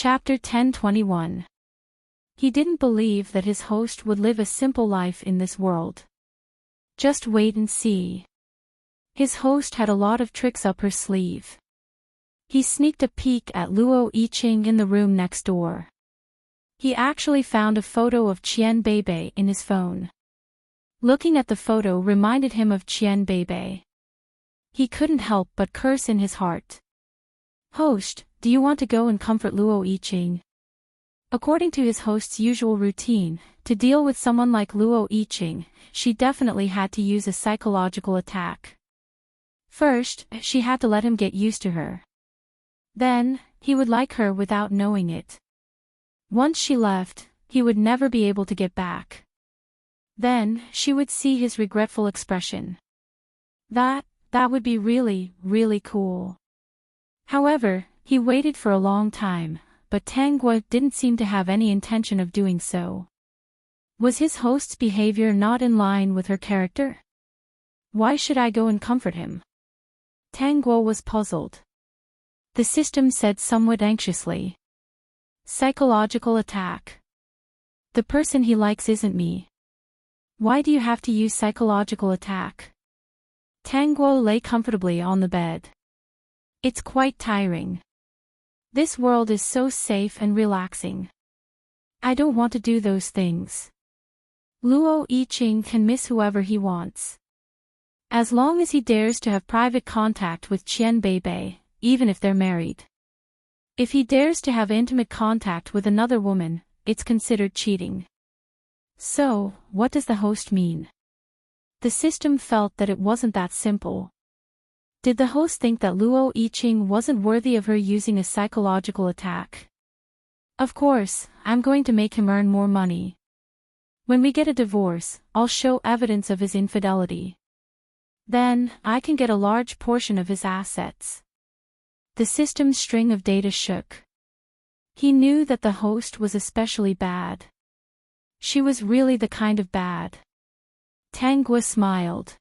Chapter 1021. He didn't believe that his host would live a simple life in this world. Just wait and see. His host had a lot of tricks up her sleeve. He sneaked a peek at Luo Yiqing in the room next door. He actually found a photo of Qian Beibei in his phone. Looking at the photo reminded him of Qian Beibei. He couldn't help but curse in his heart. Host, do you want to go and comfort Luo Yiqing? According to his host's usual routine, to deal with someone like Luo Yiqing, she definitely had to use a psychological attack. First, she had to let him get used to her. Then, he would like her without knowing it. Once she left, he would never be able to get back. Then, she would see his regretful expression. That would be really, really cool. However, he waited for a long time, but Tang Guo didn't seem to have any intention of doing so. Was his host's behavior not in line with her character? Why should I go and comfort him? Tang Guo was puzzled. The system said somewhat anxiously. Psychological attack. The person he likes isn't me. Why do you have to use psychological attack? Tang Guo lay comfortably on the bed. It's quite tiring. This world is so safe and relaxing. I don't want to do those things. Luo Yiqing can miss whoever he wants. As long as he dares to have private contact with Qian Beibei, even if they're married. If he dares to have intimate contact with another woman, it's considered cheating. So, what does the host mean? The system felt that it wasn't that simple. Did the host think that Luo Yiqing wasn't worthy of her using a psychological attack? Of course, I'm going to make him earn more money. When we get a divorce, I'll show evidence of his infidelity. Then, I can get a large portion of his assets. The system's string of data shook. He knew that the host was especially bad. She was really the kind of bad. Tang Guo smiled.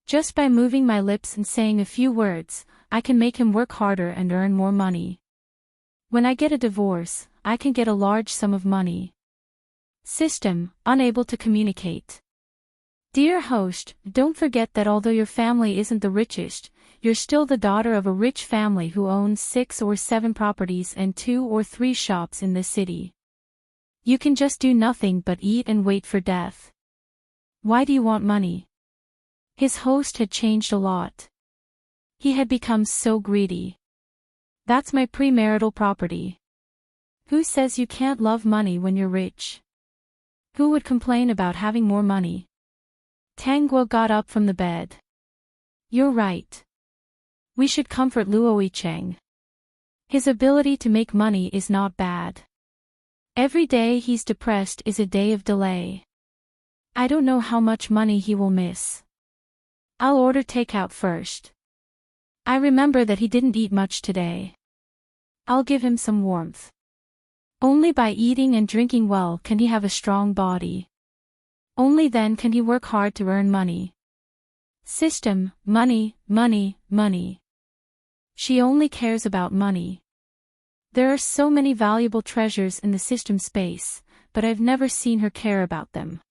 Just by moving my lips and saying a few words, I can make him work harder and earn more money. When I get a divorce, I can get a large sum of money. System, unable to communicate. Dear host, don't forget that although your family isn't the richest, you're still the daughter of a rich family who owns 6 or 7 properties and 2 or 3 shops in this city. You can just do nothing but eat and wait for death. Why do you want money? His host had changed a lot. He had become so greedy. That's my premarital property. Who says you can't love money when you're rich? Who would complain about having more money? Tang Guo got up from the bed. You're right. We should comfort Luo Yiqing. His ability to make money is not bad. Every day he's depressed is a day of delay. I don't know how much money he will miss. I'll order takeout first. I remember that he didn't eat much today. I'll give him some warmth. Only by eating and drinking well can he have a strong body. Only then can he work hard to earn money. System, money, money, money. She only cares about money. There are so many valuable treasures in the system space, but I've never seen her care about them.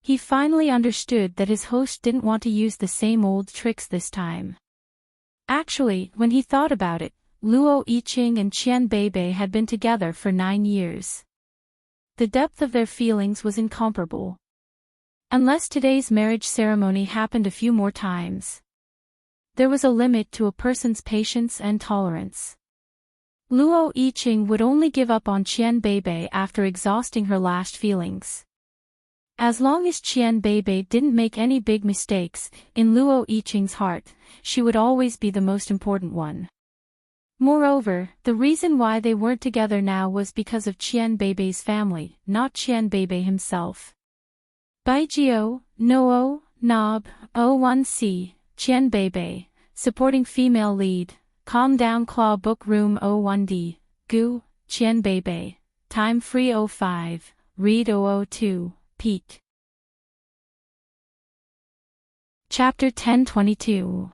He finally understood that his host didn't want to use the same old tricks this time. Actually, when he thought about it, Luo Yiqing and Qian Beibei had been together for 9 years. The depth of their feelings was incomparable. Unless today's marriage ceremony happened a few more times. There was a limit to a person's patience and tolerance. Luo Yiqing would only give up on Qian Beibei after exhausting her last feelings. As long as Qian Beibei didn't make any big mistakes, in Luo Yiqing's heart, she would always be the most important one. Moreover, the reason why they weren't together now was because of Qian Beibei's family, not Qian Beibei himself. Baijio, Noo, Nob, O1C, Qian Beibei, supporting female lead, Calm Down Claw Book Room O1D, Gu, Qian Beibei, Time Free 05, Read 002. Peak. Chapter 1022.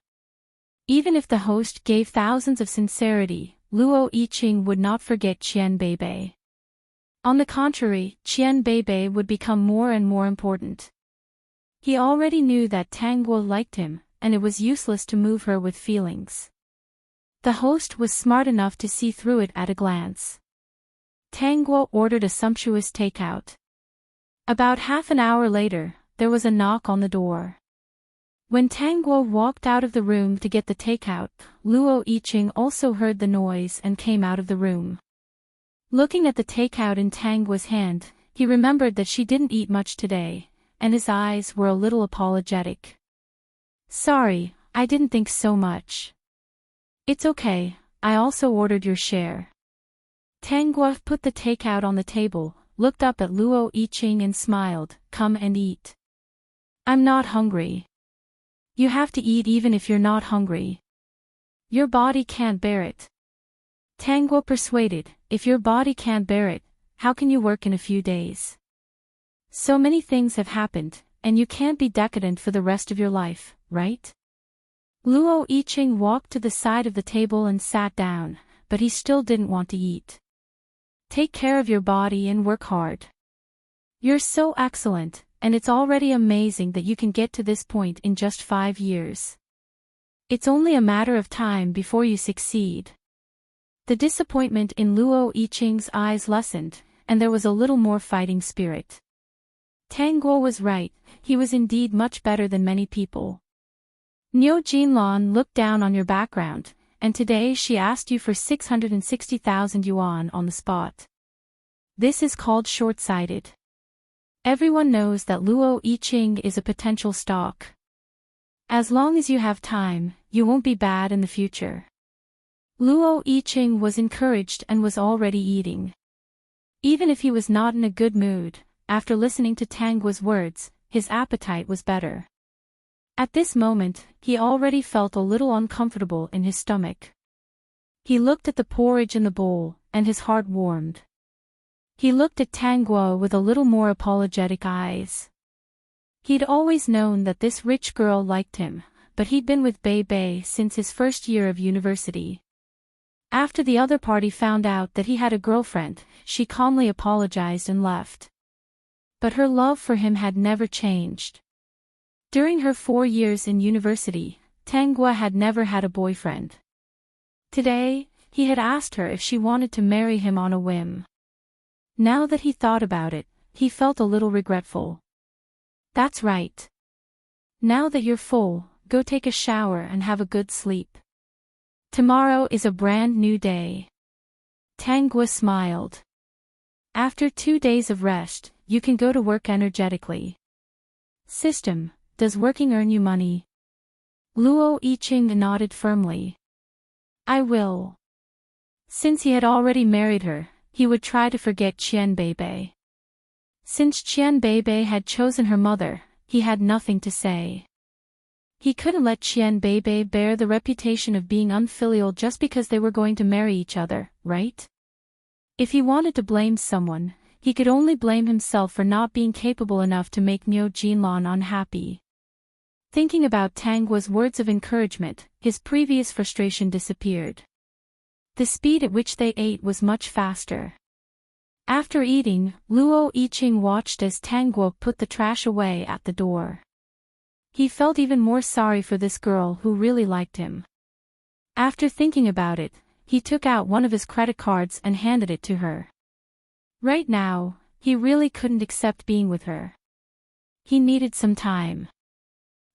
Even if the host gave thousands of sincerity, Luo Yiqing would not forget Qian Beibei. On the contrary, Qian Beibei would become more and more important. He already knew that Tang Guo liked him, and it was useless to move her with feelings. The host was smart enough to see through it at a glance. Tang Guo ordered a sumptuous takeout. About half an hour later, there was a knock on the door. When Tang Guo walked out of the room to get the takeout, Luo Yiqing also heard the noise and came out of the room. Looking at the takeout in Tang Guo's hand, he remembered that she didn't eat much today, and his eyes were a little apologetic. "Sorry, I didn't think so much." "It's okay, I also ordered your share." Tang Guo put the takeout on the table, looked up at Luo Yiqing and smiled. "Come and eat." "I'm not hungry." "You have to eat even if you're not hungry. Your body can't bear it." Tang Guo persuaded, "If your body can't bear it, how can you work in a few days? So many things have happened, and you can't be decadent for the rest of your life, right?" Luo Yiqing walked to the side of the table and sat down, but he still didn't want to eat. "Take care of your body and work hard. You're so excellent, and it's already amazing that you can get to this point in just 5 years. It's only a matter of time before you succeed." The disappointment in Luo Yiqing's eyes lessened, and there was a little more fighting spirit. Tang Guo was right, he was indeed much better than many people. Niu Jinlan looked down on your background, and today she asked you for 660,000 yuan on the spot. This is called short-sighted. Everyone knows that Luo Yiqing is a potential stock. As long as you have time, you won't be bad in the future. Luo Yiqing was encouraged and was already eating. Even if he was not in a good mood, after listening to Tang Guo's words, his appetite was better. At this moment, he already felt a little uncomfortable in his stomach. He looked at the porridge in the bowl, and his heart warmed. He looked at Tang Guo with a little more apologetic eyes. He'd always known that this rich girl liked him, but he'd been with Bei Bei since his first year of university. After the other party found out that he had a girlfriend, she calmly apologized and left. But her love for him had never changed. During her 4 years in university, Tang Guo had never had a boyfriend. Today, he had asked her if she wanted to marry him on a whim. Now that he thought about it, he felt a little regretful. "That's right. Now that you're full, go take a shower and have a good sleep. Tomorrow is a brand new day." Tang Guo smiled. "After 2 days of rest, you can go to work energetically." "System, does working earn you money?" Luo Yiqing nodded firmly. "I will." Since he had already married her, he would try to forget Qian Beibei. Since Qian Beibei had chosen her mother, he had nothing to say. He couldn't let Qian Beibei bear the reputation of being unfilial just because they were going to marry each other, right? If he wanted to blame someone, he could only blame himself for not being capable enough to make Niu Jinlan unhappy. Thinking about Tang Guo's words of encouragement, his previous frustration disappeared. The speed at which they ate was much faster. After eating, Luo Yiqing watched as Tang Guo put the trash away at the door. He felt even more sorry for this girl who really liked him. After thinking about it, he took out one of his credit cards and handed it to her. Right now, he really couldn't accept being with her. He needed some time.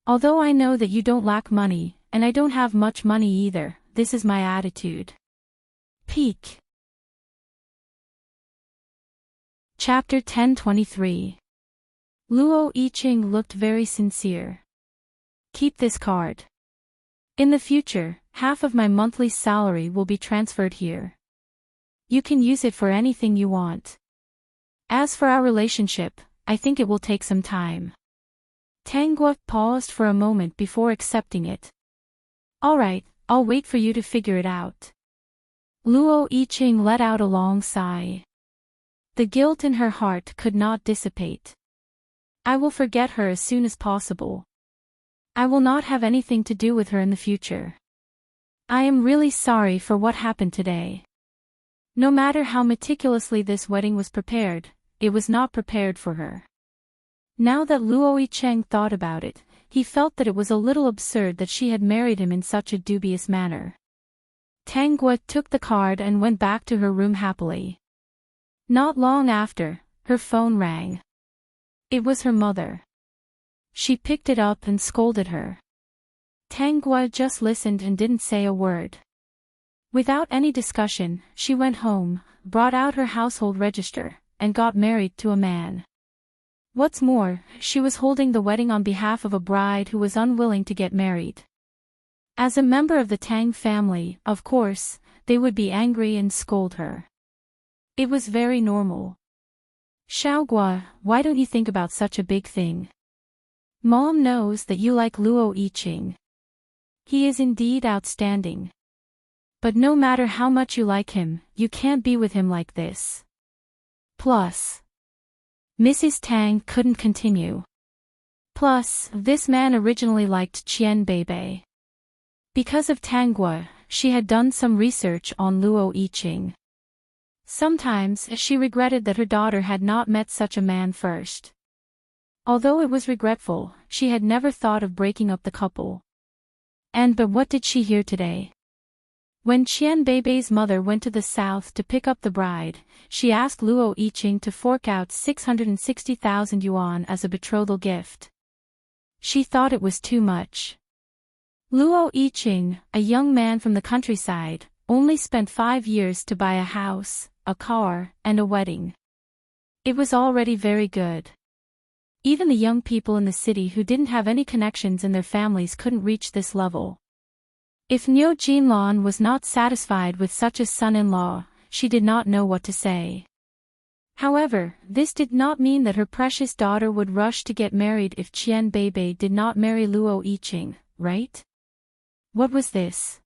"Although I know that you don't lack money, and I don't have much money either, this is my attitude." Peak. Chapter 1023. Luo Yiqing looked very sincere. "Keep this card. In the future, half of my monthly salary will be transferred here. You can use it for anything you want. As for our relationship, I think it will take some time." Tang Guo paused for a moment before accepting it. "All right, I'll wait for you to figure it out." Luo Yiqing let out a long sigh. The guilt in her heart could not dissipate. "I will forget her as soon as possible. I will not have anything to do with her in the future. I am really sorry for what happened today. No matter how meticulously this wedding was prepared, it was not prepared for her. Now that Luo Yicheng thought about it, he felt that it was a little absurd that she had married him in such a dubious manner. Tang Guo took the card and went back to her room happily. Not long after, her phone rang. It was her mother. She picked it up and scolded her. Tang Guo just listened and didn't say a word. Without any discussion, she went home, brought out her household register, and got married to a man. What's more, she was holding the wedding on behalf of a bride who was unwilling to get married. As a member of the Tang family, of course, they would be angry and scold her. It was very normal. Xiaogua, why don't you think about such a big thing? Mom knows that you like Luo Yicheng. He is indeed outstanding. But no matter how much you like him, you can't be with him like this. Plus, Mrs. Tang couldn't continue. Plus, this man originally liked Qian Beibei. Because of Tang Guo, she had done some research on Luo Yicheng. Sometimes she regretted that her daughter had not met such a man first. Although it was regretful, she had never thought of breaking up the couple. But what did she hear today? When Qian Beibei's mother went to the south to pick up the bride, she asked Luo Yicheng to fork out 660,000 yuan as a betrothal gift. She thought it was too much. Luo Yicheng, a young man from the countryside, only spent 5 years to buy a house, a car, and a wedding. It was already very good. Even the young people in the city who didn't have any connections in their families couldn't reach this level. If Niu Jinlan was not satisfied with such a son-in-law, she did not know what to say. However, this did not mean that her precious daughter would rush to get married if Qian Beibei did not marry Luo Yicheng, right? What was this?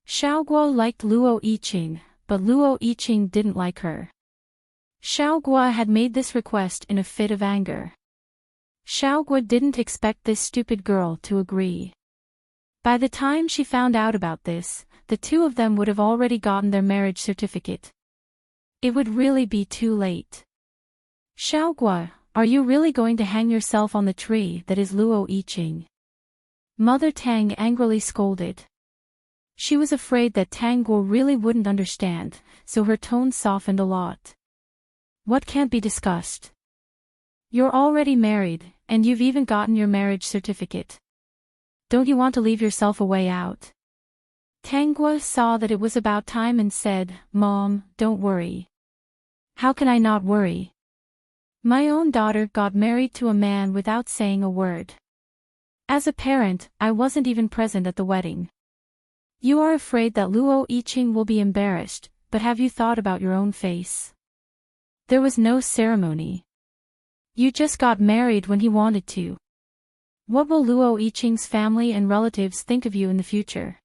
Xiaoguo liked Luo Yicheng, but Luo Yicheng didn't like her. Xiaoguo had made this request in a fit of anger. Xiaoguo didn't expect this stupid girl to agree. By the time she found out about this, the two of them would have already gotten their marriage certificate. It would really be too late. Xiaoguo, are you really going to hang yourself on the tree that is Luo Yicheng? Mother Tang angrily scolded. She was afraid that Tang Guo really wouldn't understand, so her tone softened a lot. What can't be discussed? You're already married, and you've even gotten your marriage certificate. Don't you want to leave yourself a way out? Tang Guo saw that it was about time and said, Mom, don't worry. How can I not worry? My own daughter got married to a man without saying a word. As a parent, I wasn't even present at the wedding. You are afraid that Luo Yicheng will be embarrassed, but have you thought about your own face? There was no ceremony. You just got married when he wanted to. What will Luo Yicheng's family and relatives think of you in the future?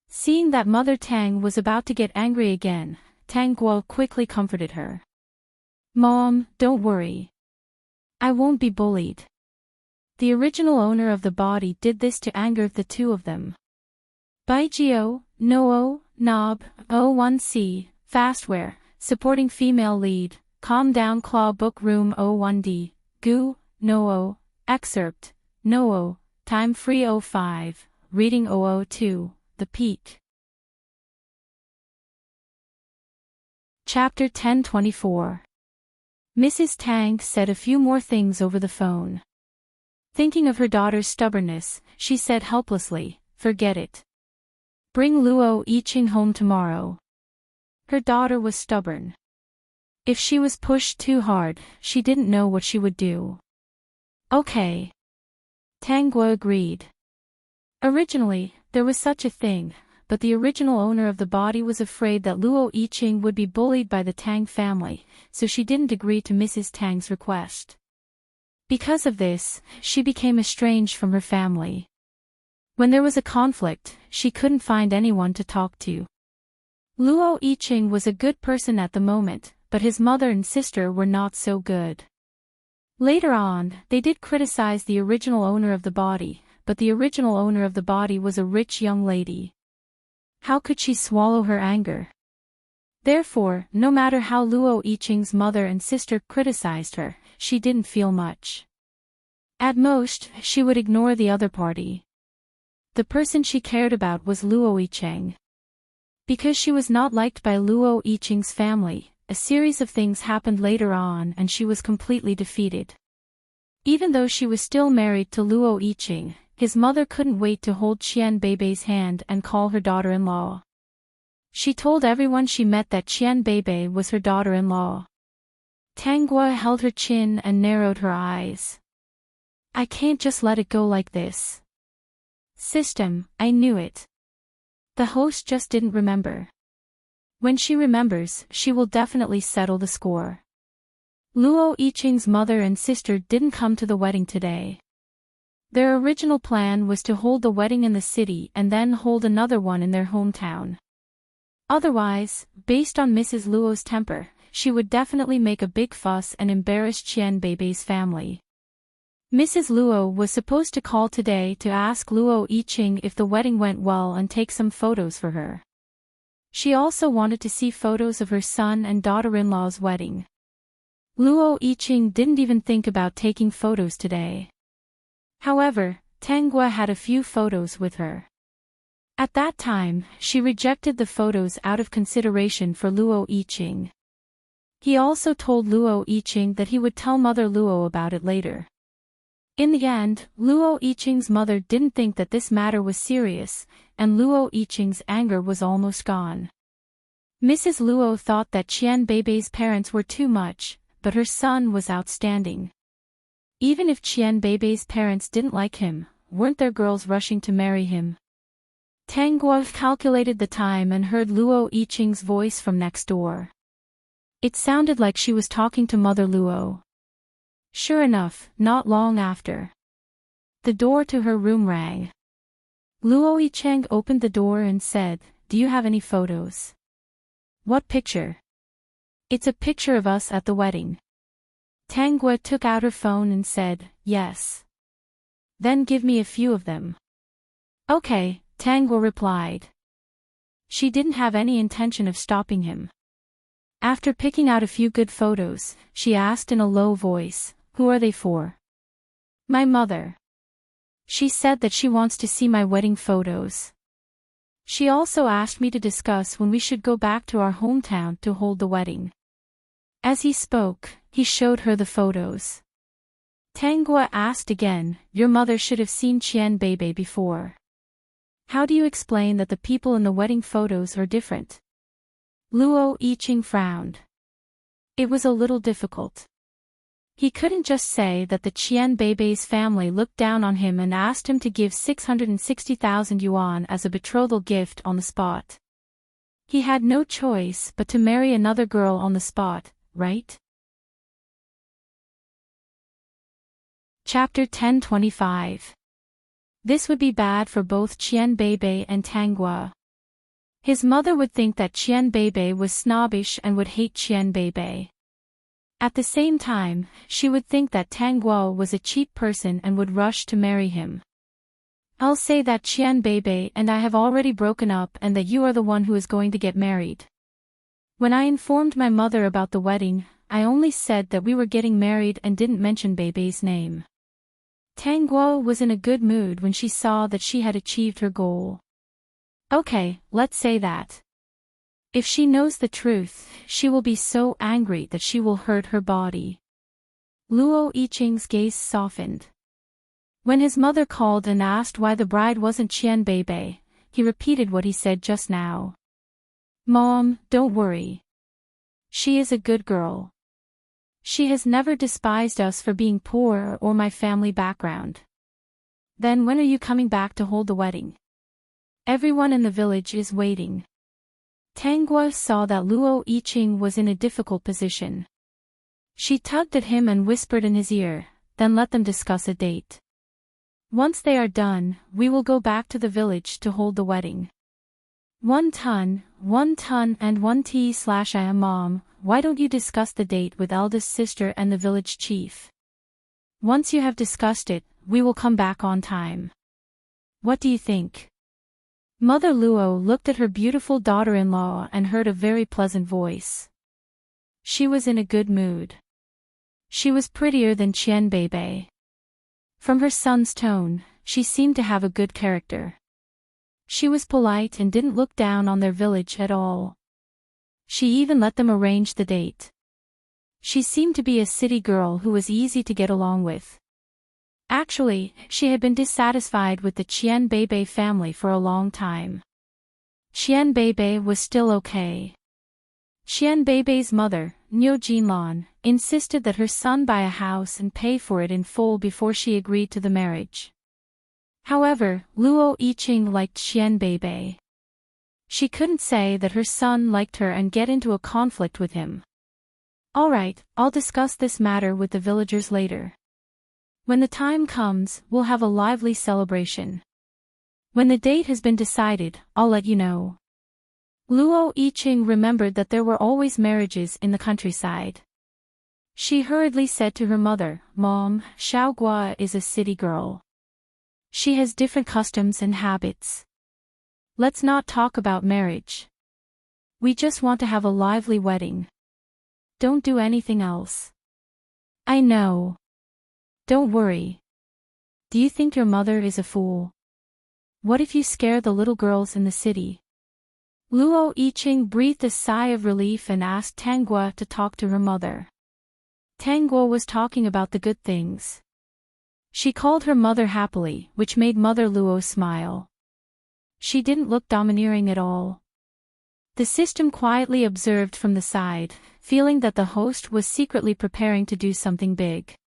Seeing that Mother Tang was about to get angry again, Tang Guo quickly comforted her. Mom, don't worry. I won't be bullied. The original owner of the body did this to anger the two of them. Baijio, Noo, Nob, O1C, Fastware, supporting female lead, Calm Down Claw Book Room O1D, Gu, Noo, Excerpt, Noo, Time Free 05, Reading 002, The Peak. Chapter 1024. Mrs. Tang said a few more things over the phone. Thinking of her daughter's stubbornness, she said helplessly, forget it. Bring Luo Yicheng home tomorrow. Her daughter was stubborn. If she was pushed too hard, she didn't know what she would do. Okay. Tang Guo agreed. Originally, there was such a thing, but the original owner of the body was afraid that Luo Yicheng would be bullied by the Tang family, so she didn't agree to Mrs. Tang's request. Because of this, she became estranged from her family. When there was a conflict, she couldn't find anyone to talk to. Luo Yicheng was a good person at the moment, but his mother and sister were not so good. Later on, they did criticize the original owner of the body, but the original owner of the body was a rich young lady. How could she swallow her anger? Therefore, no matter how Luo Yiqing's mother and sister criticized her, she didn't feel much. At most, she would ignore the other party. The person she cared about was Luo Yiqing. Because she was not liked by Luo Yiqing's family, a series of things happened later on and she was completely defeated. Even though she was still married to Luo Yiqing, his mother couldn't wait to hold Qian Beibei's hand and call her daughter-in-law. She told everyone she met that Qian Beibei was her daughter-in-law. Tang Guo held her chin and narrowed her eyes. I can't just let it go like this. System, I knew it. The host just didn't remember. When she remembers, she will definitely settle the score. Luo Yiqing's mother and sister didn't come to the wedding today. Their original plan was to hold the wedding in the city and then hold another one in their hometown. Otherwise, based on Mrs. Luo's temper, she would definitely make a big fuss and embarrass Qian Beibei's family. Mrs. Luo was supposed to call today to ask Luo Yiqing if the wedding went well and take some photos for her. She also wanted to see photos of her son and daughter-in-law's wedding. Luo Yiqing didn't even think about taking photos today. However, Tang Guo had a few photos with her. At that time, she rejected the photos out of consideration for Luo Yiqing. He also told Luo Yiqing that he would tell Mother Luo about it later. In the end, Luo Yiqing's mother didn't think that this matter was serious, and Luo Yiqing's anger was almost gone. Mrs. Luo thought that Qian Beibei's parents were too much, but her son was outstanding. Even if Qian Beibei's parents didn't like him, weren't there girls rushing to marry him? Tang Guo calculated the time and heard Luo Yiqing's voice from next door. It sounded like she was talking to Mother Luo. Sure enough, not long after, the door to her room rang. Luo Yiqing opened the door and said, "Do you have any photos?" "What picture?" "It's a picture of us at the wedding." Tang Guo took out her phone and said, "Yes." "Then give me a few of them." "Okay," Tang Guo replied. She didn't have any intention of stopping him. After picking out a few good photos, she asked in a low voice, "Who are they for?" "My mother. She said that she wants to see my wedding photos. She also asked me to discuss when we should go back to our hometown to hold the wedding." As he spoke, he showed her the photos. Tang Guo asked again, "Your mother should have seen Qian Beibei before. How do you explain that the people in the wedding photos are different?" Luo Yiqing frowned. It was a little difficult. He couldn't just say that the Qian Beibei's family looked down on him and asked him to give 660,000 yuan as a betrothal gift on the spot. He had no choice but to marry another girl on the spot, right? Chapter 1025. This would be bad for both Qian Beibei and Tang Guo. His mother would think that Qian Beibei was snobbish and would hate Qian Beibei. At the same time, she would think that Tang Guo was a cheap person and would rush to marry him. "I'll say that Qian Beibei and I have already broken up and that you are the one who is going to get married. When I informed my mother about the wedding, I only said that we were getting married and didn't mention Beibei's name." Tang Guo was in a good mood when she saw that she had achieved her goal. "Okay, let's say that. If she knows the truth, she will be so angry that she will hurt her body." Luo Yiqing's gaze softened. When his mother called and asked why the bride wasn't Qian Beibei, he repeated what he said just now. "Mom, don't worry. She is a good girl. She has never despised us for being poor or my family background." "Then when are you coming back to hold the wedding?" "Everyone in the village is waiting." Tang Guo saw that Luo Yiqing was in a difficult position. She tugged at him and whispered in his ear, "Then let them discuss a date. Once they are done, we will go back to the village to hold the wedding." 1 ton and 1 t/I am mom, why don't you discuss the date with eldest sister and the village chief? Once you have discussed it, we will come back on time. What do you think? Mother Luo looked at her beautiful daughter-in-law and heard a very pleasant voice. She was in a good mood. She was prettier than Qian Beibei. From her son's tone, she seemed to have a good character. She was polite and didn't look down on their village at all. She even let them arrange the date. She seemed to be a city girl who was easy to get along with. Actually, she had been dissatisfied with the Qian Beibei family for a long time. Qian Beibei was still okay. Qian Beibei's mother, Niu Jinlan, insisted that her son buy a house and pay for it in full before she agreed to the marriage. However, Luo Yiqing liked Qian Beibei. She couldn't say that her son liked her and get into a conflict with him. Alright, I'll discuss this matter with the villagers later. When the time comes, we'll have a lively celebration. When the date has been decided, I'll let you know. Luo Yiqing remembered that there were always marriages in the countryside. She hurriedly said to her mother, "Mom, Xiaogua is a city girl. She has different customs and habits. Let's not talk about marriage. We just want to have a lively wedding. Don't do anything else." "I know. Don't worry. Do you think your mother is a fool? What if you scare the little girls in the city?" Luo Yiqing breathed a sigh of relief and asked Tanggua to talk to her mother. Tanggua was talking about the good things. She called her mother happily, which made Mother Luo smile. She didn't look domineering at all. The system quietly observed from the side, feeling that the host was secretly preparing to do something big.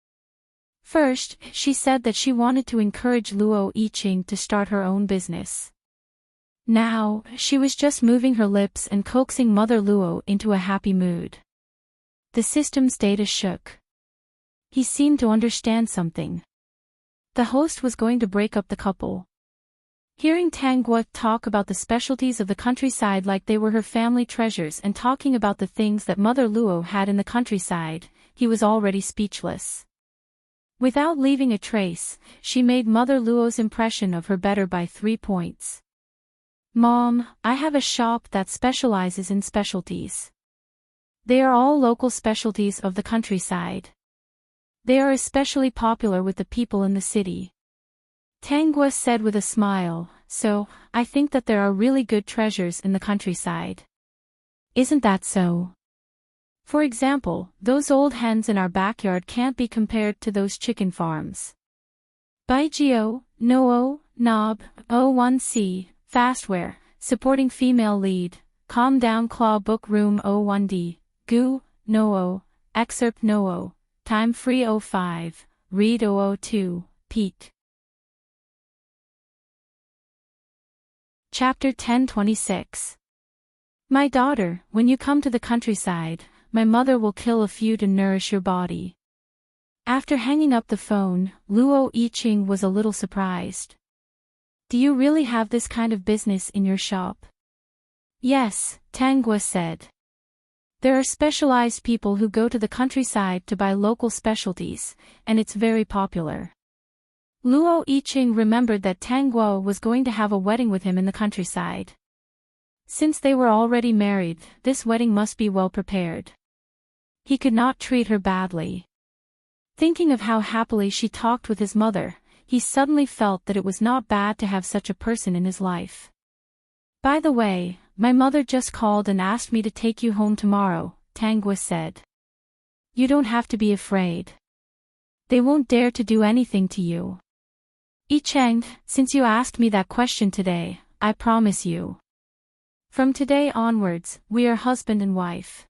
First, she said that she wanted to encourage Luo Yiqing to start her own business. Now, she was just moving her lips and coaxing Mother Luo into a happy mood. The system's data shook. He seemed to understand something. The host was going to break up the couple. Hearing Tanggua talk about the specialties of the countryside like they were her family treasures and talking about the things that Mother Luo had in the countryside, he was already speechless. Without leaving a trace, she made Mother Luo's impression of her better by 3 points. "Mom, I have a shop that specializes in specialties. They are all local specialties of the countryside. They are especially popular with the people in the city." Tanggua said with a smile, "So, I think that there are really good treasures in the countryside. Isn't that so? For example, those old hens in our backyard can't be compared to those chicken farms. Baijio, Noo, Knob, O1C, Fastware, supporting female lead, Calm Down Claw Book Room O1D, Gu, Noo, Excerpt Noo, Time Free 05, Read 002, Peak." Chapter 1026. My daughter, when you come to the countryside, my mother will kill a few to nourish your body. After hanging up the phone, Luo Yiqing was a little surprised. Do you really have this kind of business in your shop? Yes, Tanggua said. There are specialized people who go to the countryside to buy local specialties, and it's very popular. Luo Yiqing remembered that Tanggua was going to have a wedding with him in the countryside. Since they were already married, this wedding must be well prepared. He could not treat her badly. Thinking of how happily she talked with his mother, he suddenly felt that it was not bad to have such a person in his life. By the way, my mother just called and asked me to take you home tomorrow, Tanggua said. You don't have to be afraid. They won't dare to do anything to you. Yicheng, since you asked me that question today, I promise you. From today onwards, we are husband and wife.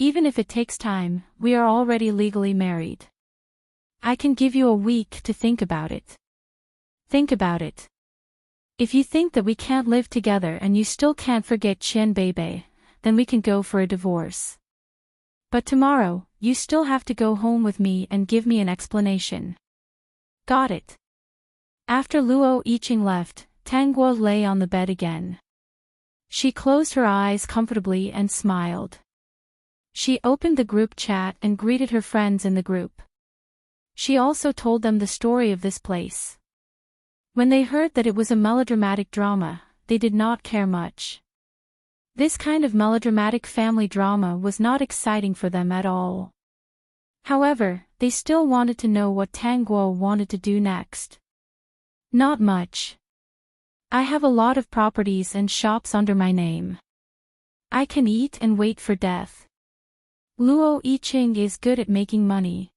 Even if it takes time, we are already legally married. I can give you a week to think about it. Think about it. If you think that we can't live together and you still can't forget Qian Beibei, then we can go for a divorce. But tomorrow, you still have to go home with me and give me an explanation. Got it. After Luo Yiqing left, Tanggua lay on the bed again. She closed her eyes comfortably and smiled. She opened the group chat and greeted her friends in the group. She also told them the story of this place. When they heard that it was a melodramatic drama, they did not care much. This kind of melodramatic family drama was not exciting for them at all. However, they still wanted to know what Tanguo wanted to do next. Not much. I have a lot of properties and shops under my name. I can eat and wait for death. Luo Yiqing is good at making money.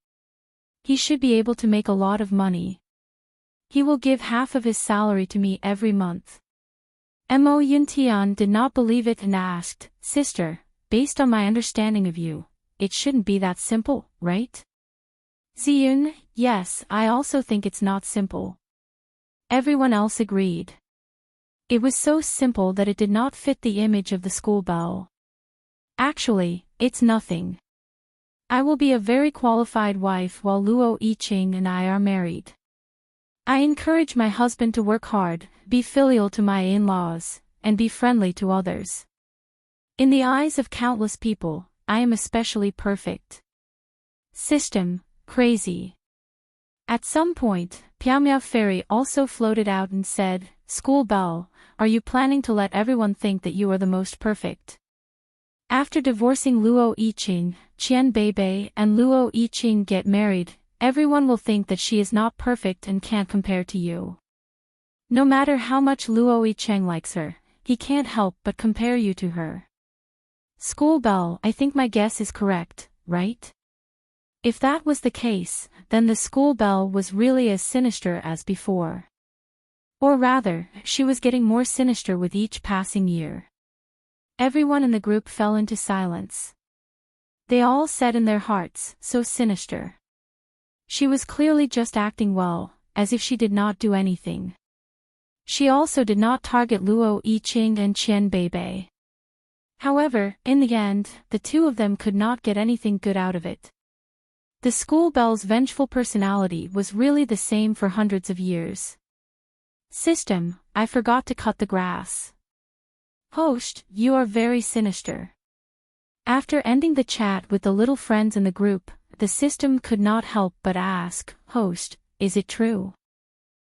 He should be able to make a lot of money. He will give half of his salary to me every month. Mo Yuntian did not believe it and asked, "Sister, based on my understanding of you, it shouldn't be that simple, right?" Ziyun, yes, I also think it's not simple. Everyone else agreed. It was so simple that it did not fit the image of the school belle. Actually, it's nothing. I will be a very qualified wife while Luo Yiqing and I are married. I encourage my husband to work hard, be filial to my in-laws, and be friendly to others. In the eyes of countless people, I am especially perfect. System, crazy. At some point, Piaomia Fairy also floated out and said, "School belle, are you planning to let everyone think that you are the most perfect?" After divorcing Luo Yiqing, Qian Beibei and Luo Yiqing get married, everyone will think that she is not perfect and can't compare to you. No matter how much Luo Yiqing likes her, he can't help but compare you to her. School belle, I think my guess is correct, right? If that was the case, then the school belle was really as sinister as before. Or rather, she was getting more sinister with each passing year. Everyone in the group fell into silence. They all said in their hearts, "So sinister." She was clearly just acting well, as if she did not do anything. She also did not target Luo Yiqing and Qian Beibei. However, in the end, the two of them could not get anything good out of it. The school belle's vengeful personality was really the same for hundreds of years. System, I forgot to cut the grass. Host, you are very sinister. After ending the chat with the little friends in the group, the system could not help but ask, "Host, is it true?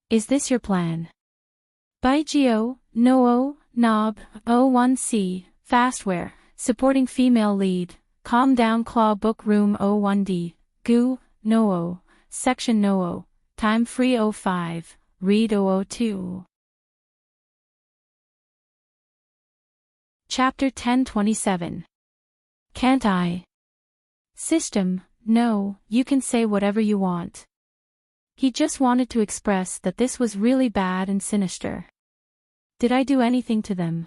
Is this your plan?" Baigio, Noo, Nob, O1C, Fastware, supporting female lead, Calm Down Claw Book Room O1D, Gu, Noo, Section Noo, Time Free 05, Read 002. Chapter 1027. Can't I? System, no, you can say whatever you want. He just wanted to express that this was really bad and sinister. Did I do anything to them?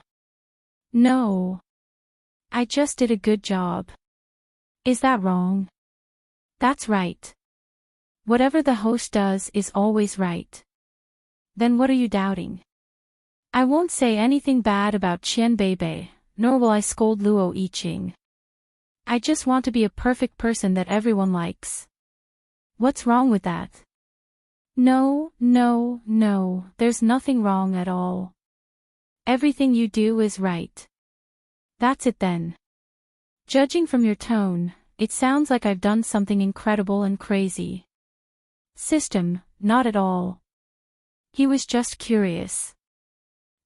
No. I just did a good job. Is that wrong? That's right. Whatever the host does is always right. Then what are you doubting? I won't say anything bad about Qian Beibei, nor will I scold Luo Yiqing. I just want to be a perfect person that everyone likes. What's wrong with that? No, there's nothing wrong at all. Everything you do is right. That's it then. Judging from your tone, it sounds like I've done something incredible and crazy. System, not at all. He was just curious.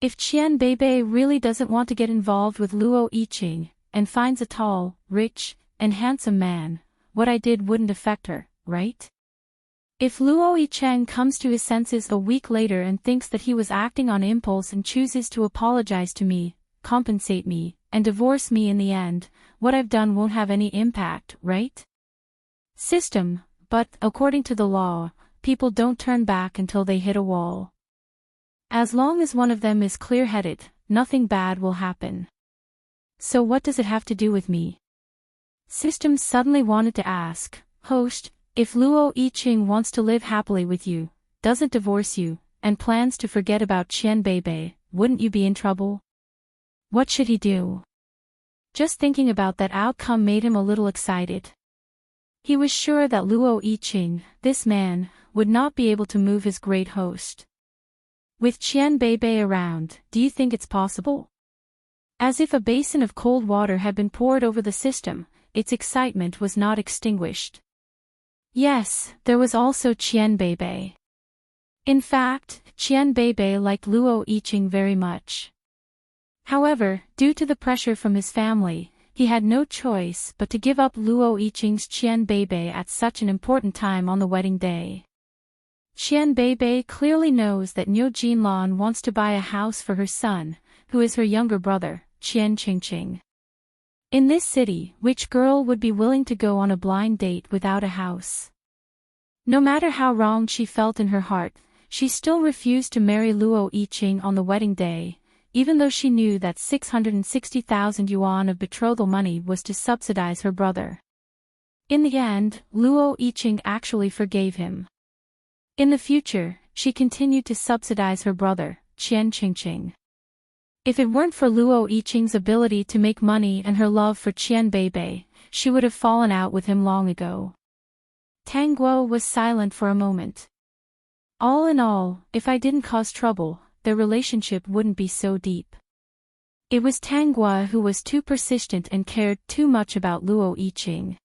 If Qian Beibei really doesn't want to get involved with Luo Yiqing, and finds a tall, rich, and handsome man, what I did wouldn't affect her, right? If Luo Yiqing comes to his senses a week later and thinks that he was acting on impulse and chooses to apologize to me, compensate me, and divorce me in the end, what I've done won't have any impact, right? System, but, according to the law, people don't turn back until they hit a wall. As long as one of them is clear-headed, nothing bad will happen. So what does it have to do with me? System suddenly wanted to ask, Host, if Luo Yiqing wants to live happily with you, doesn't divorce you, and plans to forget about Qian Beibei, wouldn't you be in trouble? What should he do? Just thinking about that outcome made him a little excited. He was sure that Luo Yiqing, this man, would not be able to move his great host. With Qian Beibei around, do you think it's possible? As if a basin of cold water had been poured over the system, its excitement was not extinguished. Yes, there was also Qian Beibei. In fact, Qian Beibei liked Luo Yiqing very much. However, due to the pressure from his family, he had no choice but to give up Luo Yiqing's Qian Beibei at such an important time on the wedding day. Qian Beibei clearly knows that Niu Jinlan wants to buy a house for her son, who is her younger brother, Qian Qingqing. In this city, which girl would be willing to go on a blind date without a house? No matter how wrong she felt in her heart, she still refused to marry Luo Yiqing on the wedding day, even though she knew that 660,000 yuan of betrothal money was to subsidize her brother. In the end, Luo Yiqing actually forgave him. In the future, she continued to subsidize her brother, Qian Qingqing. If it weren't for Luo Yiqing's ability to make money and her love for Qian Beibei, she would have fallen out with him long ago. Tang Guo was silent for a moment. All in all, if I didn't cause trouble, their relationship wouldn't be so deep. It was Tang Guo who was too persistent and cared too much about Luo Yiqing.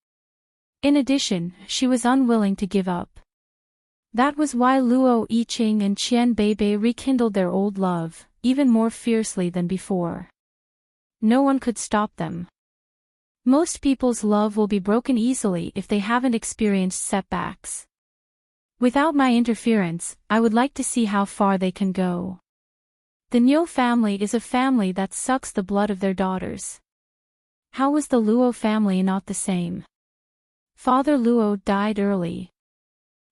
In addition, she was unwilling to give up. That was why Luo Yiqing and Qian Beibei rekindled their old love, even more fiercely than before. No one could stop them. Most people's love will be broken easily if they haven't experienced setbacks. Without my interference, I would like to see how far they can go. The Niu family is a family that sucks the blood of their daughters. How was the Luo family not the same? Father Luo died early.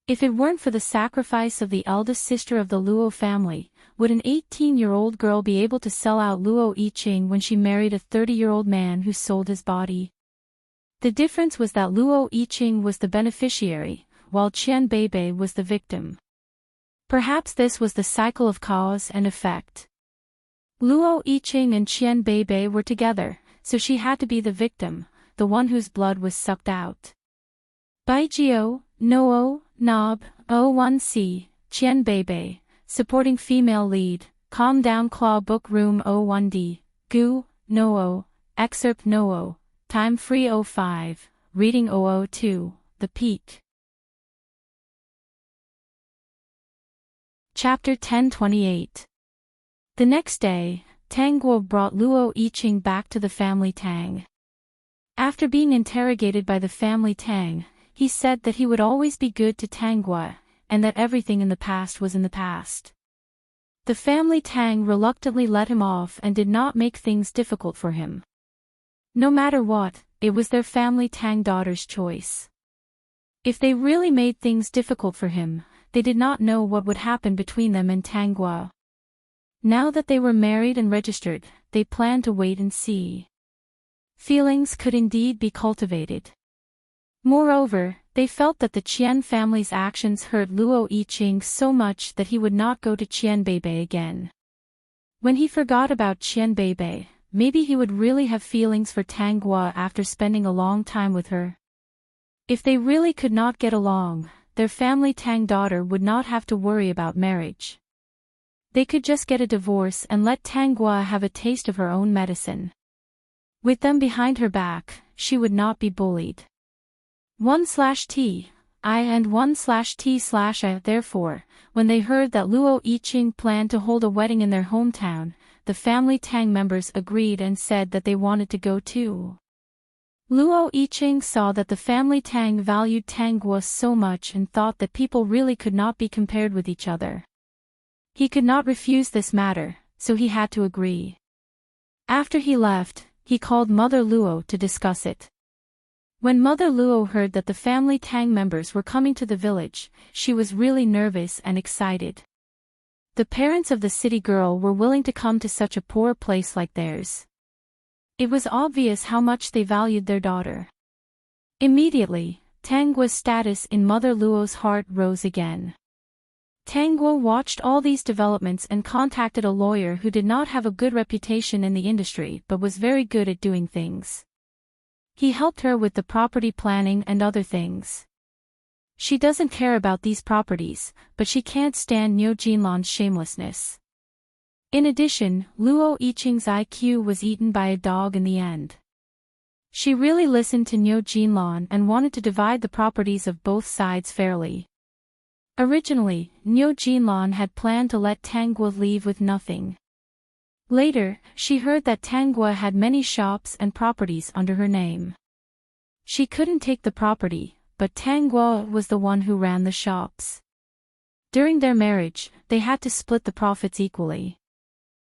If it weren't for the sacrifice of the eldest sister of the Luo family, would an 18-year-old girl be able to sell out Luo Yiqing when she married a 30-year-old man who sold his body? The difference was that Luo Yiqing was the beneficiary, while Qian Beibei was the victim. Perhaps this was the cycle of cause and effect. Luo Yiqing and Qian Beibei were together, so she had to be the victim, the one whose blood was sucked out. Baijio, Noo, Nob, O1C, Qian Beibei, supporting female lead, Calm Down Claw Book Room 01D, Gu, Noo, Excerpt Noo, Time Free 05, Reading 002, The Peak. Chapter 1028. The next day, Tang Guo brought Luo Yiqing back to the family Tang. After being interrogated by the family Tang, he said that he would always be good to Tang Guo, and that everything in the past was in the past. The family Tang reluctantly let him off and did not make things difficult for him. No matter what, it was their family Tang daughter's choice. If they really made things difficult for him, they did not know what would happen between them and Tang Guo. Now that they were married and registered, they planned to wait and see. Feelings could indeed be cultivated. Moreover, they felt that the Qian family's actions hurt Luo Yiqing so much that he would not go to Qian Beibei again. When he forgot about Qian Beibei, maybe he would really have feelings for Tang Guo after spending a long time with her. If they really could not get along, their family Tang daughter would not have to worry about marriage. They could just get a divorce and let Tang Guo have a taste of her own medicine. With them behind her back, she would not be bullied. 1/T, I and 1/T/I. Therefore, when they heard that Luo Yiqing planned to hold a wedding in their hometown, the family Tang members agreed and said that they wanted to go too. Luo Yiqing saw that the family Tang valued Tang Guo so much and thought that people really could not be compared with each other. He could not refuse this matter, so he had to agree. After he left, he called Mother Luo to discuss it. When Mother Luo heard that the family Tang members were coming to the village, she was really nervous and excited. The parents of the city girl were willing to come to such a poor place like theirs. It was obvious how much they valued their daughter. Immediately, Tang Guo's status in Mother Luo's heart rose again. Tang Guo watched all these developments and contacted a lawyer who did not have a good reputation in the industry but was very good at doing things. He helped her with the property planning and other things. She doesn't care about these properties, but she can't stand Niu Jinlan's shamelessness. In addition, Luo Yiqing's IQ was eaten by a dog in the end. She really listened to Niu Jinlan and wanted to divide the properties of both sides fairly. Originally, Niu Jinlan had planned to let Tang Guo leave with nothing. Later, she heard that Tangwa had many shops and properties under her name. She couldn't take the property, but Tangwa was the one who ran the shops. During their marriage, they had to split the profits equally.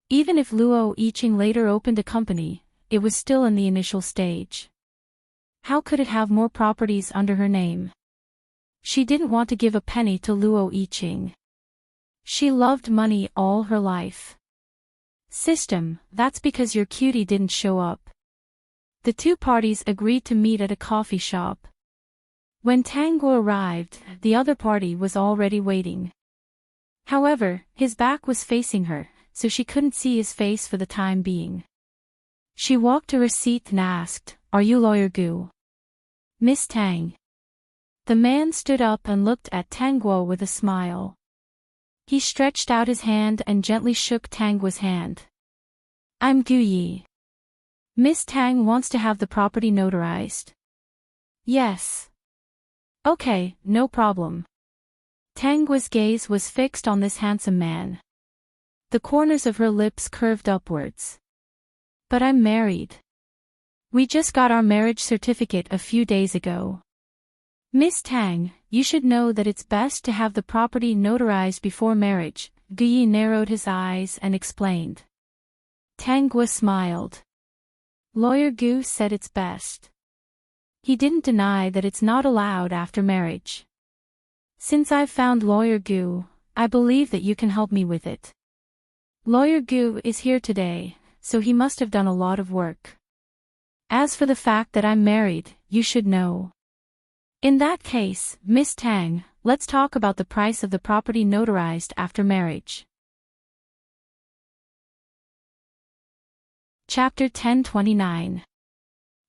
Even if Luo Yiqing later opened a company, it was still in the initial stage. How could it have more properties under her name? She didn't want to give a penny to Luo Yiqing. She loved money all her life. System, that's because your cutie didn't show up. The two parties agreed to meet at a coffee shop. When Tango arrived, the other party was already waiting. However, his back was facing her, so she couldn't see his face for the time being. She walked to her seat and asked, "Are you Lawyer Gu?" "Miss Tang." The man stood up and looked at Tangguo with a smile. He stretched out his hand and gently shook Tangguo's hand. "I'm Gu Yi. Miss Tang wants to have the property notarized." "Yes." "Okay, no problem." Tangguo's gaze was fixed on this handsome man. The corners of her lips curved upwards. "But I'm married. We just got our marriage certificate a few days ago." "Miss Tang, you should know that it's best to have the property notarized before marriage," Gu Yi narrowed his eyes and explained. Tangguo smiled. Lawyer Gu said it's best. He didn't deny that it's not allowed after marriage. "Since I've found Lawyer Gu, I believe that you can help me with it. Lawyer Gu is here today, so he must have done a lot of work. As for the fact that I'm married, you should know. In that case, Miss Tang, let's talk about the price of the property notarized after marriage." Chapter 1029.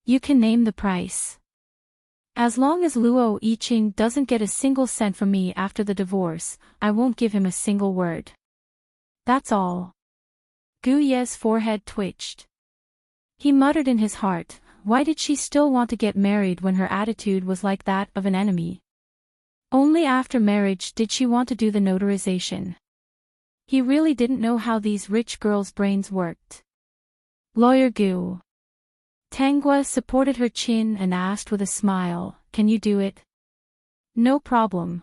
You can name the price. As long as Luo Yiqing doesn't get a single cent from me after the divorce, I won't give him a single word. That's all. Gu Ye's forehead twitched. He muttered in his heart, why did she still want to get married when her attitude was like that of an enemy? Only after marriage did she want to do the notarization. He really didn't know how these rich girls' brains worked. Lawyer Gu. Tangua supported her chin and asked with a smile, "Can you do it?" "No problem.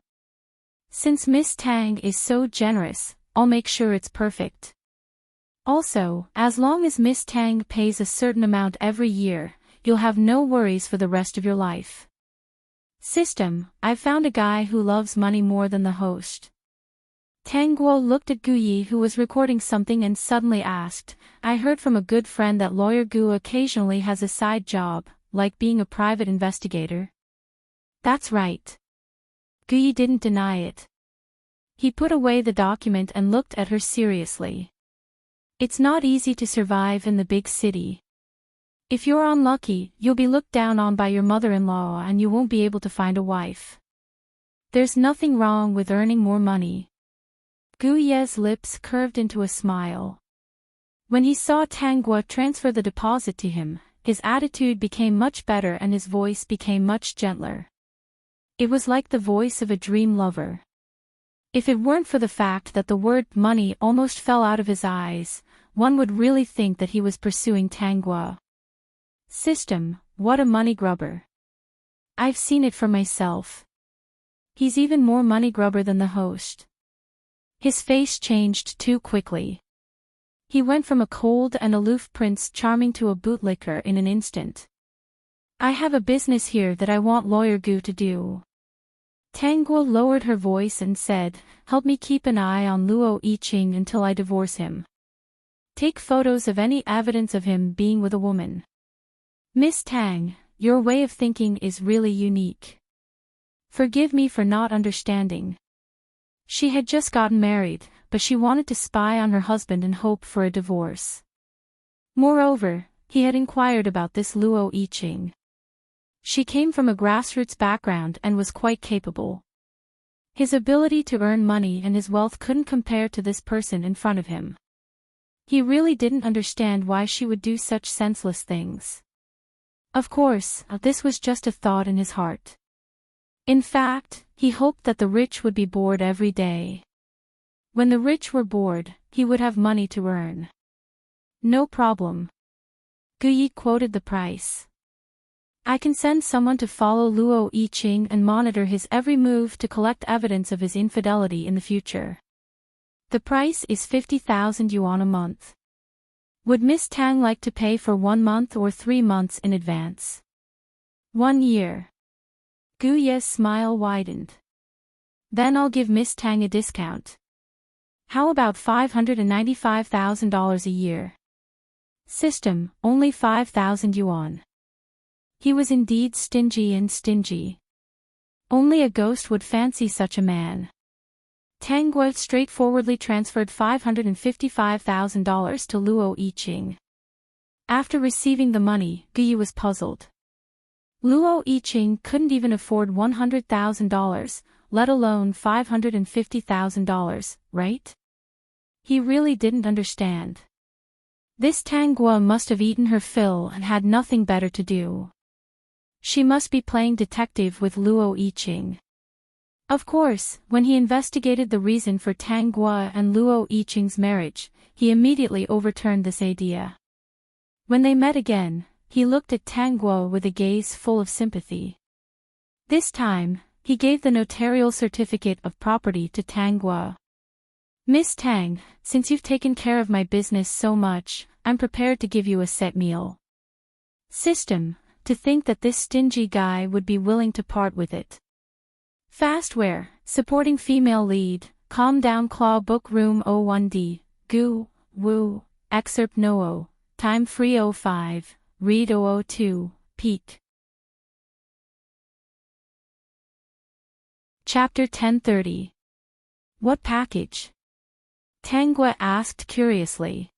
Since Miss Tang is so generous, I'll make sure it's perfect. Also, as long as Miss Tang pays a certain amount every year, you'll have no worries for the rest of your life." System, I've found a guy who loves money more than the host. Tangguo looked at Gu Yi who was recording something and suddenly asked, "I heard from a good friend that Lawyer Gu occasionally has a side job, like being a private investigator." "That's right." Gu Yi didn't deny it. He put away the document and looked at her seriously. "It's not easy to survive in the big city. If you're unlucky, you'll be looked down on by your mother-in-law and you won't be able to find a wife. There's nothing wrong with earning more money." Gu Ye's lips curved into a smile. When he saw Tangguo transfer the deposit to him, his attitude became much better and his voice became much gentler. It was like the voice of a dream lover. If it weren't for the fact that the word money almost fell out of his eyes, one would really think that he was pursuing Tangguo. System, what a money grubber. I've seen it for myself. He's even more money grubber than the host. His face changed too quickly. He went from a cold and aloof Prince Charming to a bootlicker in an instant. "I have a business here that I want Lawyer Gu to do." Tangguo lowered her voice and said, "Help me keep an eye on Luo Yiqing until I divorce him. Take photos of any evidence of him being with a woman. Miss Tang, your way of thinking is really unique. Forgive me for not understanding." She had just gotten married, but she wanted to spy on her husband and hope for a divorce. Moreover, he had inquired about this Luo Yiqing. She came from a grassroots background and was quite capable. His ability to earn money and his wealth couldn't compare to this person in front of him. He really didn't understand why she would do such senseless things. Of course, this was just a thought in his heart. In fact, he hoped that the rich would be bored every day. When the rich were bored, he would have money to earn. No problem. Gu Yi quoted the price. I can send someone to follow Luo Yiqing and monitor his every move to collect evidence of his infidelity in the future. The price is 50,000 yuan a month. Would Miss Tang like to pay for 1 month or 3 months in advance? 1 year. Gu Ye's smile widened. Then I'll give Miss Tang a discount. How about $595,000 a year? System, only 5,000 yuan. He was indeed stingy and stingy. Only a ghost would fancy such a man. Tang Guo straightforwardly transferred $555,000 to Luo Yiqing. After receiving the money, Gu Yi was puzzled. Luo Yiqing couldn't even afford $100,000, let alone $550,000, right? He really didn't understand. This Tang Guo must have eaten her fill and had nothing better to do. She must be playing detective with Luo Yiqing. Of course, when he investigated the reason for Tang Guo and Luo Yiqing's marriage, he immediately overturned this idea. When they met again, he looked at Tang Guo with a gaze full of sympathy. This time, he gave the notarial certificate of property to Tang Guo. Miss Tang, since you've taken care of my business so much, I'm prepared to give you a set meal. System, to think that this stingy guy would be willing to part with it. Fastware, supporting female lead, Calm Down Claw Book Room 01D, Gu, Wu, Excerpt No. Time Free 05, Read 002, Peak. Chapter 1030. What package? Tang Guo asked curiously.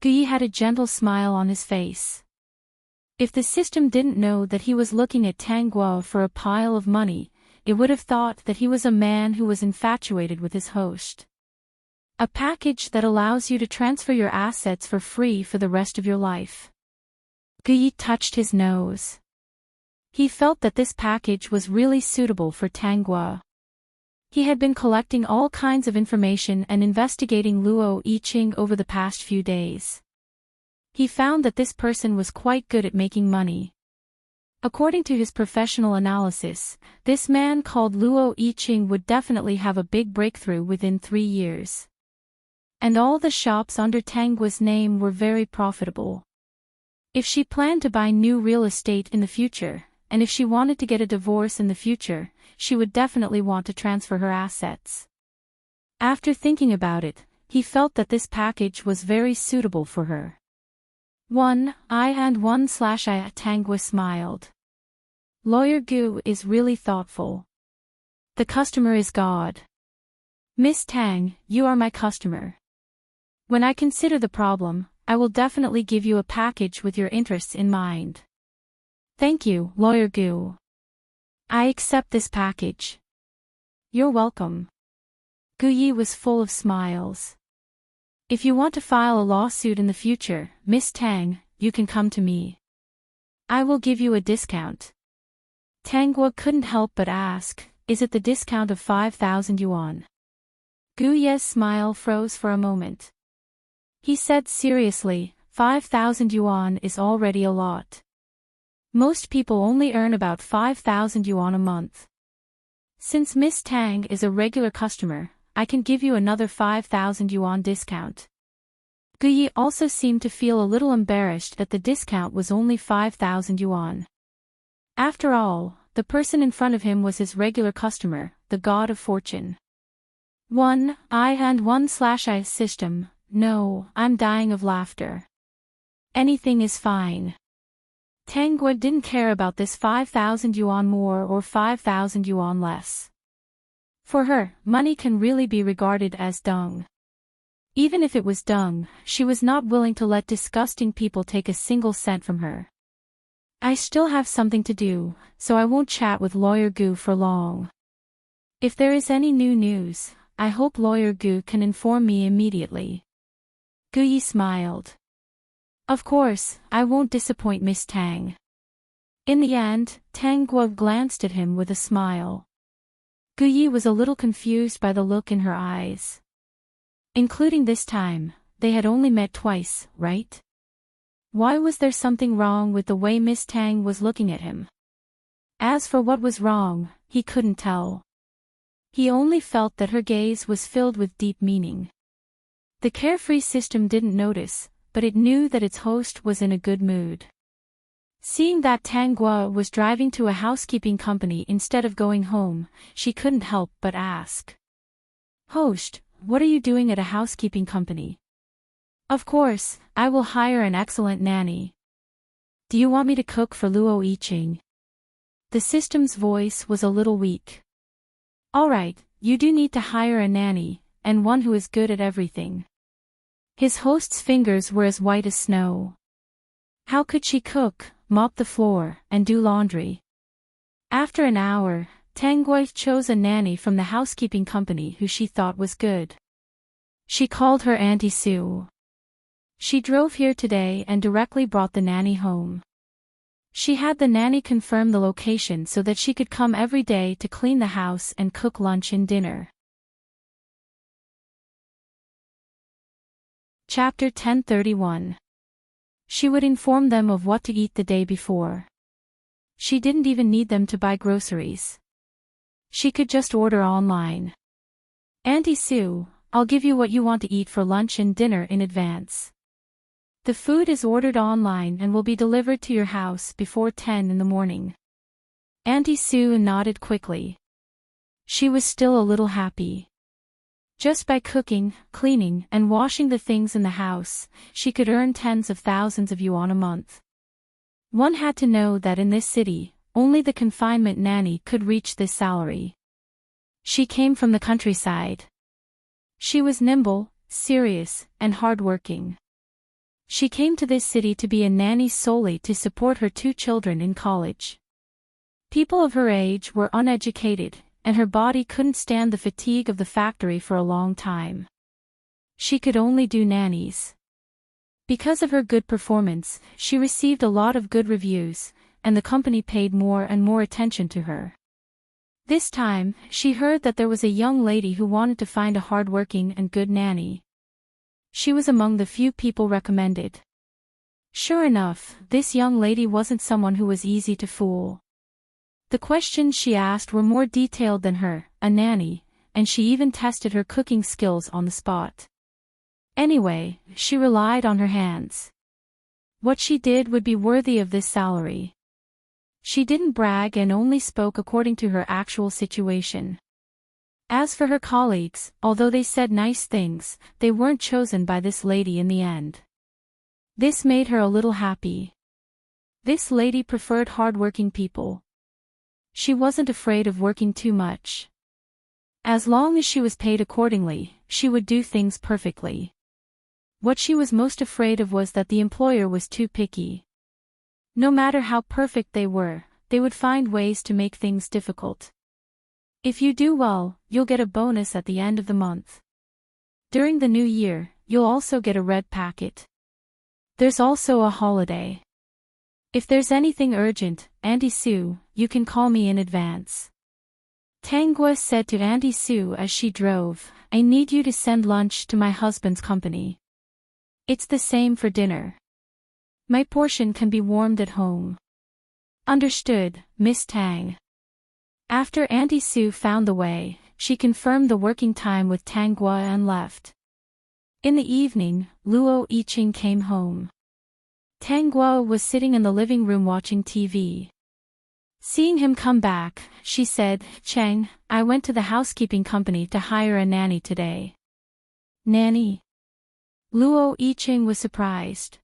Gu Yi had a gentle smile on his face. If the system didn't know that he was looking at Tang Guo for a pile of money, it would have thought that he was a man who was infatuated with his host. A package that allows you to transfer your assets for free for the rest of your life. Gu Yi touched his nose. He felt that this package was really suitable for Tang Guo. He had been collecting all kinds of information and investigating Luo Yiqing over the past few days. He found that this person was quite good at making money. According to his professional analysis, this man called Luo Yiqing would definitely have a big breakthrough within 3 years. And all the shops under Tang Guo's name were very profitable. If she planned to buy new real estate in the future, and if she wanted to get a divorce in the future, she would definitely want to transfer her assets. After thinking about it, he felt that this package was very suitable for her. 1I and 1/I. Tang Guo smiled. Lawyer Gu is really thoughtful. The customer is God. Miss Tang, you are my customer. When I consider the problem, I will definitely give you a package with your interests in mind. Thank you, Lawyer Gu. I accept this package. You're welcome. Gu Yi was full of smiles. If you want to file a lawsuit in the future, Miss Tang, you can come to me. I will give you a discount. Tang Guo couldn't help but ask, is it the discount of 5,000 yuan? Gu Ye's smile froze for a moment. He said seriously, 5,000 yuan is already a lot. Most people only earn about 5,000 yuan a month. Since Miss Tang is a regular customer, I can give you another 5,000 yuan discount. Gu Yi also seemed to feel a little embarrassed that the discount was only 5,000 yuan. After all, the person in front of him was his regular customer, the god of fortune. 1I and 1/I system, no, I'm dying of laughter. Anything is fine. Tang Guo didn't care about this 5,000 yuan more or 5,000 yuan less. For her, money can really be regarded as dung. Even if it was dung, she was not willing to let disgusting people take a single cent from her. I still have something to do, so I won't chat with Lawyer Gu for long. If there is any new news, I hope Lawyer Gu can inform me immediately. Gu Yi smiled. Of course, I won't disappoint Miss Tang. In the end, Tang Guo glanced at him with a smile. Gu Yi was a little confused by the look in her eyes. Including this time, they had only met twice, right? Why was there something wrong with the way Miss Tang was looking at him? As for what was wrong, he couldn't tell. He only felt that her gaze was filled with deep meaning. The carefree system didn't notice, but it knew that its host was in a good mood. Seeing that Tang Guo was driving to a housekeeping company instead of going home, she couldn't help but ask. "Host, what are you doing at a housekeeping company?" "Of course, I will hire an excellent nanny." "Do you want me to cook for Luo Yiqing?" The system's voice was a little weak. "Alright, you do need to hire a nanny, and one who is good at everything." His host's fingers were as white as snow. How could she cook, mop the floor, and do laundry? After an hour, Tang Guo chose a nanny from the housekeeping company who she thought was good. She called her Auntie Sue. She drove here today and directly brought the nanny home. She had the nanny confirm the location so that she could come every day to clean the house and cook lunch and dinner. Chapter 1031. She would inform them of what to eat the day before. She didn't even need them to buy groceries. She could just order online. "Auntie Sue, I'll give you what you want to eat for lunch and dinner in advance. The food is ordered online and will be delivered to your house before 10 in the morning." Auntie Sue nodded quickly. She was still a little happy. Just by cooking, cleaning, and washing the things in the house, she could earn tens of thousands of yuan a month. One had to know that in this city, only the confinement nanny could reach this salary. She came from the countryside. She was nimble, serious, and hardworking. She came to this city to be a nanny solely to support her 2 children in college. People of her age were uneducated, and her body couldn't stand the fatigue of the factory for a long time. She could only do nannies. Because of her good performance, she received a lot of good reviews, and the company paid more and more attention to her. This time, she heard that there was a young lady who wanted to find a hardworking and good nanny. She was among the few people recommended. Sure enough, this young lady wasn't someone who was easy to fool. The questions she asked were more detailed than her, a nanny, and she even tested her cooking skills on the spot. Anyway, she relied on her hands. What she did would be worthy of this salary. She didn't brag and only spoke according to her actual situation. As for her colleagues, although they said nice things, they weren't chosen by this lady in the end. This made her a little happy. This lady preferred hardworking people. She wasn't afraid of working too much. As long as she was paid accordingly, she would do things perfectly. What she was most afraid of was that the employer was too picky. No matter how perfect they would find ways to make things difficult. If you do well, you'll get a bonus at the end of the month. During the new year, you'll also get a red packet. There's also a holiday. If there's anything urgent, Auntie Sue, you can call me in advance. Tang Guo said to Auntie Sue as she drove, "I need you to send lunch to my husband's company. It's the same for dinner. My portion can be warmed at home." "Understood, Miss Tang." After Auntie Sue found the way, she confirmed the working time with Tang Guo and left. In the evening, Luo Yiqing came home. Tang Guo was sitting in the living room watching TV. Seeing him come back, she said, "Cheng, I went to the housekeeping company to hire a nanny today." "Nanny?" Luo Yiqing was surprised.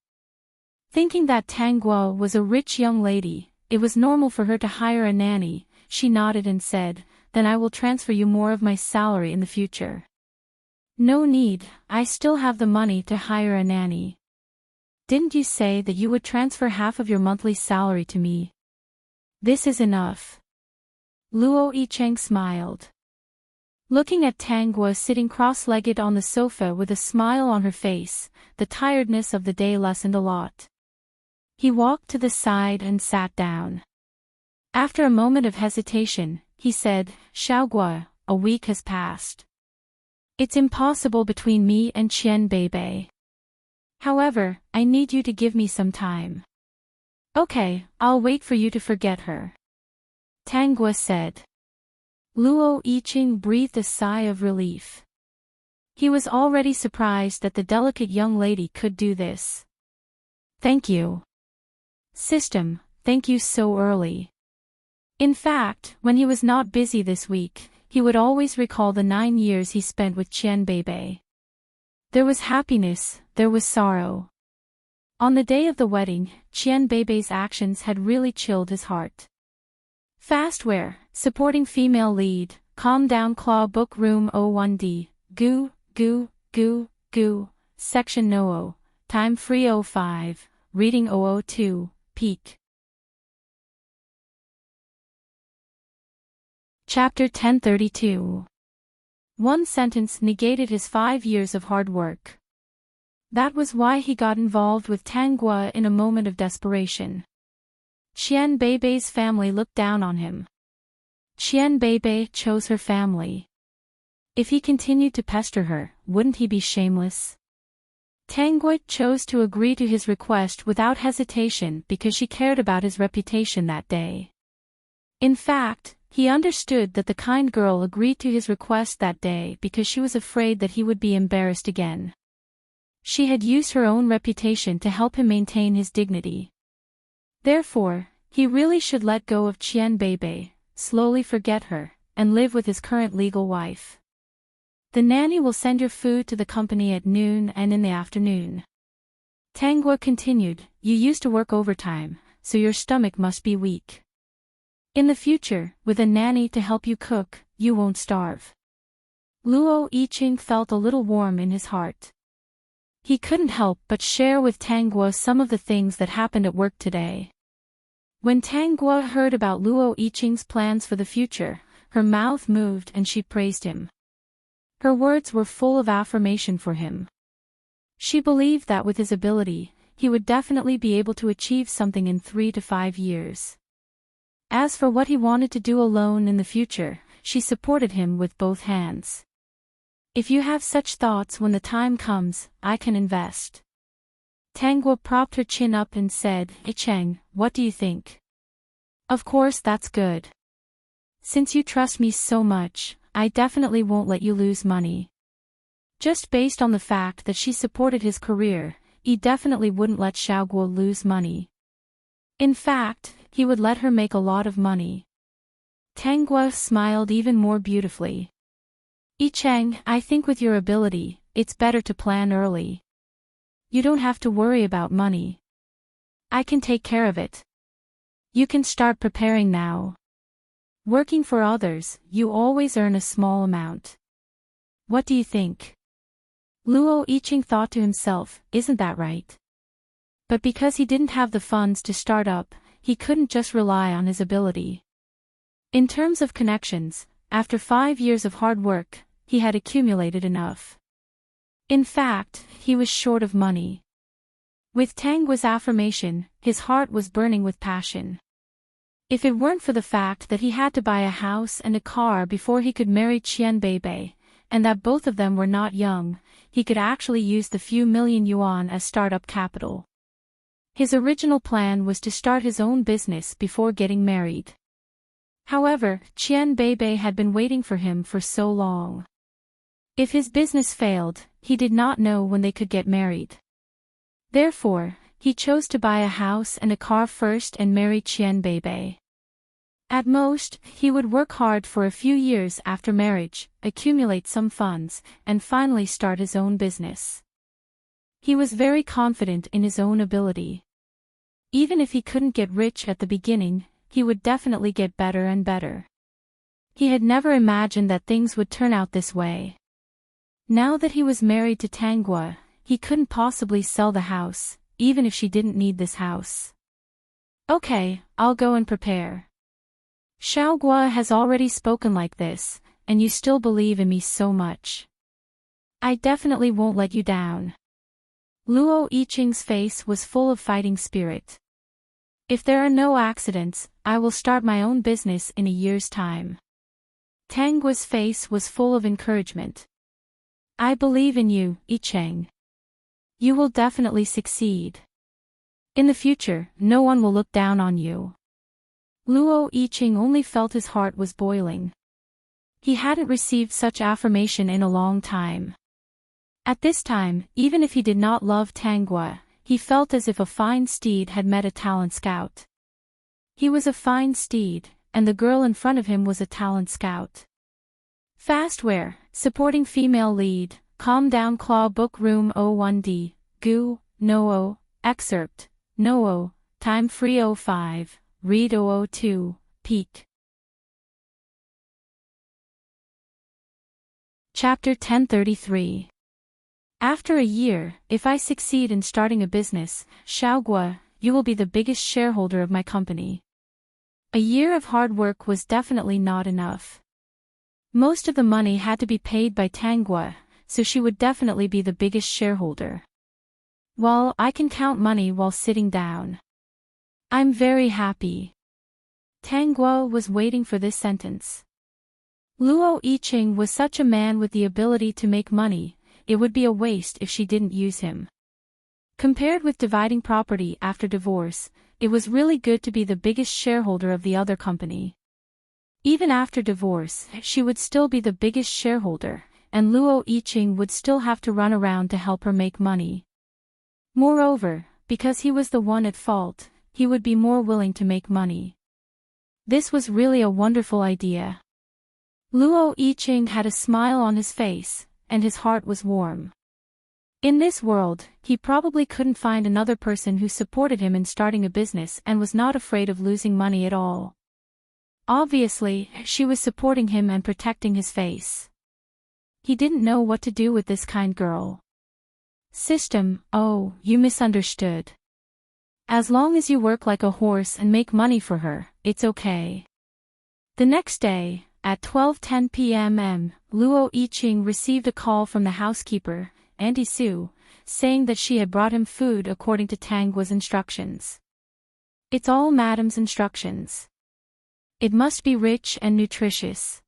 Thinking that Tang Guo was a rich young lady, it was normal for her to hire a nanny. She nodded and said, "Then I will transfer you more of my salary in the future." "No need, I still have the money to hire a nanny." "Didn't you say that you would transfer half of your monthly salary to me?" "This is enough." Luo Yicheng smiled. Looking at Tang Guo sitting cross-legged on the sofa with a smile on her face, the tiredness of the day lessened a lot. He walked to the side and sat down. After a moment of hesitation, he said, "Xiao Guo, a week has passed. It's impossible between me and Qian Beibei. However, I need you to give me some time. Okay, I'll wait for you to forget her. Tang Guo said. Luo Yiqing breathed a sigh of relief. He was already surprised that the delicate young lady could do this. Thank you. System, thank you so early. In fact, when he was not busy this week, he would always recall the 9 years he spent with Qian Beibei. There was happiness, there was sorrow. On the day of the wedding, Qian Beibei's actions had really chilled his heart. Fastware, supporting female lead, Calm Down Claw Book Room 01D, Goo, Goo, Goo, Goo, Section No. Time Free 05, Reading 002, Peak. Chapter 1032. One sentence negated his 5 years of hard work. That was why he got involved with Tang Guo in a moment of desperation. Qian Beibei's family looked down on him. Qian Beibei chose her family. If he continued to pester her, wouldn't he be shameless? Tang Guo chose to agree to his request without hesitation because she cared about his reputation that day. In fact, he understood that the kind girl agreed to his request that day because she was afraid that he would be embarrassed again. She had used her own reputation to help him maintain his dignity. Therefore, he really should let go of Qian Beibei, slowly forget her, and live with his current legal wife. The nanny will send your food to the company at noon and in the afternoon. Tang Guo continued, you used to work overtime, so your stomach must be weak. In the future, with a nanny to help you cook, you won't starve. Luo Yiqing felt a little warm in his heart. He couldn't help but share with Tang Guo some of the things that happened at work today. When Tang Guo heard about Luo Yiqing's plans for the future, her mouth moved and she praised him. Her words were full of affirmation for him. She believed that with his ability, he would definitely be able to achieve something in 3 to 5 years. As for what he wanted to do alone in the future, she supported him with both hands. If you have such thoughts when the time comes, I can invest. Tang Guo propped her chin up and said, Cheng, what do you think? Of course that's good. Since you trust me so much, I definitely won't let you lose money. Just based on the fact that she supported his career, he definitely wouldn't let Xiao Guo lose money. In fact, he would let her make a lot of money. Tang Guo smiled even more beautifully. Cheng, I think with your ability, it's better to plan early. You don't have to worry about money. I can take care of it. You can start preparing now. Working for others, you always earn a small amount. What do you think? Luo Yiqing thought to himself, isn't that right? But because he didn't have the funds to start up, he couldn't just rely on his ability. In terms of connections, after 5 years of hard work, he had accumulated enough. In fact, he was short of money. With Tang Guo's affirmation, his heart was burning with passion. If it weren't for the fact that he had to buy a house and a car before he could marry Qian Beibei, and that both of them were not young, he could actually use the few million yuan as startup capital. His original plan was to start his own business before getting married. However, Qian Beibei had been waiting for him for so long. If his business failed, he did not know when they could get married. Therefore, he chose to buy a house and a car first and marry Qian Beibei. At most, he would work hard for a few years after marriage, accumulate some funds, and finally start his own business. He was very confident in his own ability. Even if he couldn't get rich at the beginning, he would definitely get better and better. He had never imagined that things would turn out this way. Now that he was married to Tang Guo, he couldn't possibly sell the house, even if she didn't need this house. Okay, I'll go and prepare. Xiao Guo has already spoken like this, and you still believe in me so much. I definitely won't let you down. Luo Yiqing's face was full of fighting spirit. If there are no accidents, I will start my own business in a year's time. Tang Guo's face was full of encouragement. I believe in you, Yicheng. You will definitely succeed. In the future, no one will look down on you. Luo Yiqing only felt his heart was boiling. He hadn't received such affirmation in a long time. At this time, even if he did not love Tanggua, he felt as if a fine steed had met a talent scout. He was a fine steed, and the girl in front of him was a talent scout. Fastware, supporting female lead, Calm Down Claw Book Room 01D, Gu, No, Excerpt, No, Time Free 05, Read 002, Peak. Chapter 1033. After a year, if I succeed in starting a business, Xiaogua, you will be the biggest shareholder of my company. A year of hard work was definitely not enough. Most of the money had to be paid by Tanggua, so she would definitely be the biggest shareholder. Well, I can count money while sitting down. I'm very happy. Tanggua was waiting for this sentence. Luo Yiqing was such a man with the ability to make money, it would be a waste if she didn't use him. Compared with dividing property after divorce, it was really good to be the biggest shareholder of the other company. Even after divorce, she would still be the biggest shareholder, and Luo Yiqing would still have to run around to help her make money. Moreover, because he was the one at fault, he would be more willing to make money. This was really a wonderful idea. Luo Yiqing had a smile on his face, and his heart was warm. In this world, he probably couldn't find another person who supported him in starting a business and was not afraid of losing money at all. Obviously, she was supporting him and protecting his face. He didn't know what to do with this kind girl. System, oh, you misunderstood. As long as you work like a horse and make money for her, it's okay. The next day, at 12:10 p.m., Luo Yiqing received a call from the housekeeper, Auntie Sue, saying that she had brought him food according to Tanggua's instructions. It's all Madam's instructions. It must be rich and nutritious.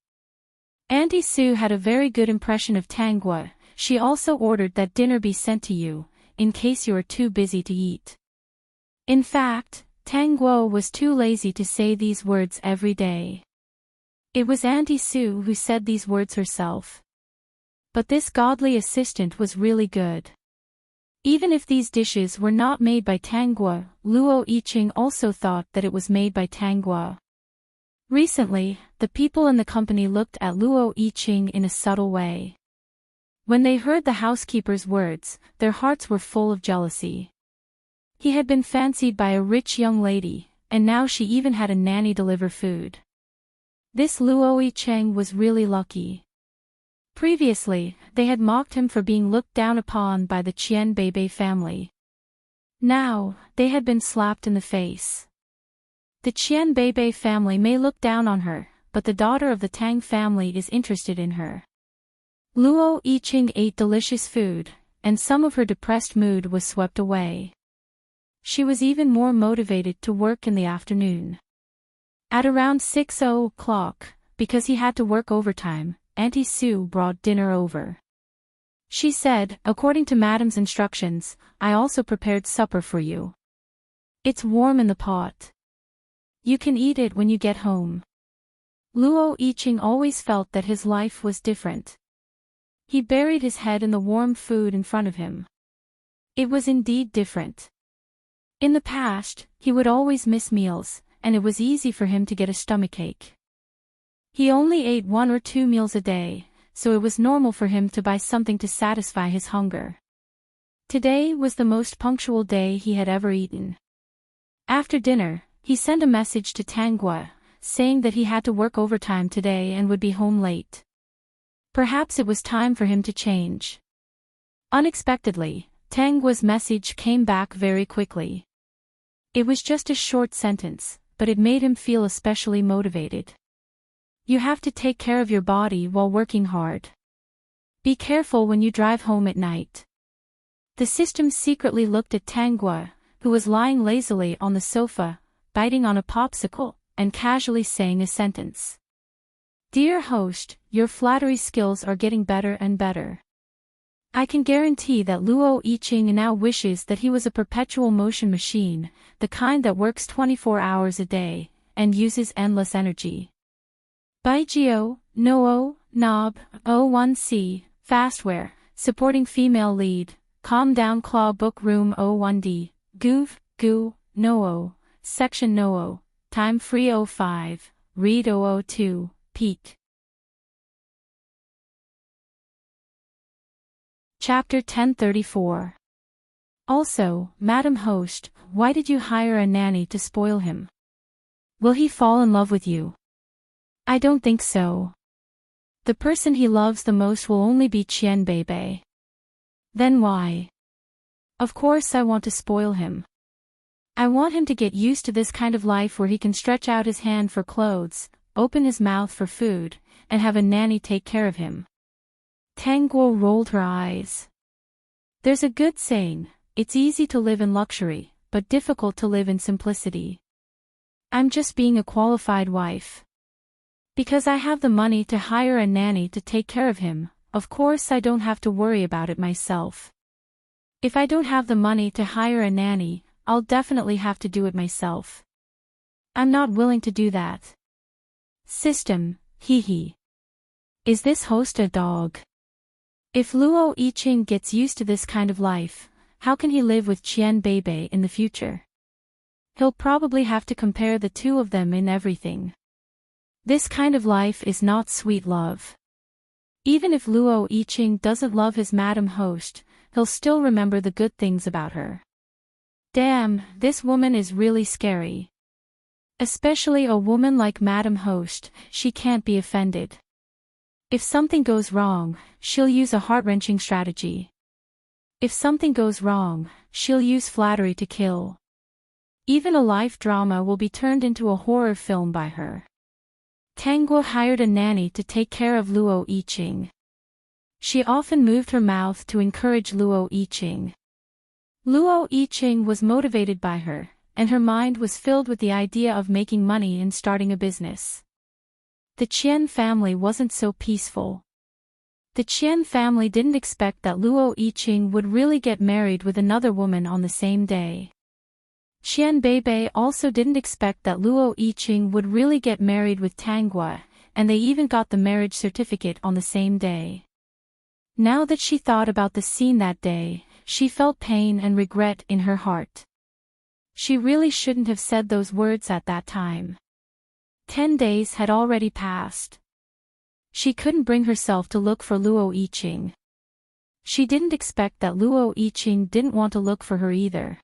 Auntie Sue had a very good impression of Tanggua. She also ordered that dinner be sent to you, in case you are too busy to eat. In fact, Tanggua was too lazy to say these words every day. It was Auntie Sue who said these words herself. But this godly assistant was really good. Even if these dishes were not made by Tanggua, Luo Yiqing also thought that it was made by Tanggua. Recently, the people in the company looked at Luo Yiqing in a subtle way. When they heard the housekeeper's words, their hearts were full of jealousy. He had been fancied by a rich young lady, and now she even had a nanny deliver food. This Luo Yiqing was really lucky. Previously, they had mocked him for being looked down upon by the Qian Beibei family. Now, they had been slapped in the face. The Qian Beibei family may look down on her, but the daughter of the Tang family is interested in her. Luo Yiqing ate delicious food, and some of her depressed mood was swept away. She was even more motivated to work in the afternoon. At around 6:00, because he had to work overtime, Auntie Sue brought dinner over. She said, according to Madam's instructions, I also prepared supper for you. It's warm in the pot. You can eat it when you get home. Luo Yiqing always felt that his life was different. He buried his head in the warm food in front of him. It was indeed different. In the past, he would always miss meals, and it was easy for him to get a stomachache. He only ate 1 or 2 meals a day, so it was normal for him to buy something to satisfy his hunger. Today was the most punctual day he had ever eaten. After dinner, he sent a message to Tanggua, saying that he had to work overtime today and would be home late. Perhaps it was time for him to change. Unexpectedly, Tanggua's message came back very quickly. It was just a short sentence, but it made him feel especially motivated. You have to take care of your body while working hard. Be careful when you drive home at night. The system secretly looked at Tanggua, who was lying lazily on the sofa, biting on a popsicle, and casually saying a sentence. Dear host, your flattery skills are getting better and better. I can guarantee that Luo Yiqing now wishes that he was a perpetual motion machine, the kind that works 24 hours a day, and uses endless energy. Baijio, Noo, Nob, O1C, Fastware, supporting female lead, Calm Down Claw Book Room O1D, Goof, Goo, Noo, Section Noo, Time Free 05, Read 002, Peak. Chapter 1034. Also, Madam Host, why did you hire a nanny to spoil him? Will he fall in love with you? I don't think so. The person he loves the most will only be Qian Beibei. Then why? Of course I want to spoil him. I want him to get used to this kind of life where he can stretch out his hand for clothes, open his mouth for food, and have a nanny take care of him. Tang Guo rolled her eyes. There's a good saying, it's easy to live in luxury, but difficult to live in simplicity. I'm just being a qualified wife. Because I have the money to hire a nanny to take care of him, of course I don't have to worry about it myself. If I don't have the money to hire a nanny, I'll definitely have to do it myself. I'm not willing to do that. System, hee hee. Is this host a dog? If Luo Yiqing gets used to this kind of life, how can he live with Qian Beibei in the future? He'll probably have to compare the two of them in everything. This kind of life is not sweet love. Even if Luo Yiqing doesn't love his Madam Host, he'll still remember the good things about her. Damn, this woman is really scary. Especially a woman like Madam Host, she can't be offended. If something goes wrong, she'll use a heart-wrenching strategy. If something goes wrong, she'll use flattery to kill. Even a life drama will be turned into a horror film by her. Tang Guo hired a nanny to take care of Luo Yiqing. She often moved her mouth to encourage Luo Yiqing. Luo Yiqing was motivated by her, and her mind was filled with the idea of making money and starting a business. The Qian family wasn't so peaceful. The Qian family didn't expect that Luo Yiqing would really get married with another woman on the same day. Qian Beibei also didn't expect that Luo Yiqing would really get married with Tang Guo, and they even got the marriage certificate on the same day. Now that she thought about the scene that day, she felt pain and regret in her heart. She really shouldn't have said those words at that time. 10 days had already passed. She couldn't bring herself to look for Luo Yiqing. She didn't expect that Luo Yiqing didn't want to look for her either.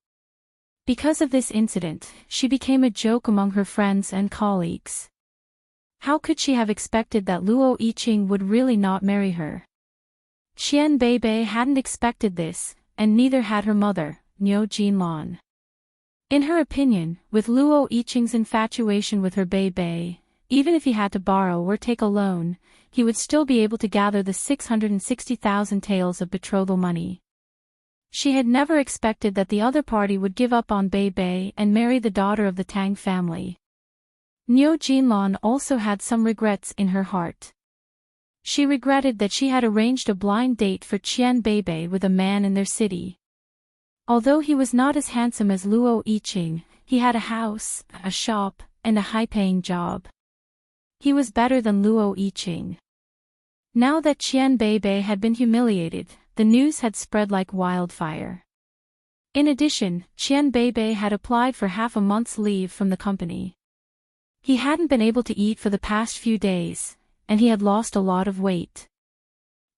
Because of this incident, she became a joke among her friends and colleagues. How could she have expected that Luo Yiqing would really not marry her? Qian Beibei hadn't expected this, and neither had her mother, Niu Jinlan. In her opinion, with Luo Yiqing's infatuation with her Beibei, even if he had to borrow or take a loan, he would still be able to gather the 660,000 taels of betrothal money. She had never expected that the other party would give up on Beibei and marry the daughter of the Tang family. Niu Jinlan also had some regrets in her heart. She regretted that she had arranged a blind date for Qian Beibei with a man in their city. Although he was not as handsome as Luo Yiqing, he had a house, a shop, and a high-paying job. He was better than Luo Yiqing. Now that Qian Beibei had been humiliated, the news had spread like wildfire. In addition, Qian Beibei had applied for half a month's leave from the company. He hadn't been able to eat for the past few days, and he had lost a lot of weight.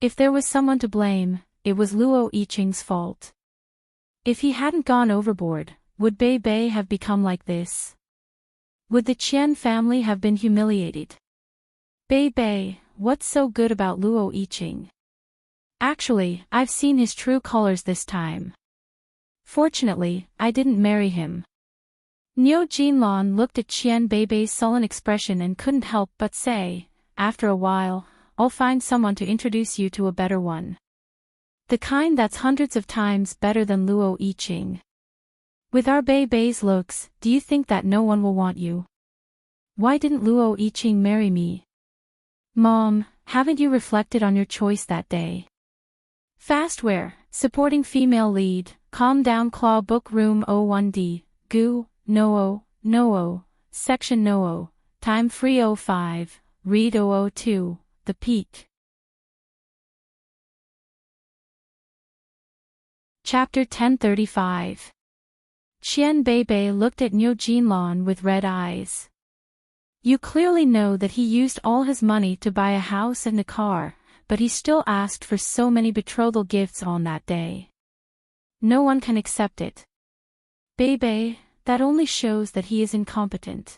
If there was someone to blame, it was Luo Yiqing's fault. If he hadn't gone overboard, would Beibei have become like this? Would the Qian family have been humiliated? Beibei, what's so good about Luo Yiqing? Actually, I've seen his true colors this time. Fortunately, I didn't marry him. Niu Jinlan looked at Qian Beibei's sullen expression and couldn't help but say, after a while, I'll find someone to introduce you to a better one. The kind that's hundreds of times better than Luo Yiqing. With our Beibei's looks, do you think that no one will want you? Why didn't Luo Yiqing marry me? Mom, haven't you reflected on your choice that day? Fastware, supporting female lead, calm down claw book room 01D, goo, no, section no, time free 05, read 002, the peak. Chapter 1035. Qian Beibei looked at Niu Jinlan with red eyes. You clearly know that he used all his money to buy a house and a car, but he still asked for so many betrothal gifts on that day. No one can accept it. Beibei, that only shows that he is incompetent.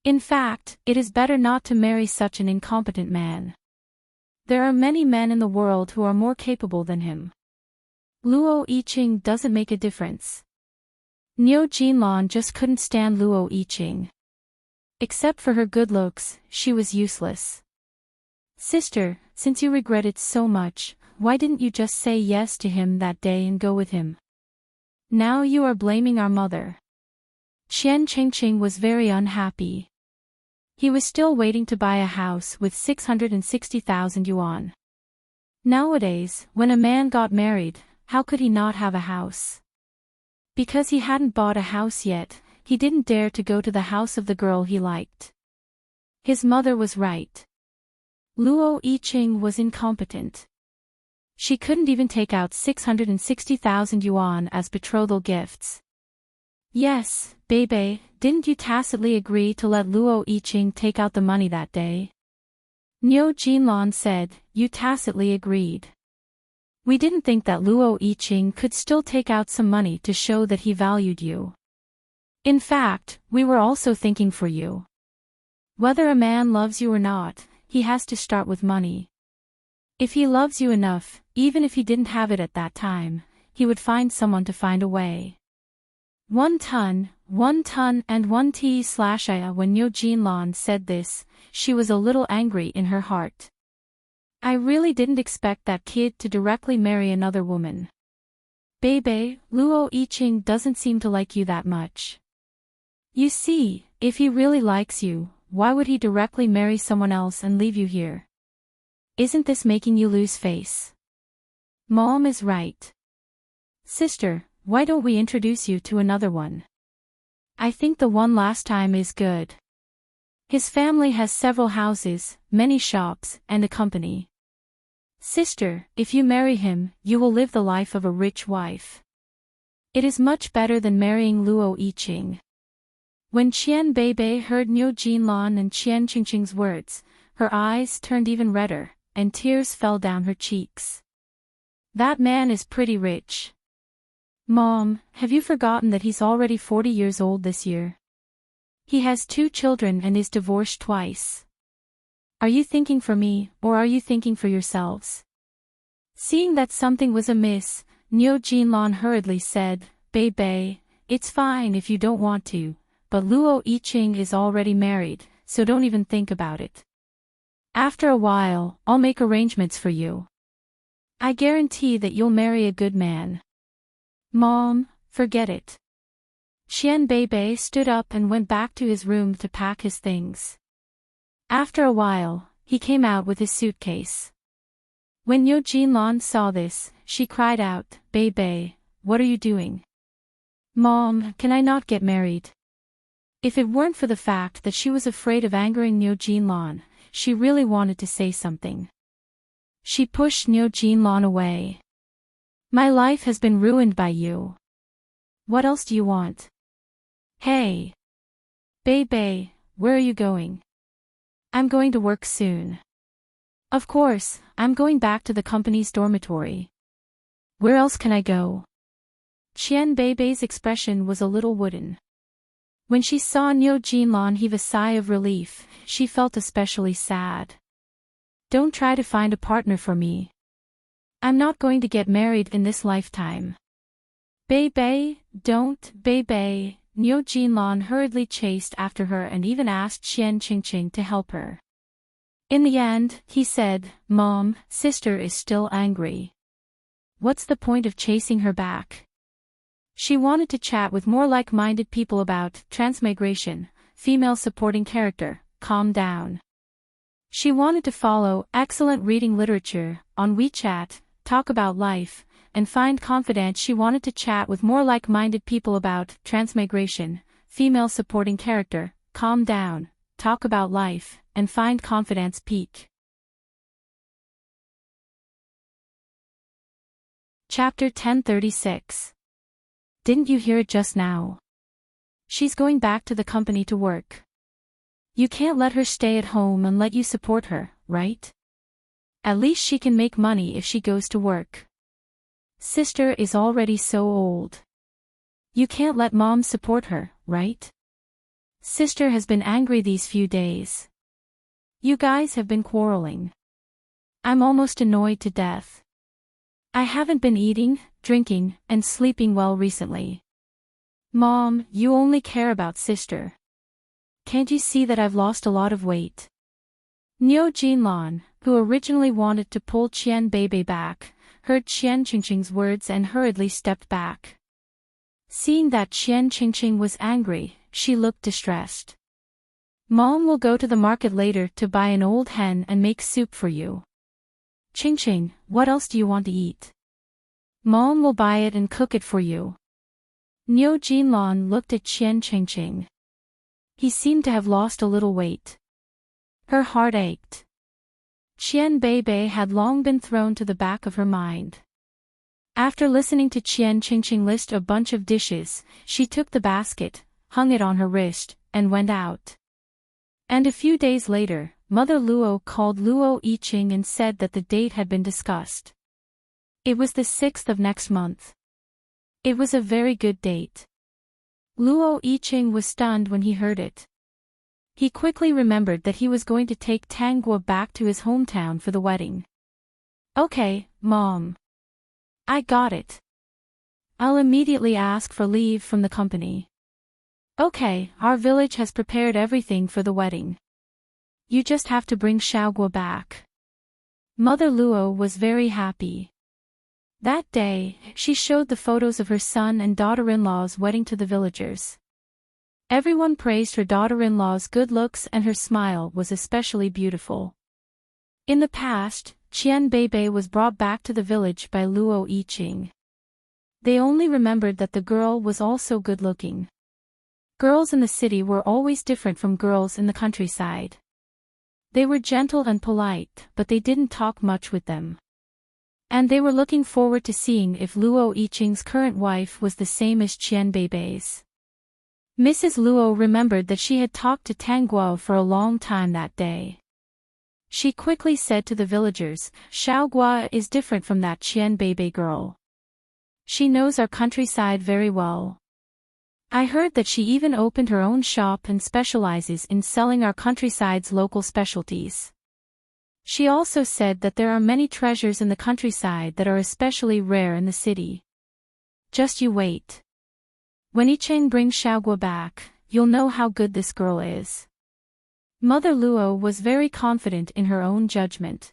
In fact, it is better not to marry such an incompetent man. There are many men in the world who are more capable than him. Luo Yiqing doesn't make a difference. Niu Jinlan just couldn't stand Luo Yiqing. Except for her good looks, she was useless. Sister, since you regret it so much, why didn't you just say yes to him that day and go with him? Now you are blaming our mother. Qian Qingqing was very unhappy. He was still waiting to buy a house with 660,000 yuan. Nowadays, when a man got married, how could he not have a house? Because he hadn't bought a house yet, he didn't dare to go to the house of the girl he liked. His mother was right. Luo Yiqing was incompetent. She couldn't even take out 660,000 yuan as betrothal gifts. Yes, Beibei, didn't you tacitly agree to let Luo Yiqing take out the money that day? Niu Jinlan said, you tacitly agreed. We didn't think that Luo Yiqing could still take out some money to show that he valued you. In fact, we were also thinking for you. Whether a man loves you or not, he has to start with money. If he loves you enough, even if he didn't have it at that time, he would find someone to find a way. 1 ton and 1 t/ia. When Niu Jinlan said this, she was a little angry in her heart. I really didn't expect that kid to directly marry another woman. Beibei, Luo Yiqing doesn't seem to like you that much. You see, if he really likes you, why would he directly marry someone else and leave you here? Isn't this making you lose face? Mom is right. Sister, why don't we introduce you to another one? I think the one last time is good. His family has several houses, many shops, and a company. Sister, if you marry him, you will live the life of a rich wife. It is much better than marrying Luo Yiqing. When Qian Beibei heard Niu Jinlan and Qian Qingqing's words, her eyes turned even redder, and tears fell down her cheeks. That man is pretty rich. Mom, have you forgotten that he's already 40 years old this year? He has 2 children and is divorced twice. Are you thinking for me, or are you thinking for yourselves? Seeing that something was amiss, Niu Jinlan hurriedly said, Beibei, it's fine if you don't want to, but Luo Yiqing is already married, so don't even think about it. After a while, I'll make arrangements for you. I guarantee that you'll marry a good man. Mom, forget it. Qian Beibei stood up and went back to his room to pack his things. After a while, he came out with his suitcase. When Niu Jinlan saw this, she cried out, Beibei, what are you doing? Mom, can I not get married? If it weren't for the fact that she was afraid of angering Niu Jinlan, she really wanted to say something. She pushed Niu Jinlan away. My life has been ruined by you. What else do you want? Hey! Beibei, where are you going? I'm going to work soon. Of course, I'm going back to the company's dormitory. Where else can I go? Qian Beibei's expression was a little wooden. When she saw Niu Jinlan heave a sigh of relief, she felt especially sad. Don't try to find a partner for me. I'm not going to get married in this lifetime. Beibei, don't, Beibei. Niu Jinlan hurriedly chased after her and even asked Qian Qingqing to help her. In the end, he said, Mom, sister is still angry. What's the point of chasing her back? She wanted to chat with more like-minded people about transmigration, female supporting character, calm down. She wanted to follow excellent reading literature on WeChat, talk about life, and find confidence. She wanted to chat with more like-minded people about transmigration, female supporting character, calm down, talk about life, and find confidence. Peak. Chapter 1036. Didn't you hear it just now? She's going back to the company to work. You can't let her stay at home and let you support her, right? At least she can make money if she goes to work. Sister is already so old. You can't let mom support her, right? Sister has been angry these few days. You guys have been quarreling. I'm almost annoyed to death. I haven't been eating, drinking, and sleeping well recently. Mom, you only care about sister. Can't you see that I've lost a lot of weight? Neo Jinlan, who originally wanted to pull Qian Beibei back, heard Qian Qingqing's words and hurriedly stepped back. Seeing that Qian Qingqing was angry, she looked distressed. Mom will go to the market later to buy an old hen and make soup for you. Qingqing, what else do you want to eat? Mom will buy it and cook it for you. Neo Jinlan looked at Qian Qingqing. He seemed to have lost a little weight. Her heart ached. Qian Beibei had long been thrown to the back of her mind. After listening to Qian Qingqing list a bunch of dishes, she took the basket, hung it on her wrist, and went out. And a few days later, Mother Luo called Luo Yiqing and said that the date had been discussed. It was the 6th of next month. It was a very good date. Luo Yiqing was stunned when he heard it. He quickly remembered that he was going to take Tangguo back to his hometown for the wedding. Okay, Mom. I got it. I'll immediately ask for leave from the company. Okay, our village has prepared everything for the wedding. You just have to bring Xiaoguo back. Mother Luo was very happy. That day, she showed the photos of her son and daughter-in-law's wedding to the villagers. Everyone praised her daughter-in-law's good looks and her smile was especially beautiful. In the past, Qian Beibei was brought back to the village by Luo Yiqing. They only remembered that the girl was also good-looking. Girls in the city were always different from girls in the countryside. They were gentle and polite, but they didn't talk much with them. And they were looking forward to seeing if Luo Yiqing's current wife was the same as Qian Beibei's. Mrs. Luo remembered that she had talked to Tangguo for a long time that day. She quickly said to the villagers, Xiaoguo is different from that Qian Beibei girl. She knows our countryside very well. I heard that she even opened her own shop and specializes in selling our countryside's local specialties. She also said that there are many treasures in the countryside that are especially rare in the city. Just you wait. When Yicheng brings Xiaoguo back, you'll know how good this girl is. Mother Luo was very confident in her own judgment.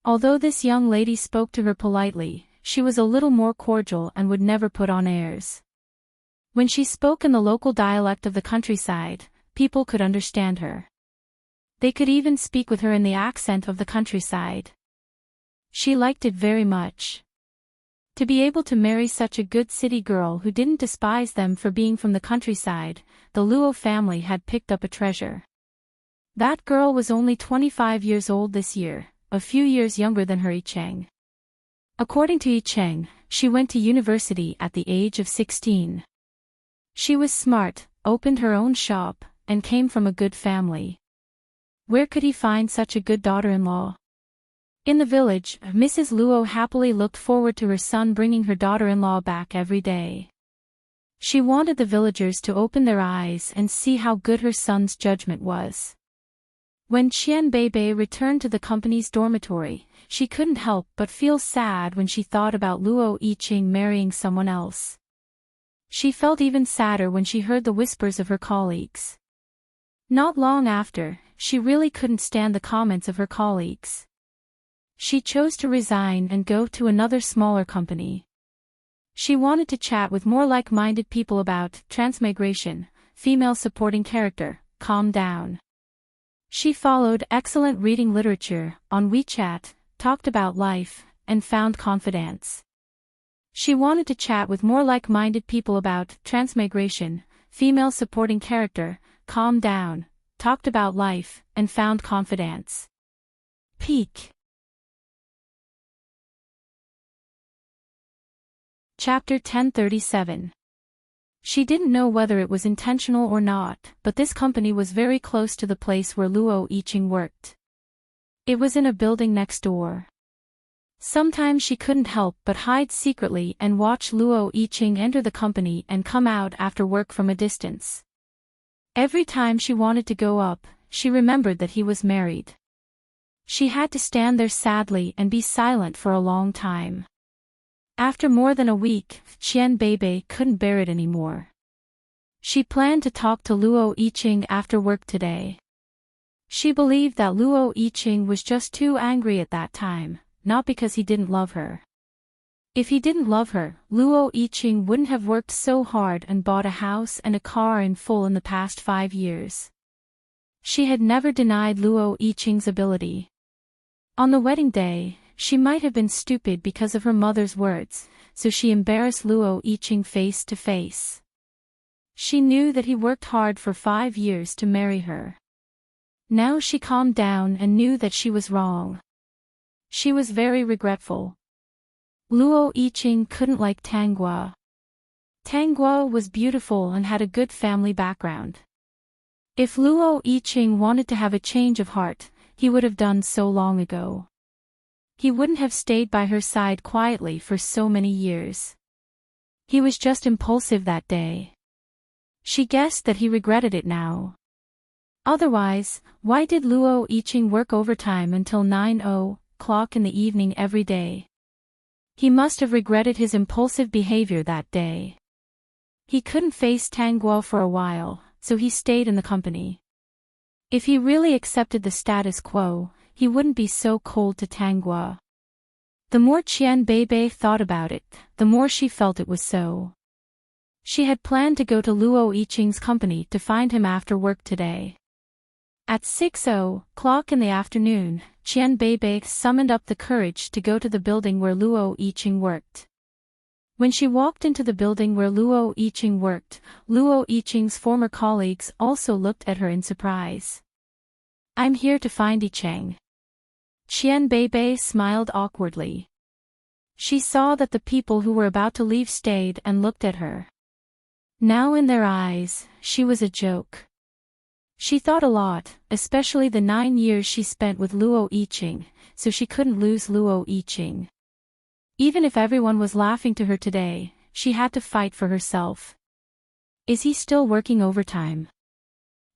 Although this young lady spoke to her politely, she was a little more cordial and would never put on airs. When she spoke in the local dialect of the countryside, people could understand her. They could even speak with her in the accent of the countryside. She liked it very much. To be able to marry such a good city girl who didn't despise them for being from the countryside, the Luo family had picked up a treasure. That girl was only 25 years old this year, a few years younger than her Yicheng. According to Yicheng, she went to university at the age of 16. She was smart, opened her own shop, and came from a good family. Where could he find such a good daughter-in-law? In the village, Mrs. Luo happily looked forward to her son bringing her daughter-in-law back every day. She wanted the villagers to open their eyes and see how good her son's judgment was. When Qian Beibei returned to the company's dormitory, she couldn't help but feel sad when she thought about Luo Yiqing marrying someone else. She felt even sadder when she heard the whispers of her colleagues. Not long after, she really couldn't stand the comments of her colleagues. She chose to resign and go to another smaller company. She wanted to chat with more like-minded people about transmigration, female supporting character, calm down. She followed excellent reading literature on WeChat, talked about life, and found confidence. She wanted to chat with more like-minded people about transmigration, female supporting character, calmed down, talked about life, and found confidence. Peak. Chapter 1037. She didn't know whether it was intentional or not, but this company was very close to the place where Luo Yiqing worked. It was in a building next door. Sometimes she couldn't help but hide secretly and watch Luo Yiqing enter the company and come out after work from a distance. Every time she wanted to go up, she remembered that he was married. She had to stand there sadly and be silent for a long time. After more than a week, Qian Beibei couldn't bear it anymore. She planned to talk to Luo Yiqing after work today. She believed that Luo Yiqing was just too angry at that time, not because he didn't love her. If he didn't love her, Luo Yiqing wouldn't have worked so hard and bought a house and a car in full in the past 5 years. She had never denied Luo Yiqing's ability. On the wedding day, she might have been stupid because of her mother's words, so she embarrassed Luo Yiqing face to face. She knew that he worked hard for 5 years to marry her. Now she calmed down and knew that she was wrong. She was very regretful. Luo Yiqing couldn't like Tanguo. Tanguo was beautiful and had a good family background. If Luo Yiqing wanted to have a change of heart, he would have done so long ago. He wouldn't have stayed by her side quietly for so many years. He was just impulsive that day. She guessed that he regretted it now. Otherwise, why did Luo Yiqing work overtime until 9:00 in the evening every day? He must have regretted his impulsive behavior that day. He couldn't face Tanguo for a while, so he stayed in the company. If he really accepted the status quo, he wouldn't be so cold to Tanguo. The more Qian Beibei thought about it, the more she felt it was so. She had planned to go to Luo Yiqing's company to find him after work today. At 6:00 in the afternoon, Qian Beibei summoned up the courage to go to the building where Luo Yiqing worked. When she walked into the building where Luo Yiqing worked, Luo Yiqing's former colleagues also looked at her in surprise. "I'm here to find Yiqing." Qian Beibei smiled awkwardly. She saw that the people who were about to leave stayed and looked at her. Now in their eyes, she was a joke. She thought a lot, especially the 9 years she spent with Luo Yiqing, so she couldn't lose Luo Yiqing. Even if everyone was laughing to her today, she had to fight for herself. "Is he still working overtime?"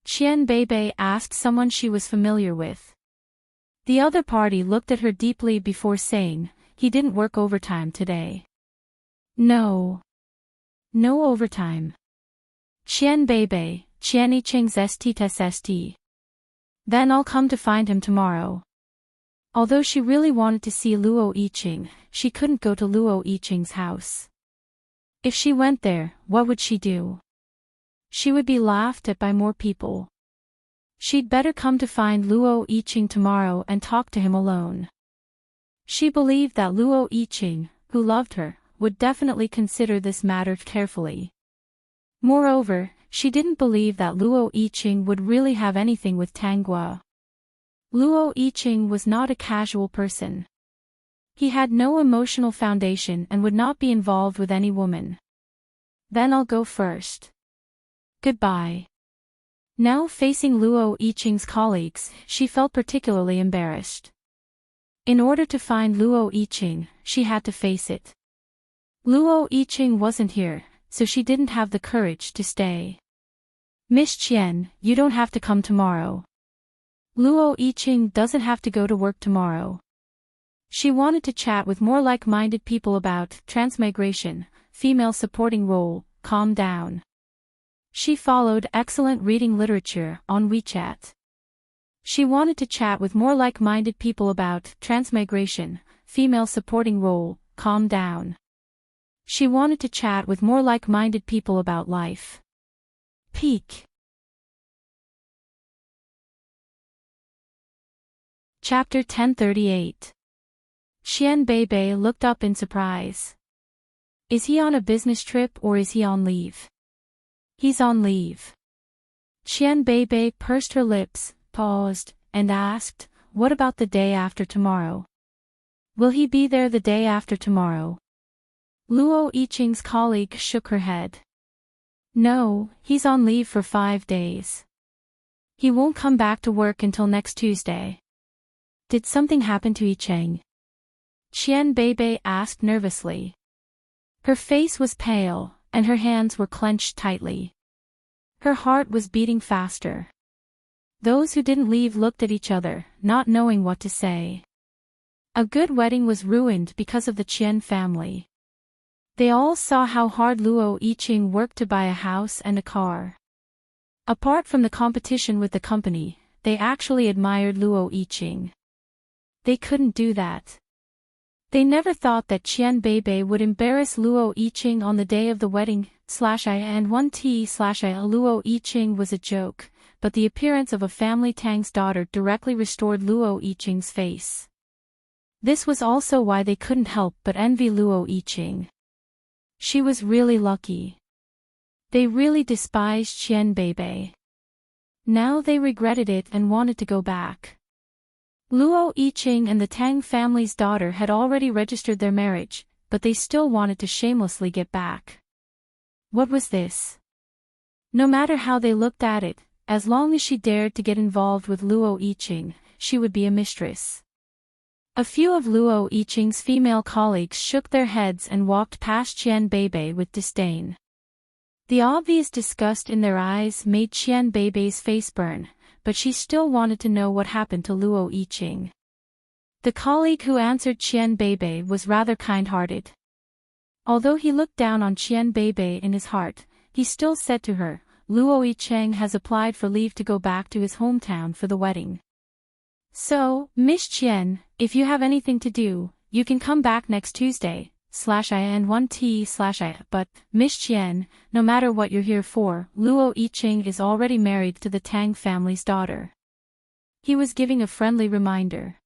Qian Beibei asked someone she was familiar with. The other party looked at her deeply before saying, "He didn't work overtime today." "No. No overtime." Qian Beibei, Qian Yiqing's st. "Then I'll come to find him tomorrow." Although she really wanted to see Luo Yiqing, she couldn't go to Luo Yiqing's house. If she went there, what would she do? She would be laughed at by more people. She'd better come to find Luo Yiqing tomorrow and talk to him alone. She believed that Luo Yiqing, who loved her, would definitely consider this matter carefully. Moreover, she didn't believe that Luo Yiqing would really have anything with Tanguo. Luo Yiqing was not a casual person. He had no emotional foundation and would not be involved with any woman. "Then I'll go first. Goodbye." Now facing Luo Yiqing's colleagues, she felt particularly embarrassed. In order to find Luo Yiqing, she had to face it. Luo Yiqing wasn't here, so she didn't have the courage to stay. "Miss Qian, you don't have to come tomorrow. Luo Yiqing doesn't have to go to work tomorrow." She wanted to chat with more like-minded people about transmigration, female supporting role, calm down. She followed excellent reading literature on WeChat. She wanted to chat with more like-minded people about transmigration, female supporting role, calm down. She wanted to chat with more like-minded people about life. Peak. Chapter 1038. Qian Beibei looked up in surprise. Is he on a business trip or is he on leave? He's on leave. Qian Beibei pursed her lips, paused, and asked, what about the day after tomorrow? Will he be there the day after tomorrow? Luo Yiqing's colleague shook her head. No, he's on leave for 5 days. He won't come back to work until next Tuesday. Did something happen to Yiqing? Qian Beibei asked nervously. Her face was pale, and her hands were clenched tightly. Her heart was beating faster. Those who didn't leave looked at each other, not knowing what to say. A good wedding was ruined because of the Qian family. They all saw how hard Luo Yiqing worked to buy a house and a car. Apart from the competition with the company, they actually admired Luo Yiqing. They couldn't do that. They never thought that Qian Beibei would embarrass Luo Yiqing on the day of the wedding, /I and 1T/I. Luo Yiqing was a joke, but the appearance of a family Tang's daughter directly restored Luo Yiqing's face. This was also why they couldn't help but envy Luo Yiqing. She was really lucky. They really despised Qian Beibei. Now they regretted it and wanted to go back. Luo Yiqing and the Tang family's daughter had already registered their marriage, but they still wanted to shamelessly get back. What was this? No matter how they looked at it, as long as she dared to get involved with Luo Yiqing, she would be a mistress. A few of Luo Yiqing's female colleagues shook their heads and walked past Qian Beibei with disdain. The obvious disgust in their eyes made Qian Beibei's face burn, but she still wanted to know what happened to Luo Yiqing. The colleague who answered Qian Beibei was rather kind-hearted. Although he looked down on Qian Beibei in his heart, he still said to her, Luo Yiqing has applied for leave to go back to his hometown for the wedding. So, Miss Qian, if you have anything to do, you can come back next Tuesday, /I and 1T/I. But, Miss Qian, no matter what you're here for, Luo Yiqing is already married to the Tang family's daughter. He was giving a friendly reminder.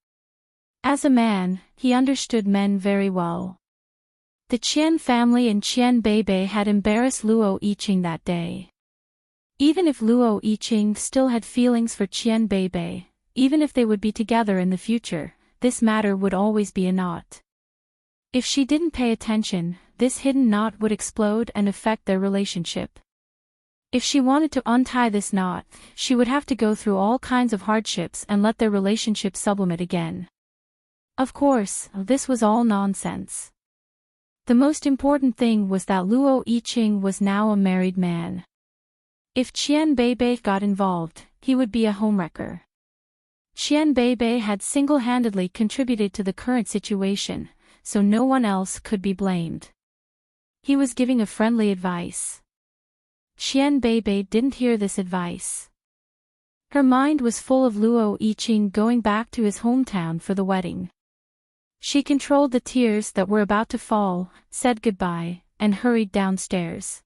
As a man, he understood men very well. The Qian family and Qian Beibei had embarrassed Luo Yiqing that day. Even if Luo Yiqing still had feelings for Qian Beibei, even if they would be together in the future, this matter would always be a knot. If she didn't pay attention, this hidden knot would explode and affect their relationship. If she wanted to untie this knot, she would have to go through all kinds of hardships and let their relationship sublimate again. Of course, this was all nonsense. The most important thing was that Luo Yiqing was now a married man. If Qian Beibei got involved, he would be a homewrecker. Qian Beibei had single-handedly contributed to the current situation, so no one else could be blamed. He was giving a friendly advice. Qian Beibei didn't hear this advice. Her mind was full of Luo Yiqing going back to his hometown for the wedding. She controlled the tears that were about to fall, said goodbye, and hurried downstairs.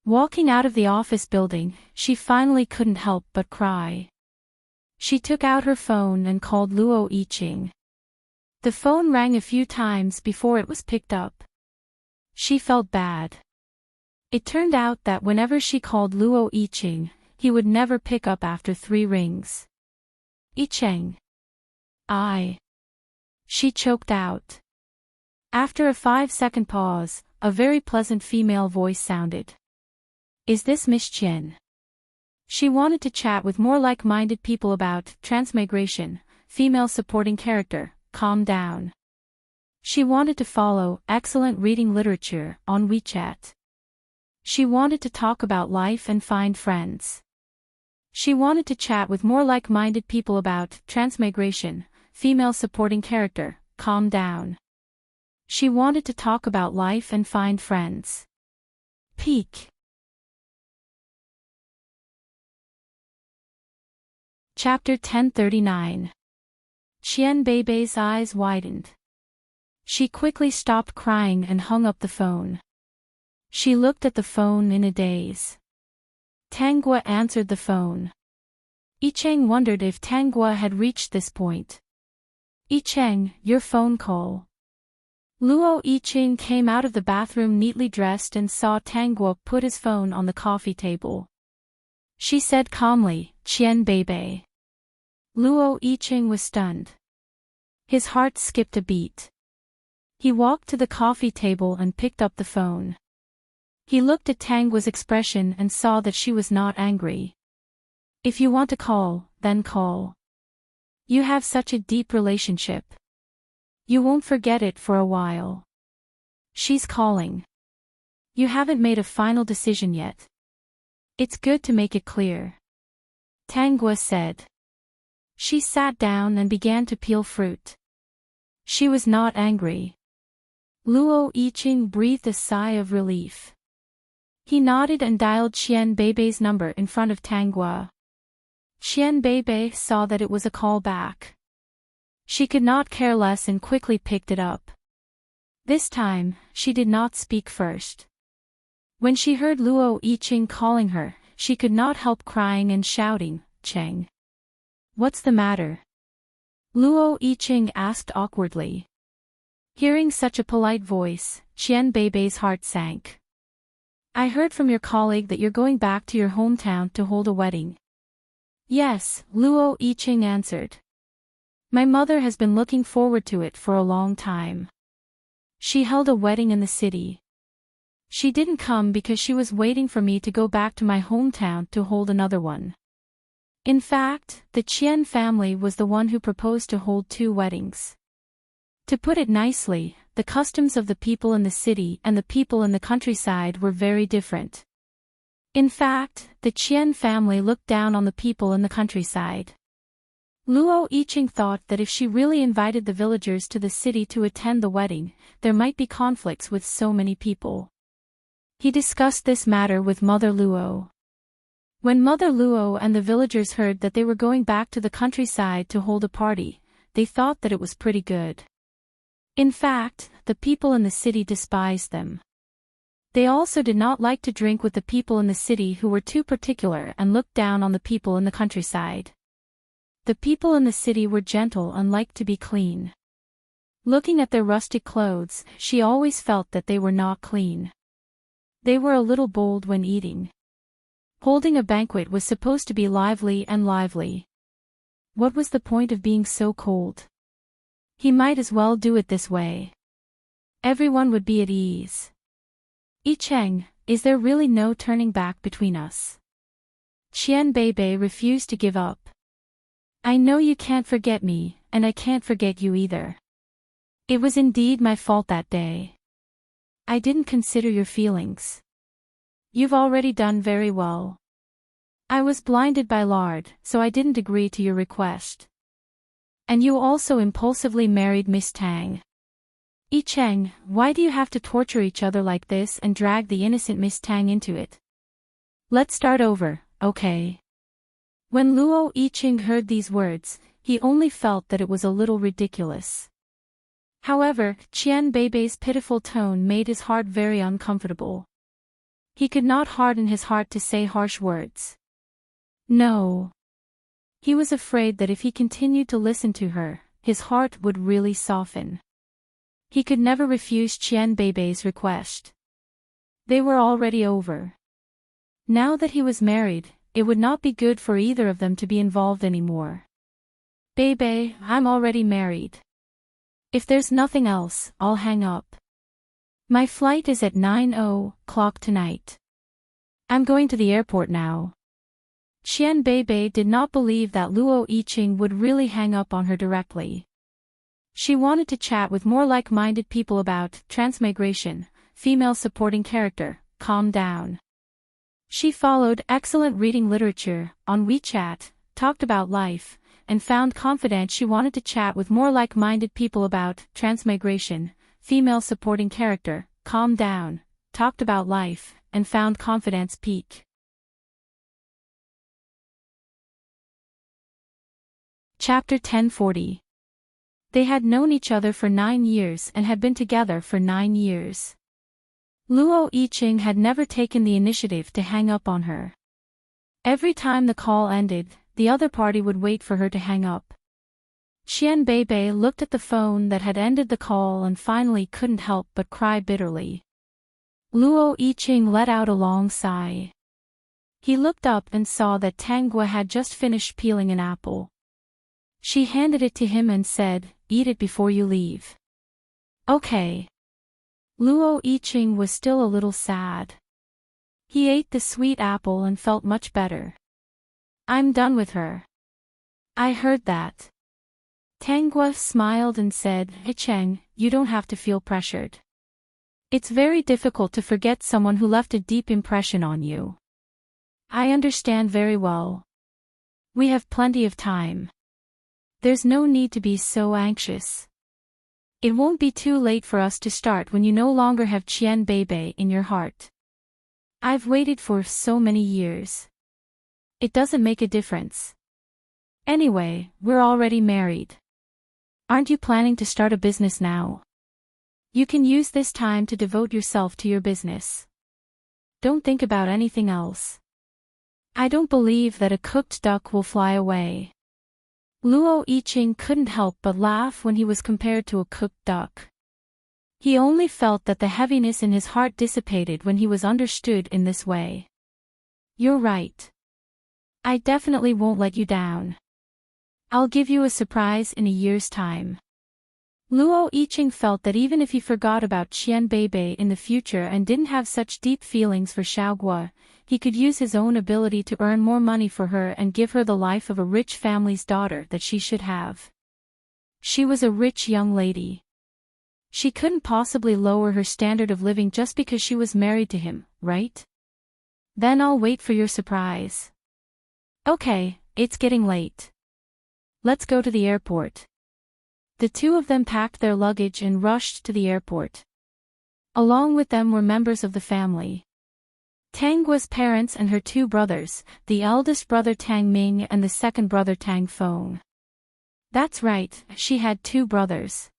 Walking out of the office building, she finally couldn't help but cry. She took out her phone and called Luo Yiqing. The phone rang a few times before it was picked up. She felt bad. It turned out that whenever she called Luo Yiqing, he would never pick up after 3 rings. Yiqing. She choked out. After a 5-second pause, a very pleasant female voice sounded. Is this Miss Qian? She wanted to chat with more like-minded people about transmigration, female supporting character, calm down. She wanted to follow excellent reading literature on WeChat. She wanted to talk about life and find friends. She wanted to chat with more like-minded people about transmigration, female supporting character, calm down. She wanted to talk about life and find friends. Peak. Chapter 1039. Qian Beibei's eyes widened. She quickly stopped crying and hung up the phone. She looked at the phone in a daze. Tanggua answered the phone. Yiqing wondered if Tanggua had reached this point. Yicheng, your phone call. Luo Yicheng came out of the bathroom neatly dressed and saw Tang Guo put his phone on the coffee table. She said calmly, Qian Beibei. Luo Yicheng was stunned. His heart skipped a beat. He walked to the coffee table and picked up the phone. He looked at Tang Guo's expression and saw that she was not angry. If you want to call, then call. You have such a deep relationship. You won't forget it for a while. She's calling. You haven't made a final decision yet. It's good to make it clear. Tang Guo said. She sat down and began to peel fruit. She was not angry. Luo Yicheng breathed a sigh of relief. He nodded and dialed Qian Beibei's number in front of Tang Guo. Qian Beibei saw that it was a call back. She could not care less and quickly picked it up. This time, she did not speak first. When she heard Luo Yicheng calling her, she could not help crying and shouting, Cheng. What's the matter? Luo Yicheng asked awkwardly. Hearing such a polite voice, Qian Beibei's heart sank. I heard from your colleague that you're going back to your hometown to hold a wedding. Yes, Luo Yicheng answered. My mother has been looking forward to it for a long time. She held a wedding in the city. She didn't come because she was waiting for me to go back to my hometown to hold another one. In fact, the Qian family was the one who proposed to hold 2 weddings. To put it nicely, the customs of the people in the city and the people in the countryside were very different. In fact, the Qian family looked down on the people in the countryside. Luo Yicheng thought that if she really invited the villagers to the city to attend the wedding, there might be conflicts with so many people. He discussed this matter with Mother Luo. When Mother Luo and the villagers heard that they were going back to the countryside to hold a party, they thought that it was pretty good. In fact, the people in the city despised them. They also did not like to drink with the people in the city who were too particular and looked down on the people in the countryside. The people in the city were gentle and liked to be clean. Looking at their rustic clothes, she always felt that they were not clean. They were a little bold when eating. Holding a banquet was supposed to be lively and lively. What was the point of being so cold? He might as well do it this way. Everyone would be at ease. Yicheng, is there really no turning back between us? Qian Beibei refused to give up. I know you can't forget me, and I can't forget you either. It was indeed my fault that day. I didn't consider your feelings. You've already done very well. I was blinded by lard, so I didn't agree to your request. And you also impulsively married Miss Tang. Yicheng, why do you have to torture each other like this and drag the innocent Miss Tang into it? Let's start over, okay? When Luo Yicheng heard these words, he only felt that it was a little ridiculous. However, Qian Beibei's pitiful tone made his heart very uncomfortable. He could not harden his heart to say harsh words. No. He was afraid that if he continued to listen to her, his heart would really soften. He could never refuse Qian Beibei's request. They were already over. Now that he was married, it would not be good for either of them to be involved anymore. Beibei, I'm already married. If there's nothing else, I'll hang up. My flight is at 9:00 tonight. I'm going to the airport now. Qian Beibei did not believe that Luo Yicheng would really hang up on her directly. She wanted to chat with more like-minded people about transmigration, female supporting character, calm down. She followed excellent reading literature on WeChat, talked about life, and found confident she wanted to chat with more like-minded people about transmigration, female supporting character, calm down, talked about life, and found confidence peak. Chapter 1040. They had known each other for 9 years and had been together for 9 years. Luo Yicheng had never taken the initiative to hang up on her. Every time the call ended, the other party would wait for her to hang up. Qianbei looked at the phone that had ended the call and finally couldn't help but cry bitterly. Luo Yiqing let out a long sigh. He looked up and saw that Tang Guo had just finished peeling an apple. She handed it to him and said, "Eat it before you leave." Okay. Luo Yiqing was still a little sad. He ate the sweet apple and felt much better. "I'm done with her." "I heard that." Tang Guo smiled and said, "Hey Cheng, you don't have to feel pressured. It's very difficult to forget someone who left a deep impression on you. I understand very well. We have plenty of time. There's no need to be so anxious. It won't be too late for us to start when you no longer have Qianbei in your heart. I've waited for so many years. It doesn't make a difference. Anyway, we're already married. Aren't you planning to start a business now? You can use this time to devote yourself to your business. Don't think about anything else. I don't believe that a cooked duck will fly away." Luo Yiqing couldn't help but laugh when he was compared to a cooked duck. He only felt that the heaviness in his heart dissipated when he was understood in this way. "You're right. I definitely won't let you down. I'll give you a surprise in a year's time." Luo Yiqing felt that even if he forgot about Qianbei in the future and didn't have such deep feelings for Xiaoguo, he could use his own ability to earn more money for her and give her the life of a rich family's daughter that she should have. She was a rich young lady. She couldn't possibly lower her standard of living just because she was married to him, right? "Then I'll wait for your surprise." "Okay, it's getting late. Let's go to the airport." The two of them packed their luggage and rushed to the airport. Along with them were members of the family. Tang Guo's parents and her two brothers, the eldest brother Tang Ming and the second brother Tang Feng. That's right, she had two brothers.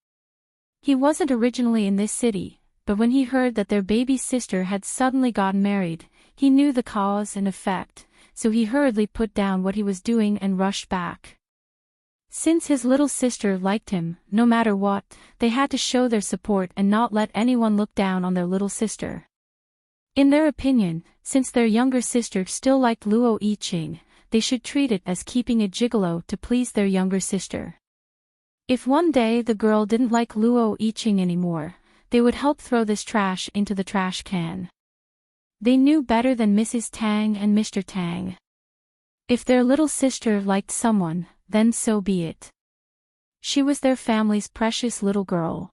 He wasn't originally in this city, but when he heard that their baby sister had suddenly gotten married, he knew the cause and effect, so he hurriedly put down what he was doing and rushed back. Since his little sister liked him, no matter what, they had to show their support and not let anyone look down on their little sister. In their opinion, since their younger sister still liked Luo Yiqing, they should treat it as keeping a gigolo to please their younger sister. If one day the girl didn't like Luo Yiqing anymore, they would help throw this trash into the trash can. They knew better than Mrs. Tang and Mr. Tang. If their little sister liked someone, then so be it. She was their family's precious little girl.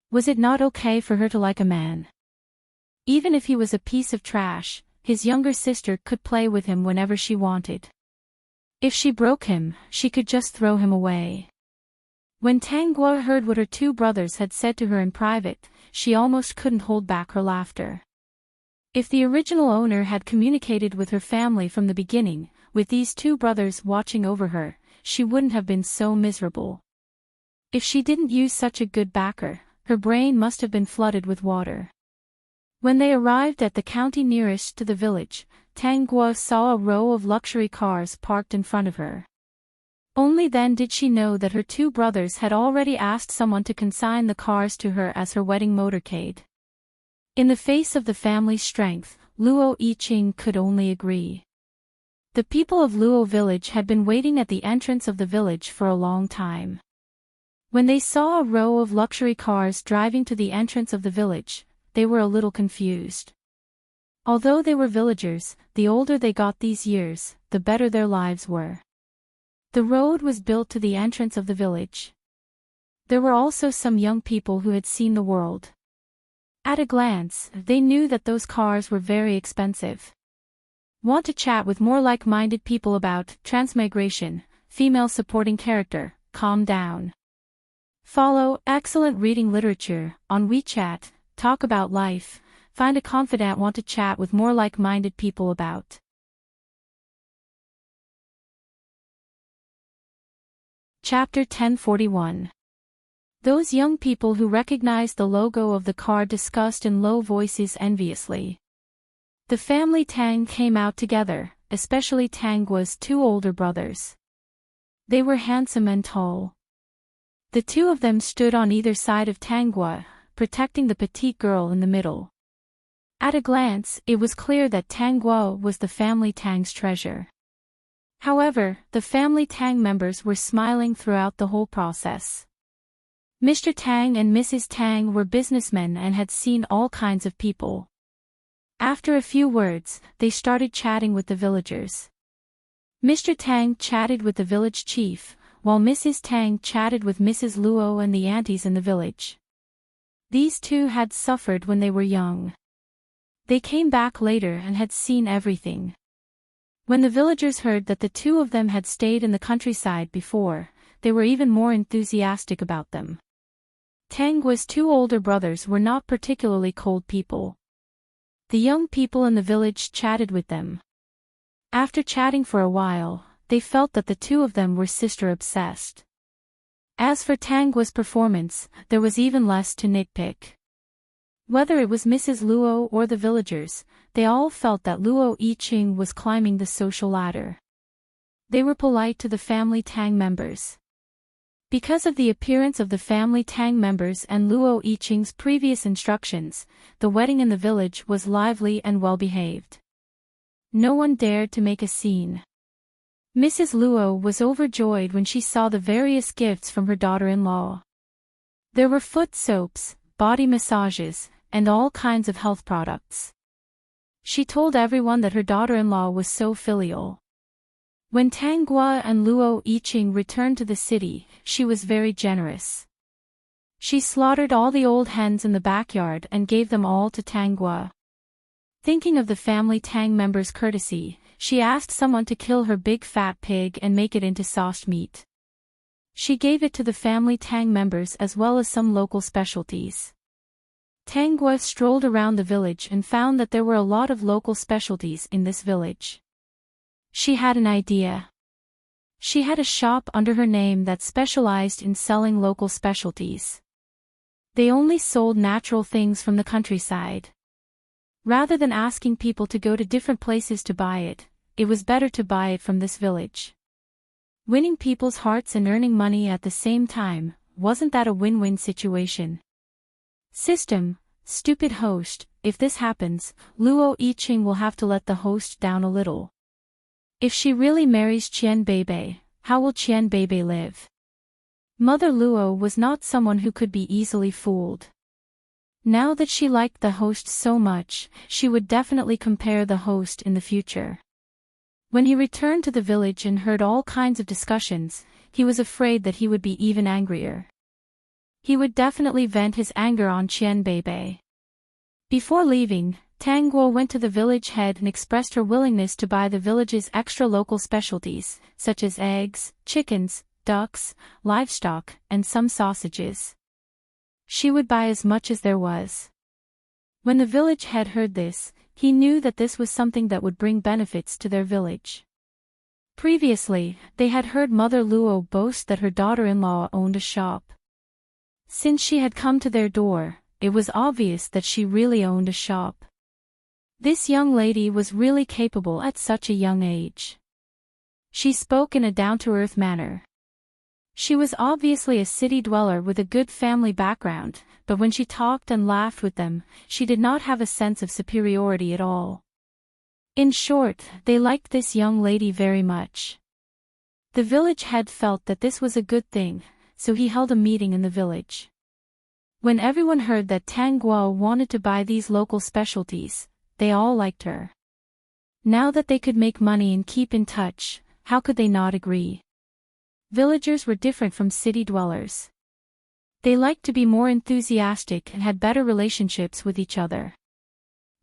Was it not okay for her to like a man? Even if he was a piece of trash, his younger sister could play with him whenever she wanted. If she broke him, she could just throw him away. When Tang Guo heard what her two brothers had said to her in private, she almost couldn't hold back her laughter. If the original owner had communicated with her family from the beginning, with these two brothers watching over her, she wouldn't have been so miserable. If she didn't use such a good backer, her brain must have been flooded with water. When they arrived at the county nearest to the village, Tang Guo saw a row of luxury cars parked in front of her. Only then did she know that her two brothers had already asked someone to consign the cars to her as her wedding motorcade. In the face of the family's strength, Luo Yiqing could only agree. The people of Luo village had been waiting at the entrance of the village for a long time. When they saw a row of luxury cars driving to the entrance of the village, they were a little confused. Although they were villagers, the older they got these years, the better their lives were. The road was built to the entrance of the village. There were also some young people who had seen the world. At a glance, they knew that those cars were very expensive. Want to chat with more like-minded people about transmigration, female supporting character, calm down. Follow excellent reading literature on WeChat, talk about life, find a confidant. Want to chat with more like-minded people about. Chapter 1041. Those young people who recognized the logo of the car discussed in low voices enviously. The family Tang came out together, especially Tang Guo's two older brothers. They were handsome and tall. The two of them stood on either side of Tanggua, protecting the petite girl in the middle. At a glance, it was clear that Tanggua was the family Tang's treasure. However, the family Tang members were smiling throughout the whole process. Mr. Tang and Mrs. Tang were businessmen and had seen all kinds of people. After a few words, they started chatting with the villagers. Mr. Tang chatted with the village chief, while Mrs. Tang chatted with Mrs. Luo and the aunties in the village. These two had suffered when they were young. They came back later and had seen everything. When the villagers heard that the two of them had stayed in the countryside before, they were even more enthusiastic about them. Tanggua's two older brothers were not particularly cold people. The young people in the village chatted with them. After chatting for a while, they felt that the two of them were sister-obsessed. As for Tanggua's performance, there was even less to nitpick. Whether it was Mrs. Luo or the villagers, they all felt that Luo Yiqing was climbing the social ladder. They were polite to the family Tang members. Because of the appearance of the family Tang members and Luo Yiqing's previous instructions, the wedding in the village was lively and well-behaved. No one dared to make a scene. Mrs. Luo was overjoyed when she saw the various gifts from her daughter-in-law. There were foot soaps, body massages, and all kinds of health products. She told everyone that her daughter-in-law was so filial. When Tanggua and Luo Yiqing returned to the city, she was very generous. She slaughtered all the old hens in the backyard and gave them all to Tanggua. Thinking of the family Tang members' courtesy, she asked someone to kill her big fat pig and make it into sauced meat. She gave it to the family Tang members as well as some local specialties. Tanggua strolled around the village and found that there were a lot of local specialties in this village. She had an idea. She had a shop under her name that specialized in selling local specialties. They only sold natural things from the countryside. Rather than asking people to go to different places to buy it, it was better to buy it from this village. Winning people's hearts and earning money at the same time, wasn't that a win-win situation? System, stupid host, if this happens, Luo Yiqing will have to let the host down a little. If she really marries Qian Beibei, how will Qian Beibei live? Mother Luo was not someone who could be easily fooled. Now that she liked the host so much, she would definitely compare the host in the future. When he returned to the village and heard all kinds of discussions, he was afraid that he would be even angrier. He would definitely vent his anger on Qian Beibei. Before leaving, Tanggua went to the village head and expressed her willingness to buy the village's extra local specialties, such as eggs, chickens, ducks, livestock, and some sausages. She would buy as much as there was. When the village head heard this, he knew that this was something that would bring benefits to their village. Previously, they had heard Mother Luo boast that her daughter-in-law owned a shop. Since she had come to their door, it was obvious that she really owned a shop. This young lady was really capable at such a young age. She spoke in a down-to-earth manner. She was obviously a city dweller with a good family background, but when she talked and laughed with them, she did not have a sense of superiority at all. In short, they liked this young lady very much. The village head felt that this was a good thing, so he held a meeting in the village. When everyone heard that Tanggua wanted to buy these local specialties, they all liked her. Now that they could make money and keep in touch, how could they not agree? Villagers were different from city dwellers. They liked to be more enthusiastic and had better relationships with each other.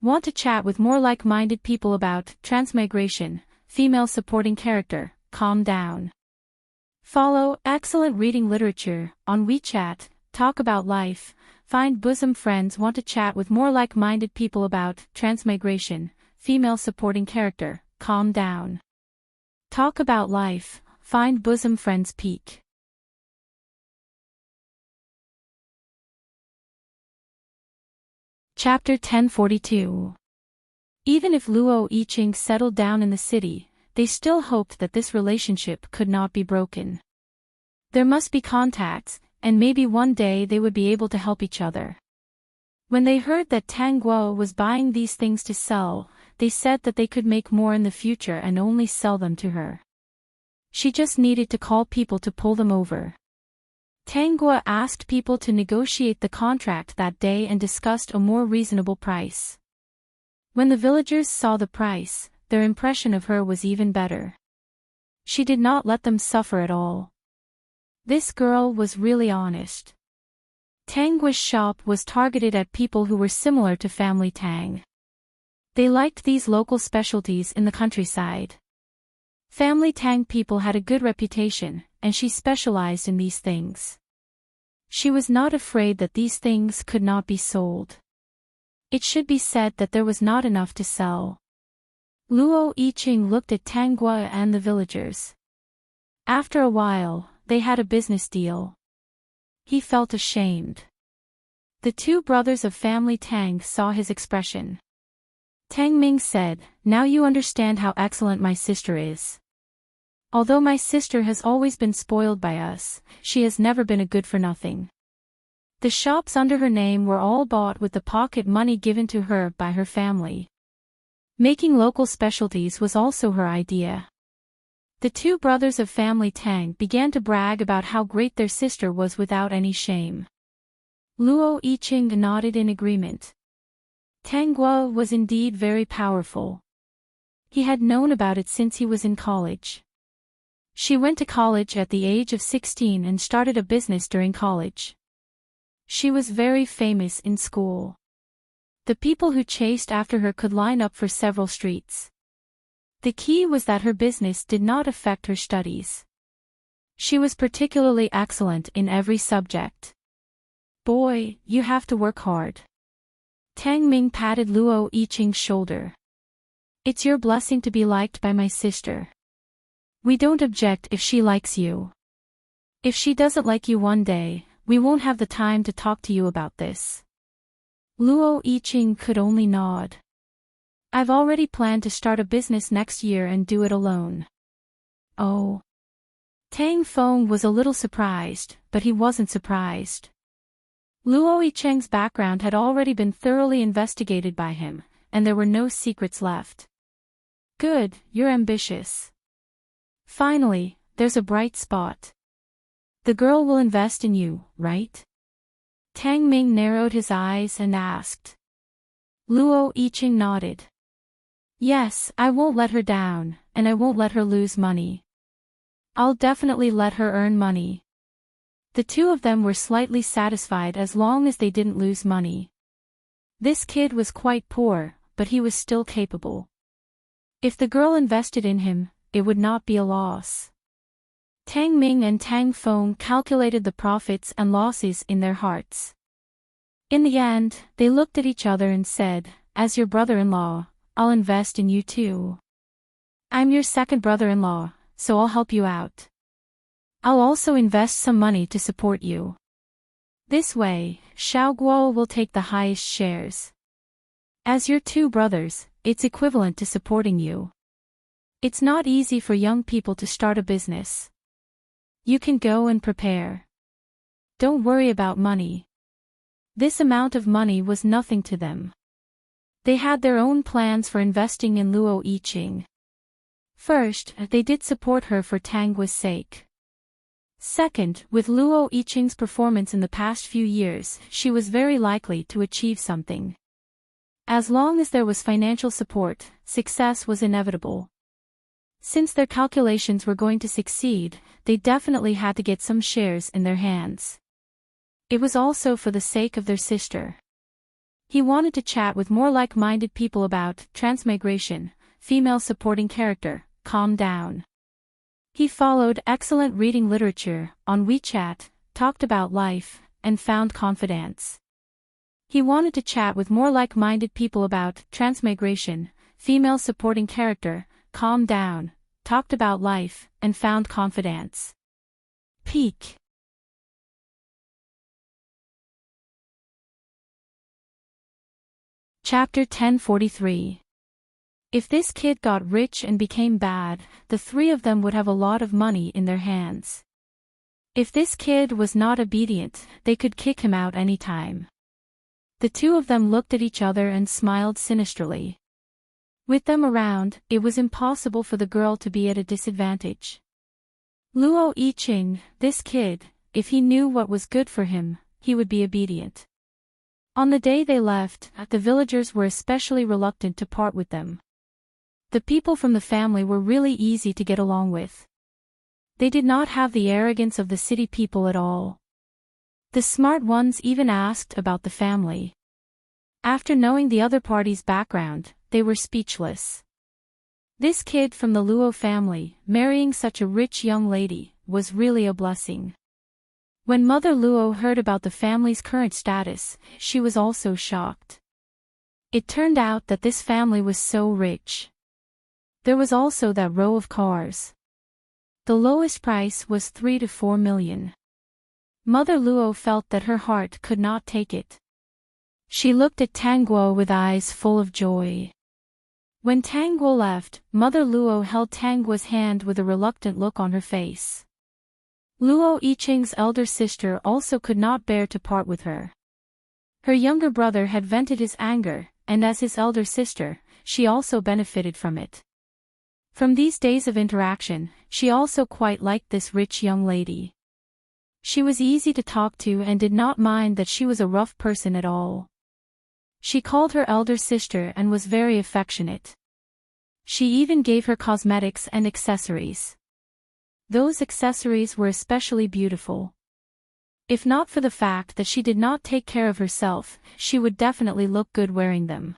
Want to chat with more like-minded people about transmigration, female supporting character, calm down. Follow excellent reading literature on WeChat, talk about life, find bosom friends. Want to chat with more like-minded people about transmigration, female supporting character, calm down. Talk about life, find bosom friends. Peak. Chapter 1042. Even if Luo Yiqing settled down in the city, they still hoped that this relationship could not be broken. There must be contacts, and maybe one day they would be able to help each other. When they heard that Tang Guo was buying these things to sell, they said that they could make more in the future and only sell them to her. She just needed to call people to pull them over. Tang Guo asked people to negotiate the contract that day and discussed a more reasonable price. When the villagers saw the price, their impression of her was even better. She did not let them suffer at all. This girl was really honest. Tang Guo's shop was targeted at people who were similar to family Tang. They liked these local specialties in the countryside. Family Tang people had a good reputation, and she specialized in these things. She was not afraid that these things could not be sold. It should be said that there was not enough to sell. Luo Yiqing looked at Tang Guo and the villagers. After a while, they had a business deal. He felt ashamed. The two brothers of family Tang saw his expression. Tang Ming said, "Now you understand how excellent my sister is. Although my sister has always been spoiled by us, she has never been a good-for-nothing." The shops under her name were all bought with the pocket money given to her by her family. Making local specialties was also her idea. The two brothers of family Tang began to brag about how great their sister was without any shame. Luo Yiqing nodded in agreement. Tang Guo was indeed very powerful. He had known about it since he was in college. She went to college at the age of 16 and started a business during college. She was very famous in school. The people who chased after her could line up for several streets. The key was that her business did not affect her studies. She was particularly excellent in every subject. "Boy, you have to work hard." Tang Ming patted Luo Yiqing's shoulder. "It's your blessing to be liked by my sister. We don't object if she likes you. If she doesn't like you one day, we won't have the time to talk to you about this." Luo Yiqing could only nod. "I've already planned to start a business next year and do it alone." "Oh." Tang Feng was a little surprised, but he wasn't surprised. Luo Yicheng's background had already been thoroughly investigated by him, and there were no secrets left. "Good, you're ambitious. Finally, there's a bright spot. The girl will invest in you, right?" Tang Ming narrowed his eyes and asked. Luo Yicheng nodded. "Yes, I won't let her down, and I won't let her lose money. I'll definitely let her earn money." The two of them were slightly satisfied as long as they didn't lose money. This kid was quite poor, but he was still capable. If the girl invested in him, it would not be a loss. Tang Ming and Tang Feng calculated the profits and losses in their hearts. In the end, they looked at each other and said, "As your brother-in-law, I'll invest in you too. I'm your second brother-in-law, so I'll help you out. I'll also invest some money to support you. This way, Xiao Guo will take the highest shares. As your two brothers, it's equivalent to supporting you. It's not easy for young people to start a business. You can go and prepare. Don't worry about money." This amount of money was nothing to them. They had their own plans for investing in Luo Yiqing. First, they did support her for Tang Guo's sake. Second, with Luo Yiqing's performance in the past few years, she was very likely to achieve something. As long as there was financial support, success was inevitable. Since their calculations were going to succeed, they definitely had to get some shares in their hands. It was also for the sake of their sister. He wanted to chat with more like-minded people about transmigration, female supporting character, calm down. He followed excellent reading literature on WeChat, talked about life, and found confidence. He wanted to chat with more like-minded people about transmigration, female supporting character, calm down, talked about life, and found confidence. Peak. Chapter 1043. If this kid got rich and became bad, the three of them would have a lot of money in their hands. If this kid was not obedient, they could kick him out any time. The two of them looked at each other and smiled sinisterly. With them around, it was impossible for the girl to be at a disadvantage. Luo Yiqing, this kid, if he knew what was good for him, he would be obedient. On the day they left, the villagers were especially reluctant to part with them. The people from the family were really easy to get along with. They did not have the arrogance of the city people at all. The smart ones even asked about the family. After knowing the other party's background, they were speechless. This kid from the Luo family, marrying such a rich young lady, was really a blessing. When Mother Luo heard about the family's current status, she was also shocked. It turned out that this family was so rich. There was also that row of cars. The lowest price was 3 to 4 million. Mother Luo felt that her heart could not take it. She looked at Tang Guo with eyes full of joy. When Tang Guo left, Mother Luo held Tang Guo's hand with a reluctant look on her face. Luo Yiqing's elder sister also could not bear to part with her. Her younger brother had vented his anger, and as his elder sister, she also benefited from it. From these days of interaction, she also quite liked this rich young lady. She was easy to talk to and did not mind that she was a rough person at all. She called her elder sister and was very affectionate. She even gave her cosmetics and accessories. Those accessories were especially beautiful. If not for the fact that she did not take care of herself, she would definitely look good wearing them.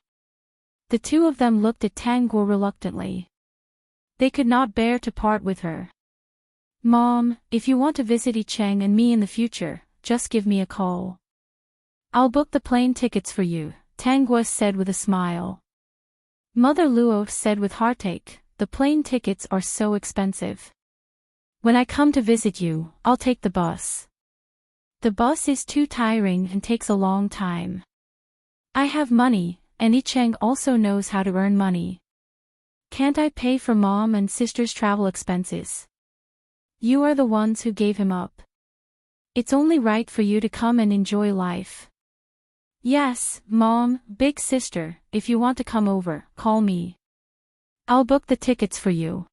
The two of them looked at Tang Guo reluctantly. They could not bear to part with her. "Mom, if you want to visit Yicheng and me in the future, just give me a call. I'll book the plane tickets for you," Tang Guo said with a smile. Mother Luo said with heartache, "The plane tickets are so expensive. When I come to visit you, I'll take the bus. The bus is too tiring and takes a long time. I have money, and Yicheng also knows how to earn money. Can't I pay for mom and sister's travel expenses? You are the ones who gave him up. It's only right for you to come and enjoy life." "Yes, Mom, big sister, if you want to come over, call me. I'll book the tickets for you."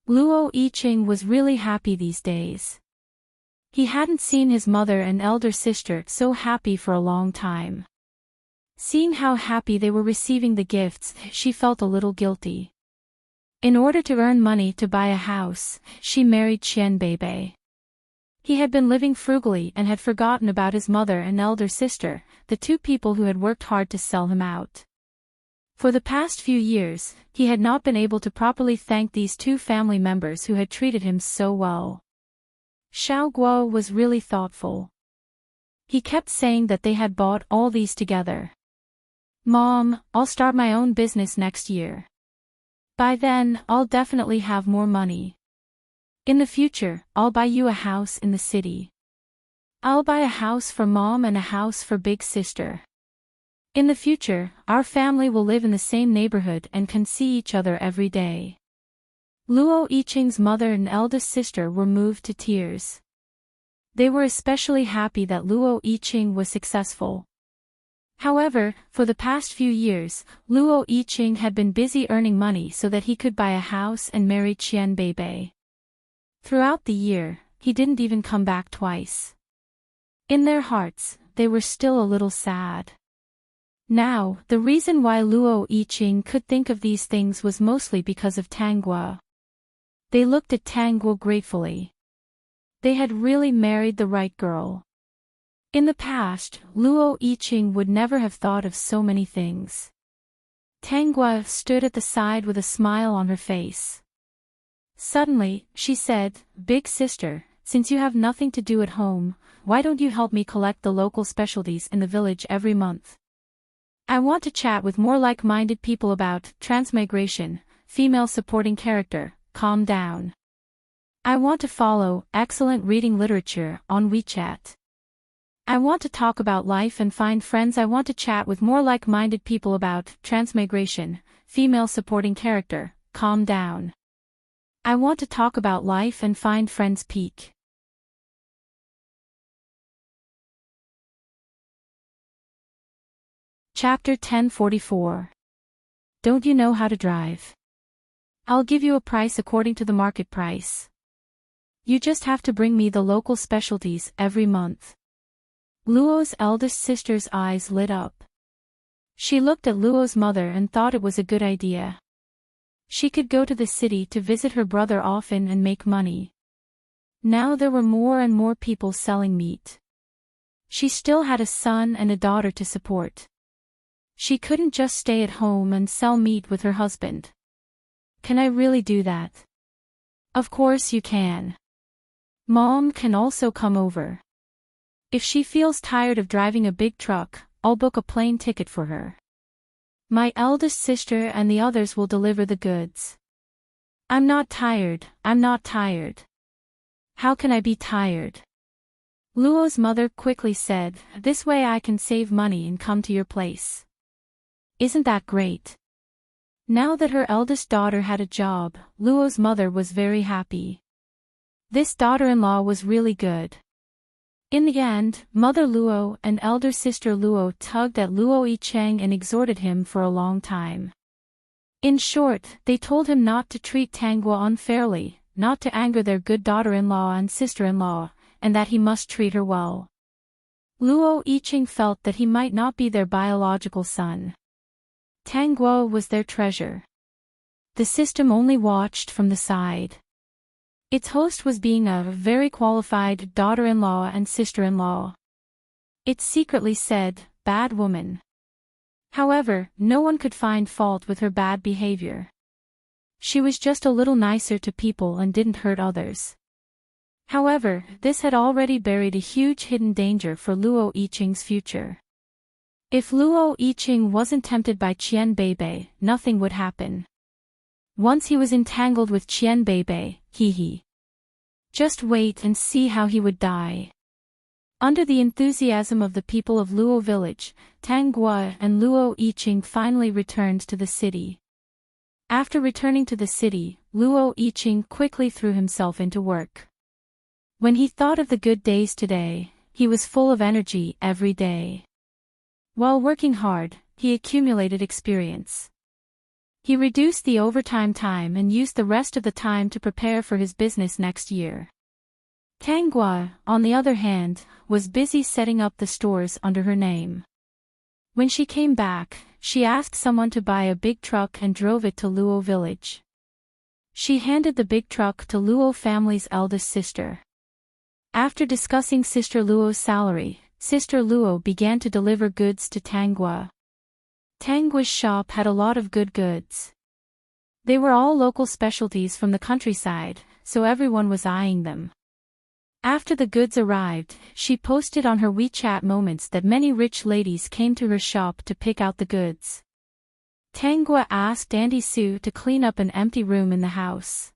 Luo Yiqing was really happy these days. He hadn't seen his mother and elder sister so happy for a long time. Seeing how happy they were receiving the gifts, she felt a little guilty. In order to earn money to buy a house, she married Qian Beibei. He had been living frugally and had forgotten about his mother and elder sister, the two people who had worked hard to sell him out. For the past few years, he had not been able to properly thank these two family members who had treated him so well. Xiao Guo was really thoughtful. He kept saying that they had bought all these together. "Mom, I'll start my own business next year. By then, I'll definitely have more money. In the future, I'll buy you a house in the city. I'll buy a house for mom and a house for big sister. In the future, our family will live in the same neighborhood and can see each other every day." Luo Yiqing's mother and eldest sister were moved to tears. They were especially happy that Luo Yiqing was successful. However, for the past few years, Luo Yiqing had been busy earning money so that he could buy a house and marry Qian Beibei. Throughout the year, he didn't even come back twice. In their hearts, they were still a little sad. Now, the reason why Luo Yiqing could think of these things was mostly because of Tang Guo. They looked at Tang Guo gratefully. They had really married the right girl. In the past, Luo Yiqing would never have thought of so many things. Tang Guo stood at the side with a smile on her face. Suddenly, she said, "Big sister, since you have nothing to do at home, why don't you help me collect the local specialties in the village every month? I want to chat with more like-minded people about transmigration, female supporting character, calm down. I want to follow excellent reading literature on WeChat. I want to talk about life and find friends. I want to chat with more like-minded people about transmigration, female supporting character, calm down. I want to talk about life and find friends. Peak." Chapter 1044. Don't you know how to drive? I'll give you a price according to the market price. You just have to bring me the local specialties every month. Luo's eldest sister's eyes lit up. She looked at Luo's mother and thought it was a good idea. She could go to the city to visit her brother often and make money. Now there were more and more people selling meat. She still had a son and a daughter to support. She couldn't just stay at home and sell meat with her husband. Can I really do that? Of course you can. Mom can also come over. If she feels tired of driving a big truck, I'll book a plane ticket for her. My eldest sister and the others will deliver the goods. I'm not tired. How can I be tired? Luo's mother quickly said, this way I can save money and come to your place. Isn't that great? Now that her eldest daughter had a job, Luo's mother was very happy. This daughter-in-law was really good. In the end, Mother Luo and elder sister Luo tugged at Luo Yicheng and exhorted him for a long time. In short, they told him not to treat Tanghua unfairly, not to anger their good daughter-in-law and sister-in-law, and that he must treat her well. Luo Yicheng felt that he might not be their biological son. Tanghua was their treasure. The system only watched from the side. Its host was being a very qualified daughter-in-law and sister-in-law. It secretly said, bad woman. However, no one could find fault with her bad behavior. She was just a little nicer to people and didn't hurt others. However, this had already buried a huge hidden danger for Luo Yicheng's future. If Luo Yicheng wasn't tempted by Qian Beibei, nothing would happen. Once he was entangled with Qian Beibei, just wait and see how he would die. Under the enthusiasm of the people of Luo village, Tanghua and Luo Yicheng finally returned to the city. After returning to the city, Luo Yicheng quickly threw himself into work. When he thought of the good days today, he was full of energy every day. While working hard, he accumulated experience. He reduced the overtime time and used the rest of the time to prepare for his business next year. Tanghua, on the other hand, was busy setting up the stores under her name. When she came back, she asked someone to buy a big truck and drove it to Luo village. She handed the big truck to Luo family's eldest sister. After discussing Sister Luo's salary, Sister Luo began to deliver goods to Tanghua. Tanghua's shop had a lot of good goods. They were all local specialties from the countryside, so everyone was eyeing them. After the goods arrived, she posted on her WeChat moments that many rich ladies came to her shop to pick out the goods. Tanghua asked Auntie Sue to clean up an empty room in the house.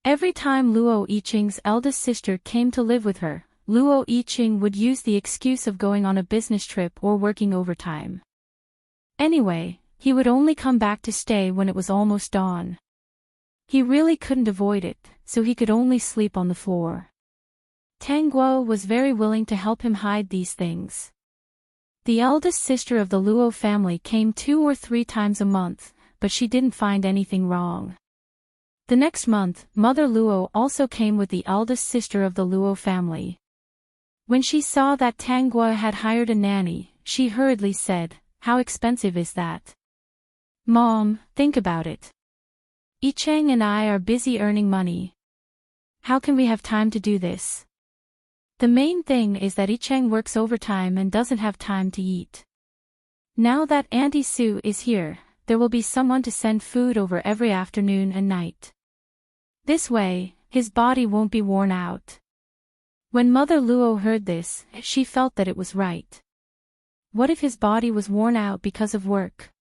Every time Luo Yicheng's eldest sister came to live with her, Luo Yicheng would use the excuse of going on a business trip or working overtime. Anyway, he would only come back to stay when it was almost dawn. He really couldn't avoid it, so he could only sleep on the floor. Tanghua was very willing to help him hide these things. The eldest sister of the Luo family came 2 or 3 times a month, but she didn't find anything wrong. The next month, Mother Luo also came with the eldest sister of the Luo family. When she saw that Tanghua had hired a nanny, she hurriedly said, "How expensive is that?" "Mom, think about it. Yicheng and I are busy earning money. How can we have time to do this? The main thing is that Yicheng works overtime and doesn't have time to eat. Now that Auntie Sue is here, there will be someone to send food over every afternoon and night. This way, his body won't be worn out." When Mother Luo heard this, she felt that it was right. What if his body was worn out because of work?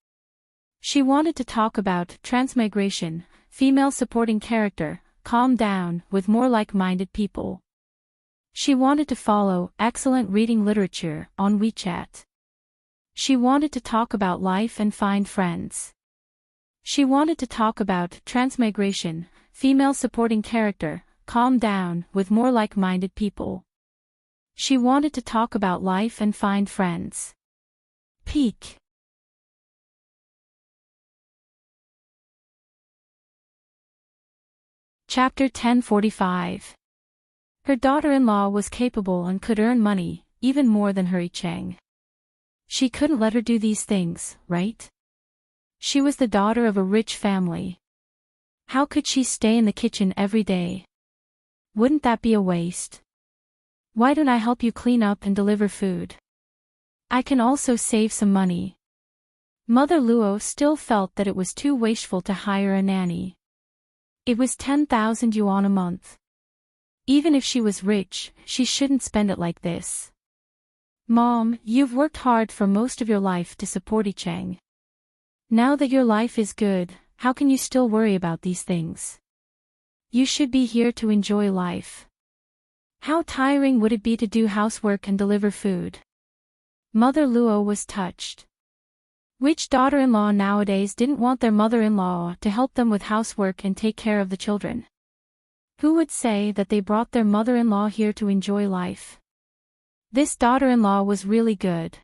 She wanted to talk about transmigration, female supporting character, calm down, with more like-minded people. She wanted to follow excellent reading literature on WeChat. She wanted to talk about life and find friends. She wanted to talk about transmigration, female supporting character, calm down, with more like-minded people. She wanted to talk about life and find friends. Peak. Chapter 1045. Her daughter-in-law was capable and could earn money, even more than her Icheng. She couldn't let her do these things, right? She was the daughter of a rich family. How could she stay in the kitchen every day? Wouldn't that be a waste? Why don't I help you clean up and deliver food? I can also save some money. Mother Luo still felt that it was too wasteful to hire a nanny. It was 10,000 yuan a month. Even if she was rich, she shouldn't spend it like this. Mom, you've worked hard for most of your life to support Icheng. Now that your life is good, how can you still worry about these things? You should be here to enjoy life. How tiring would it be to do housework and deliver food? Mother Luo was touched. Which daughter-in-law nowadays didn't want their mother-in-law to help them with housework and take care of the children? Who would say that they brought their mother-in-law here to enjoy life? This daughter-in-law was really good.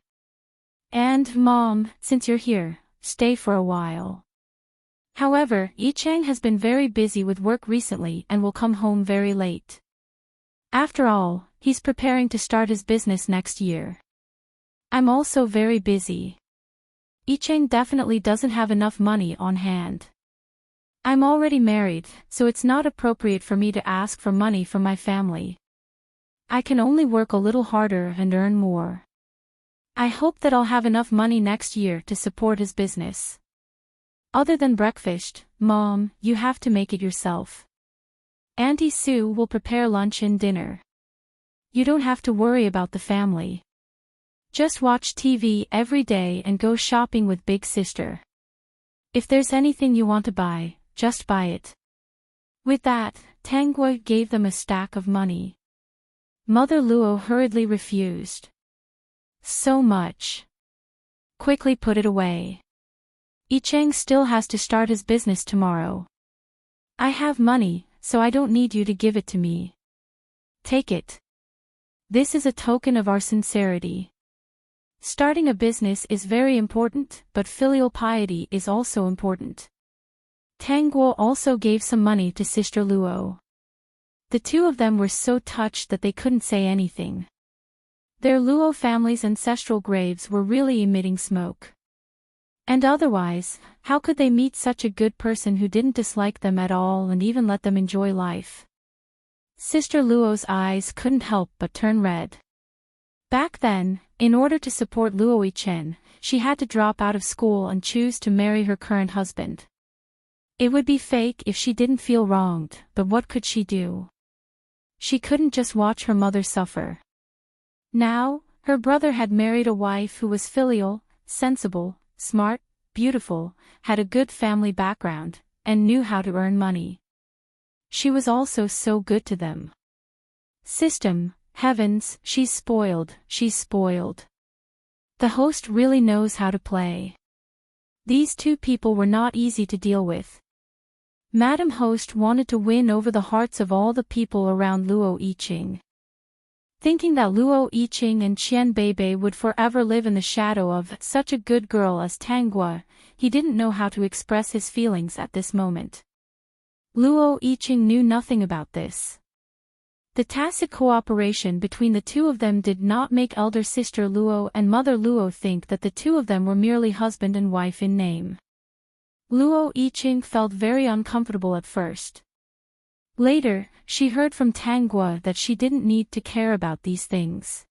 And, Mom, since you're here, stay for a while. However, Icheng has been very busy with work recently and will come home very late. After all, he's preparing to start his business next year. I'm also very busy. Icheng definitely doesn't have enough money on hand. I'm already married, so it's not appropriate for me to ask for money from my family. I can only work a little harder and earn more. I hope that I'll have enough money next year to support his business. Other than breakfast, Mom, you have to make it yourself. Auntie Sue will prepare lunch and dinner. You don't have to worry about the family. Just watch TV every day and go shopping with Big Sister. If there's anything you want to buy, just buy it. With that, Tanggua gave them a stack of money. Mother Luo hurriedly refused. So much. Quickly put it away. Icheng still has to start his business tomorrow. I have money, so I don't need you to give it to me. Take it. This is a token of our sincerity. Starting a business is very important, but filial piety is also important. Tanggua also gave some money to Sister Luo. The two of them were so touched that they couldn't say anything. Their Luo family's ancestral graves were really emitting smoke. And otherwise, how could they meet such a good person who didn't dislike them at all and even let them enjoy life? Sister Luo's eyes couldn't help but turn red. Back then, in order to support Luo Ichen, she had to drop out of school and choose to marry her current husband. It would be fake if she didn't feel wronged, but what could she do? She couldn't just watch her mother suffer. Now, her brother had married a wife who was filial, sensible, smart, beautiful, had a good family background, and knew how to earn money. She was also so good to them. System, heavens, she's spoiled, she's spoiled. The host really knows how to play. These two people were not easy to deal with. Madam Host wanted to win over the hearts of all the people around Luo Yiqing. Thinking that Luo Yiqing and Qian Beibei would forever live in the shadow of such a good girl as Tanggua, he didn't know how to express his feelings at this moment. Luo Yiqing knew nothing about this. The tacit cooperation between the two of them did not make elder sister Luo and mother Luo think that the two of them were merely husband and wife in name. Luo Yiqing felt very uncomfortable at first. Later, she heard from Tanggua that she didn't need to care about these things.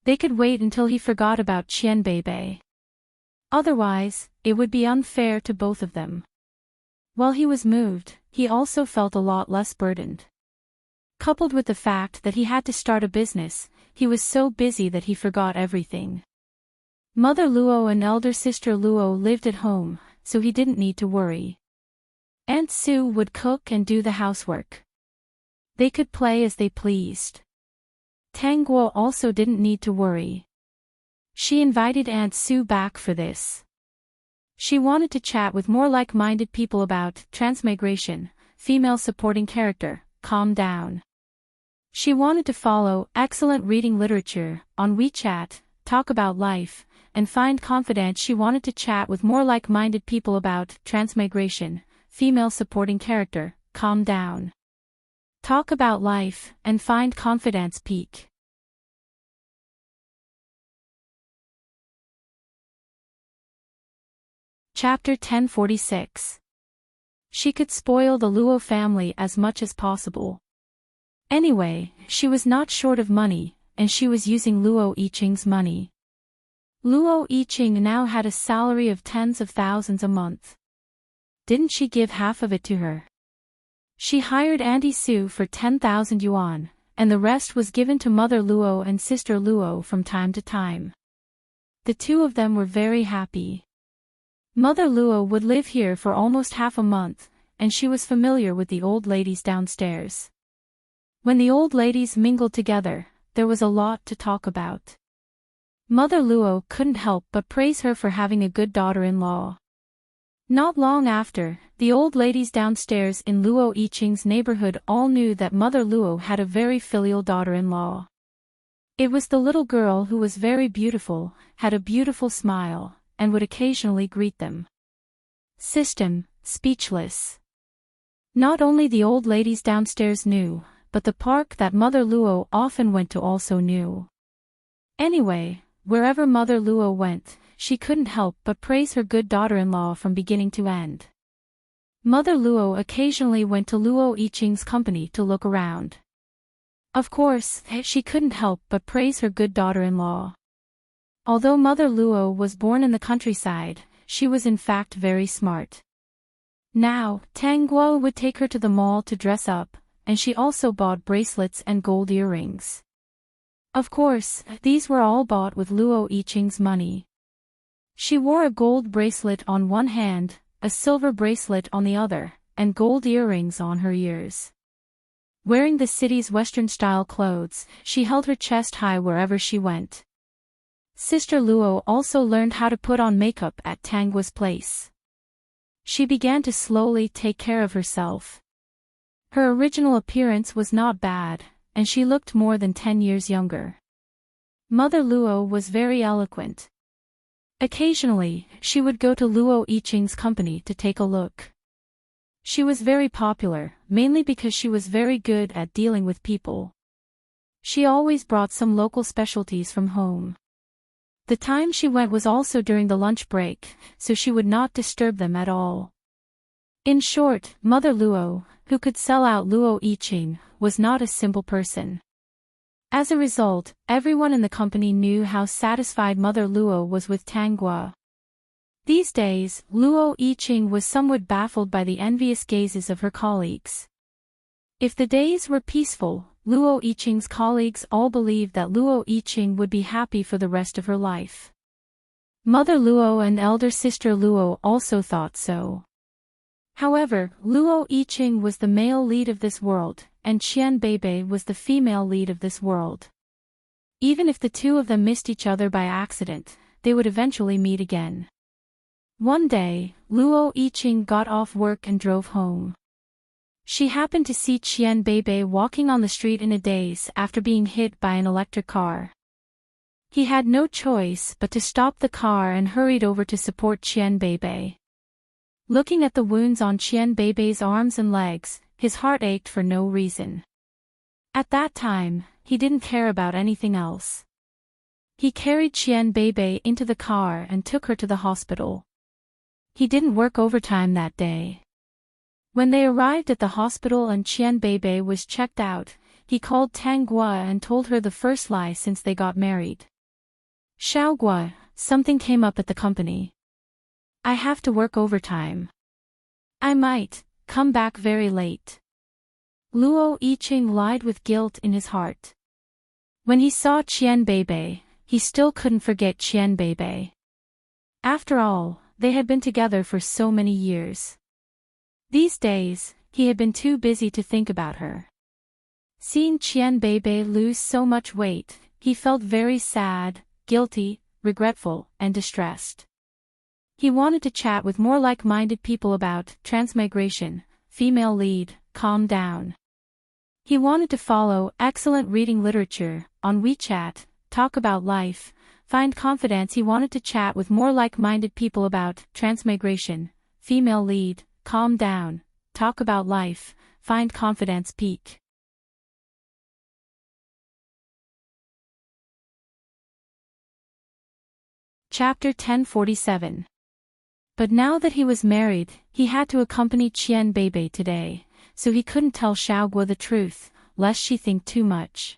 They could wait until he forgot about Qian Beibei. Otherwise, it would be unfair to both of them. While he was moved, he also felt a lot less burdened. Coupled with the fact that he had to start a business, he was so busy that he forgot everything. Mother Luo and elder sister Luo lived at home, so he didn't need to worry. Aunt Sue would cook and do the housework. They could play as they pleased. Tanggua also didn't need to worry. She invited Aunt Sue back for this. She wanted to chat with more like-minded people about transmigration, female supporting character, calm down. She wanted to follow excellent reading literature on WeChat, talk about life, and find confidence. She wanted to chat with more like-minded people about transmigration, female supporting character, calm down. Talk about life, and find confidence peak. Chapter 1046. She could spoil the Luo family as much as possible. Anyway, she was not short of money, and she was using Luo Yiqing's money. Luo Yiqing now had a salary of tens of thousands a month. Didn't she give half of it to her? She hired Auntie Sue for 10,000 yuan, and the rest was given to Mother Luo and Sister Luo from time to time. The two of them were very happy. Mother Luo would live here for almost half a month, and she was familiar with the old ladies downstairs. When the old ladies mingled together, there was a lot to talk about. Mother Luo couldn't help but praise her for having a good daughter-in-law. Not long after, the old ladies downstairs in Luo Yiqing's neighborhood all knew that Mother Luo had a very filial daughter-in-law. It was the little girl who was very beautiful, had a beautiful smile, and would occasionally greet them. System, speechless. Not only the old ladies downstairs knew, but the park that Mother Luo often went to also knew. Anyway, wherever Mother Luo went, she couldn't help but praise her good daughter-in-law from beginning to end. Mother Luo occasionally went to Luo Yiqing's company to look around. Of course, she couldn't help but praise her good daughter-in-law. Although Mother Luo was born in the countryside, she was in fact very smart. Now, Tang Guo would take her to the mall to dress up, and she also bought bracelets and gold earrings. Of course, these were all bought with Luo Yiqing's money. She wore a gold bracelet on one hand, a silver bracelet on the other, and gold earrings on her ears. Wearing the city's Western-style clothes, she held her chest high wherever she went. Sister Luo also learned how to put on makeup at Tanggua's place. She began to slowly take care of herself. Her original appearance was not bad, and she looked more than 10 years younger. Mother Luo was very eloquent. Occasionally, she would go to Luo Yiqing's company to take a look. She was very popular, mainly because she was very good at dealing with people. She always brought some local specialties from home. The time she went was also during the lunch break, so she would not disturb them at all. In short, Mother Luo, who could sell out Luo Yiqing, was not a simple person. As a result, everyone in the company knew how satisfied Mother Luo was with Tanggua. These days, Luo Yiqing was somewhat baffled by the envious gazes of her colleagues. If the days were peaceful, Luo Yiqing's colleagues all believed that Luo Yiqing would be happy for the rest of her life. Mother Luo and elder sister Luo also thought so. However, Luo Yiqing was the male lead of this world, and Qian Beibei was the female lead of this world. Even if the two of them missed each other by accident, they would eventually meet again. One day, Luo Yiqing got off work and drove home. She happened to see Qian Beibei walking on the street in a daze after being hit by an electric car. He had no choice but to stop the car and hurried over to support Qian Beibei. Looking at the wounds on Qian Beibei's arms and legs, his heart ached for no reason. At that time, he didn't care about anything else. He carried Qian Beibei into the car and took her to the hospital. He didn't work overtime that day. When they arrived at the hospital and Qian Beibei was checked out, he called Tanggua and told her the first lie since they got married. "Xiaogua, something came up at the company. I have to work overtime. I might come back very late." Luo Yiqing lied with guilt in his heart. When he saw Qian Beibei, he still couldn't forget Qian Beibei. After all, they had been together for so many years. These days, he had been too busy to think about her. Seeing Qian Beibei lose so much weight, he felt very sad, guilty, regretful, and distressed. He wanted to chat with more like-minded people about transmigration, female lead, calm down. He wanted to follow excellent reading literature on WeChat, talk about life, find confidence. He wanted to chat with more like-minded people about transmigration, female lead, calm down, talk about life, find confidence peak. Chapter 1047. But now that he was married, he had to accompany Qian Beibei today, so he couldn't tell Xiaoguo the truth, lest she think too much.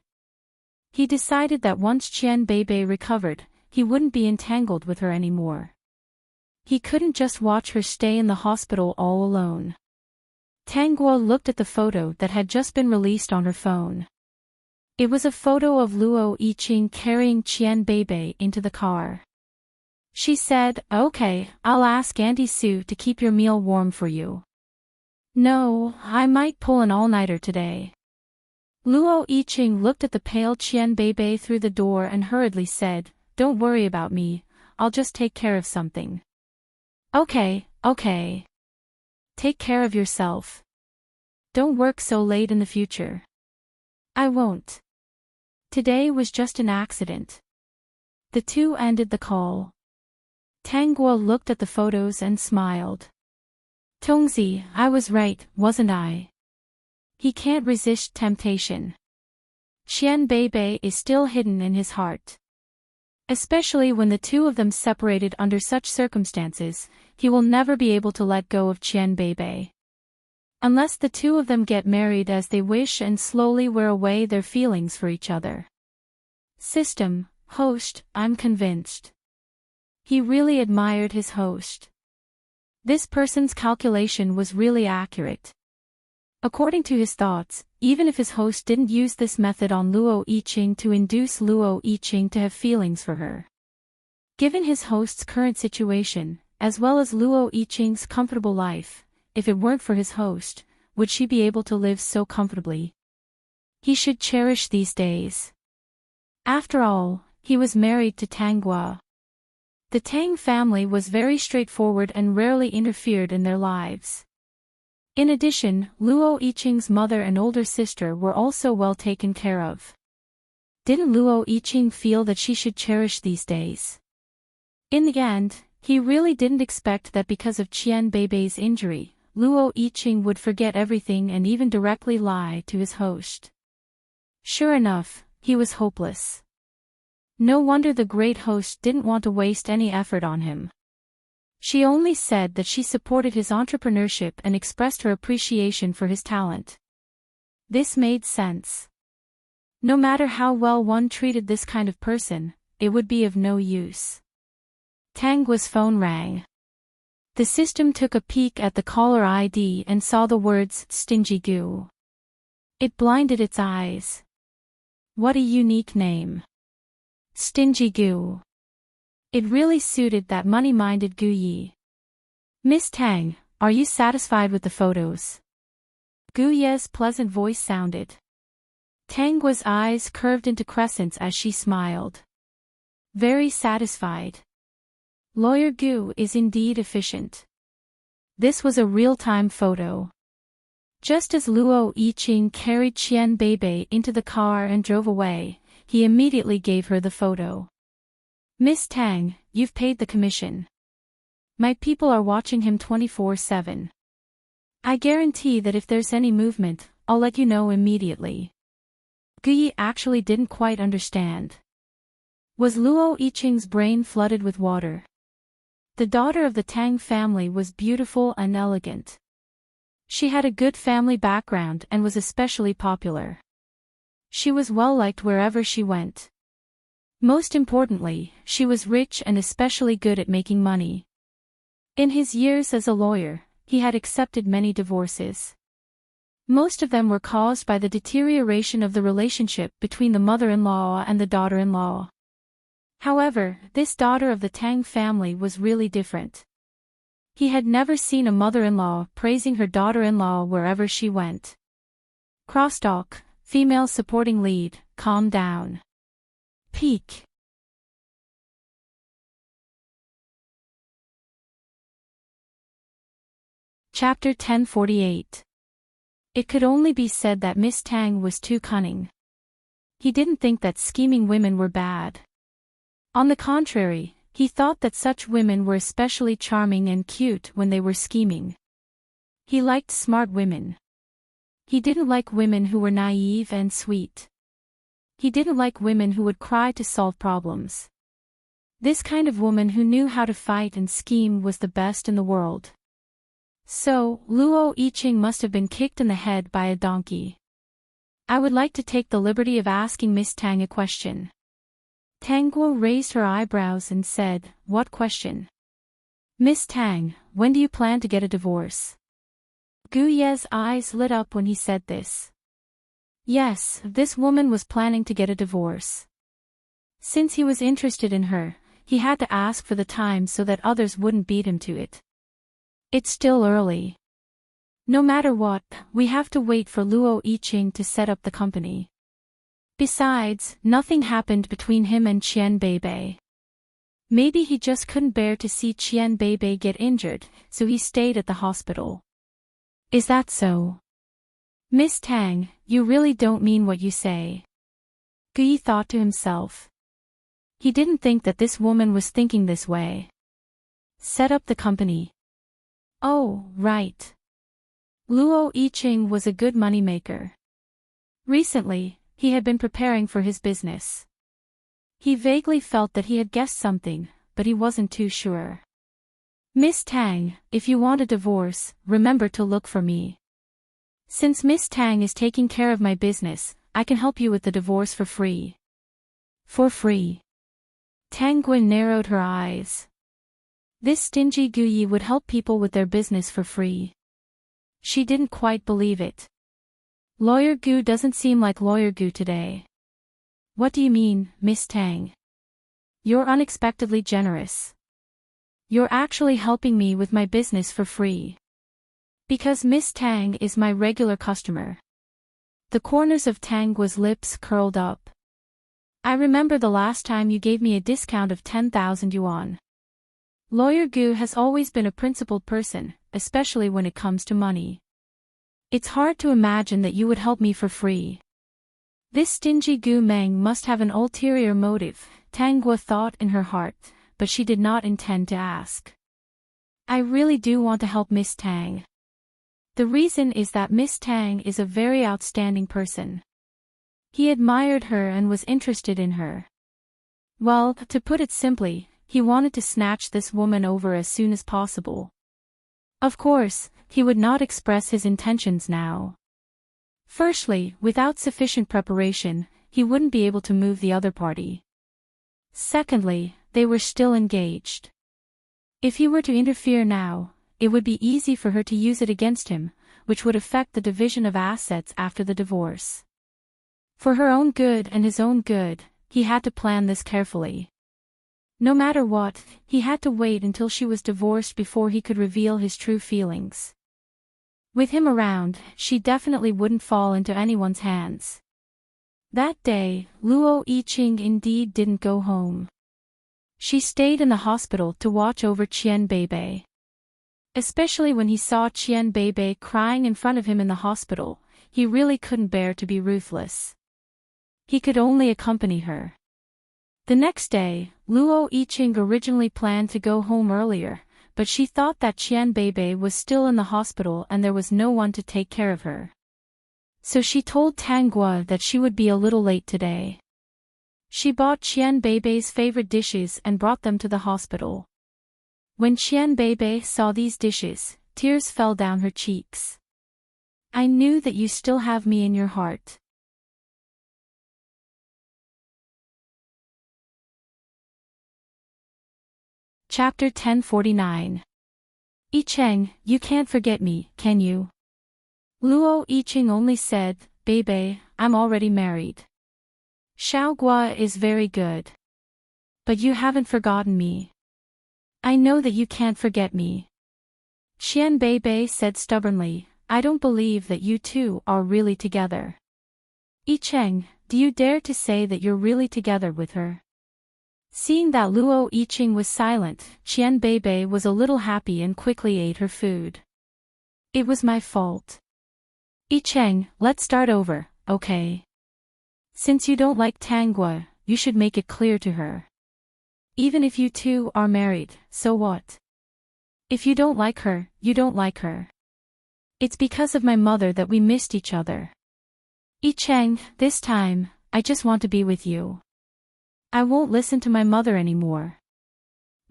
He decided that once Qian Beibei recovered, he wouldn't be entangled with her anymore. He couldn't just watch her stay in the hospital all alone. Tang Guo looked at the photo that had just been released on her phone. It was a photo of Luo Yiqing carrying Qian Beibei into the car. She said, "Okay, I'll ask Auntie Sue to keep your meal warm for you." "No, I might pull an all-nighter today." Luo Yiqing looked at the pale Qian Beibei through the door and hurriedly said, "Don't worry about me, I'll just take care of something." Okay. Take care of yourself. Don't work so late in the future." "I won't. Today was just an accident." The two ended the call. Tang Guo looked at the photos and smiled. "Tongzi, I was right, wasn't I?" He can't resist temptation. Qian Beibei is still hidden in his heart. Especially when the two of them separated under such circumstances, he will never be able to let go of Qian Beibei. Unless the two of them get married as they wish and slowly wear away their feelings for each other. System, host, I'm convinced. He really admired his host. This person's calculation was really accurate. According to his thoughts, even if his host didn't use this method on Luo Yiqing to induce Luo Yiqing to have feelings for her. Given his host's current situation, as well as Luo Yiqing's comfortable life, if it weren't for his host, would she be able to live so comfortably? He should cherish these days. After all, he was married to Tang Guo. The Tang family was very straightforward and rarely interfered in their lives. In addition, Luo Yiqing's mother and older sister were also well taken care of. Didn't Luo Yiqing feel that she should cherish these days? In the end, he really didn't expect that because of Qian Beibei's injury, Luo Yiqing would forget everything and even directly lie to his host. Sure enough, he was hopeless. No wonder the great host didn't want to waste any effort on him. She only said that she supported his entrepreneurship and expressed her appreciation for his talent. This made sense. No matter how well one treated this kind of person, it would be of no use. Tang Guo's phone rang. The system took a peek at the caller ID and saw the words "Stingy Goo." It blinded its eyes. What a unique name. Stingy Goo. It really suited that money-minded Gu Yi. "Miss Tang, are you satisfied with the photos?" Gu Ye's pleasant voice sounded. Tang Guo's eyes curved into crescents as she smiled. Very satisfied. Lawyer Gu is indeed efficient. This was a real-time photo. Just as Luo Yiqing carried Qian Beibei into the car and drove away, he immediately gave her the photo. "Miss Tang, you've paid the commission. My people are watching him 24/7. I guarantee that if there's any movement, I'll let you know immediately." Gu Yi actually didn't quite understand. Was Luo Yiqing's brain flooded with water? The daughter of the Tang family was beautiful and elegant. She had a good family background and was especially popular. She was well-liked wherever she went. Most importantly, she was rich and especially good at making money. In his years as a lawyer, he had accepted many divorces. Most of them were caused by the deterioration of the relationship between the mother-in-law and the daughter-in-law. However, this daughter of the Tang family was really different. He had never seen a mother-in-law praising her daughter-in-law wherever she went. Crosstalk, female supporting lead, calm down. Peak. Chapter 1048. It could only be said that Miss Tang was too cunning. He didn't think that scheming women were bad. On the contrary, he thought that such women were especially charming and cute when they were scheming. He liked smart women. He didn't like women who were naive and sweet. He didn't like women who would cry to solve problems. This kind of woman who knew how to fight and scheme was the best in the world. So, Luo Yiqing must have been kicked in the head by a donkey. I would like to take the liberty of asking Miss Tang a question. Tang Guo raised her eyebrows and said, "What question?" "Miss Tang, when do you plan to get a divorce?" Gu Ye's eyes lit up when he said this. Yes, this woman was planning to get a divorce. Since he was interested in her, he had to ask for the time so that others wouldn't beat him to it. It's still early. No matter what, we have to wait for Luo Yiqing to set up the company. Besides, nothing happened between him and Qian Beibei. Maybe he just couldn't bear to see Qian Beibei get injured, so he stayed at the hospital. Is that so? Miss Tang, you really don't mean what you say. Gui thought to himself. He didn't think that this woman was thinking this way. Set up the company. Oh, right. Luo Yiqing was a good moneymaker. Recently, he had been preparing for his business. He vaguely felt that he had guessed something, but he wasn't too sure. Miss Tang, if you want a divorce, remember to look for me. Since Miss Tang is taking care of my business, I can help you with the divorce for free. For free. Tang Guin narrowed her eyes. This stingy Guyi would help people with their business for free. She didn't quite believe it. Lawyer Gu doesn't seem like Lawyer Gu today. What do you mean, Miss Tang? You're unexpectedly generous. You're actually helping me with my business for free. Because Miss Tang is my regular customer. The corners of Tang Guo's lips curled up. I remember the last time you gave me a discount of 10,000 yuan. Lawyer Gu has always been a principled person, especially when it comes to money. It's hard to imagine that you would help me for free. This stingy Gu Meng must have an ulterior motive, Tang Guo thought in her heart, but she did not intend to ask. I really do want to help Miss Tang. The reason is that Miss Tang is a very outstanding person. He admired her and was interested in her. Well, to put it simply, he wanted to snatch this woman over as soon as possible. Of course, he would not express his intentions now. Firstly, without sufficient preparation, he wouldn't be able to move the other party. Secondly, they were still engaged. If he were to interfere now, it would be easy for her to use it against him, which would affect the division of assets after the divorce. For her own good and his own good, he had to plan this carefully. No matter what, he had to wait until she was divorced before he could reveal his true feelings. With him around, she definitely wouldn't fall into anyone's hands. That day, Luo Yiqing indeed didn't go home. She stayed in the hospital to watch over Qian Beibei. Especially when he saw Qian Beibei crying in front of him in the hospital, he really couldn't bear to be ruthless. He could only accompany her. The next day, Luo Yiqing originally planned to go home earlier, but she thought that Qian Beibei was still in the hospital and there was no one to take care of her. So she told Tang Guo that she would be a little late today. She bought Qian Beibei's favorite dishes and brought them to the hospital. When Qian Beibei saw these dishes, tears fell down her cheeks. I knew that you still have me in your heart. Chapter 1049. Yicheng, you can't forget me, can you? Luo Yiqing only said, Beibei, I'm already married. Xiaogua is very good. But you haven't forgotten me. I know that you can't forget me. Qian Beibei said stubbornly, I don't believe that you two are really together. Yicheng, do you dare to say that you're really together with her? Seeing that Luo Yiqing was silent, Qian Beibei was a little happy and quickly ate her food. It was my fault. Yicheng, let's start over, okay? Since you don't like Tang Guo, you should make it clear to her. Even if you two are married, so what? If you don't like her, you don't like her. It's because of my mother that we missed each other. Cheng, this time, I just want to be with you. I won't listen to my mother anymore.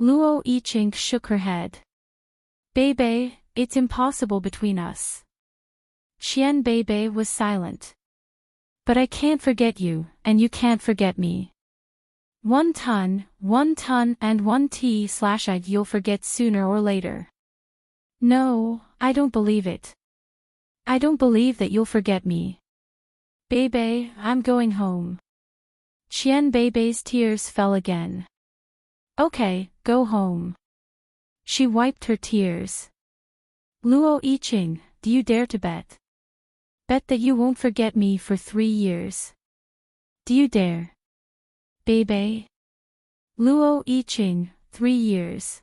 Luo Yicheng shook her head. Bebe, it's impossible between us. Qian Bebe was silent. But I can't forget you, and you can't forget me. 1 ton, and 1 t/I you'll forget sooner or later. No, I don't believe it. I don't believe that you'll forget me. Bebe, I'm going home. Qian Bebe's tears fell again. Okay, go home. She wiped her tears. Luo Yicheng, do you dare to bet? Bet that you won't forget me for 3 years. Do you dare? Bebe? Luo Yicheng, 3 years.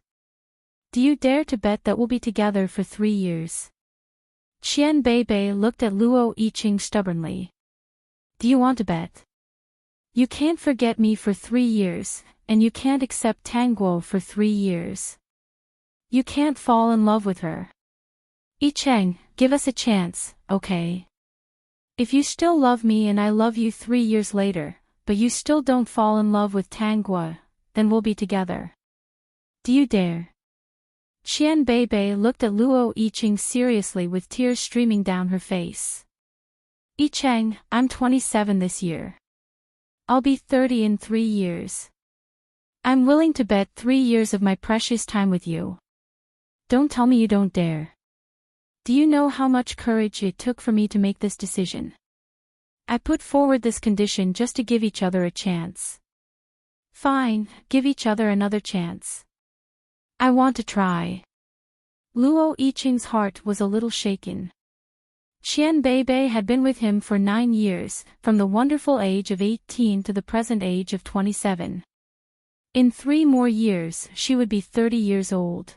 Do you dare to bet that we'll be together for 3 years? Qian Bebe looked at Luo Yicheng stubbornly. Do you want to bet? You can't forget me for 3 years, and you can't accept Tang Guo for 3 years. You can't fall in love with her. Yicheng, give us a chance, okay? If you still love me and I love you 3 years later, but you still don't fall in love with Tang Guo, then we'll be together. Do you dare? Qian Bebe looked at Luo Yicheng seriously with tears streaming down her face. Yicheng, I'm 27 this year. I'll be 30 in 3 years. I'm willing to bet 3 years of my precious time with you. Don't tell me you don't dare. Do you know how much courage it took for me to make this decision? I put forward this condition just to give each other a chance. Fine, give each other another chance. I want to try. Luo Yicheng's heart was a little shaken. Qian Bebe had been with him for 9 years, from the wonderful age of 18 to the present age of 27. In 3 more years she would be 30 years old.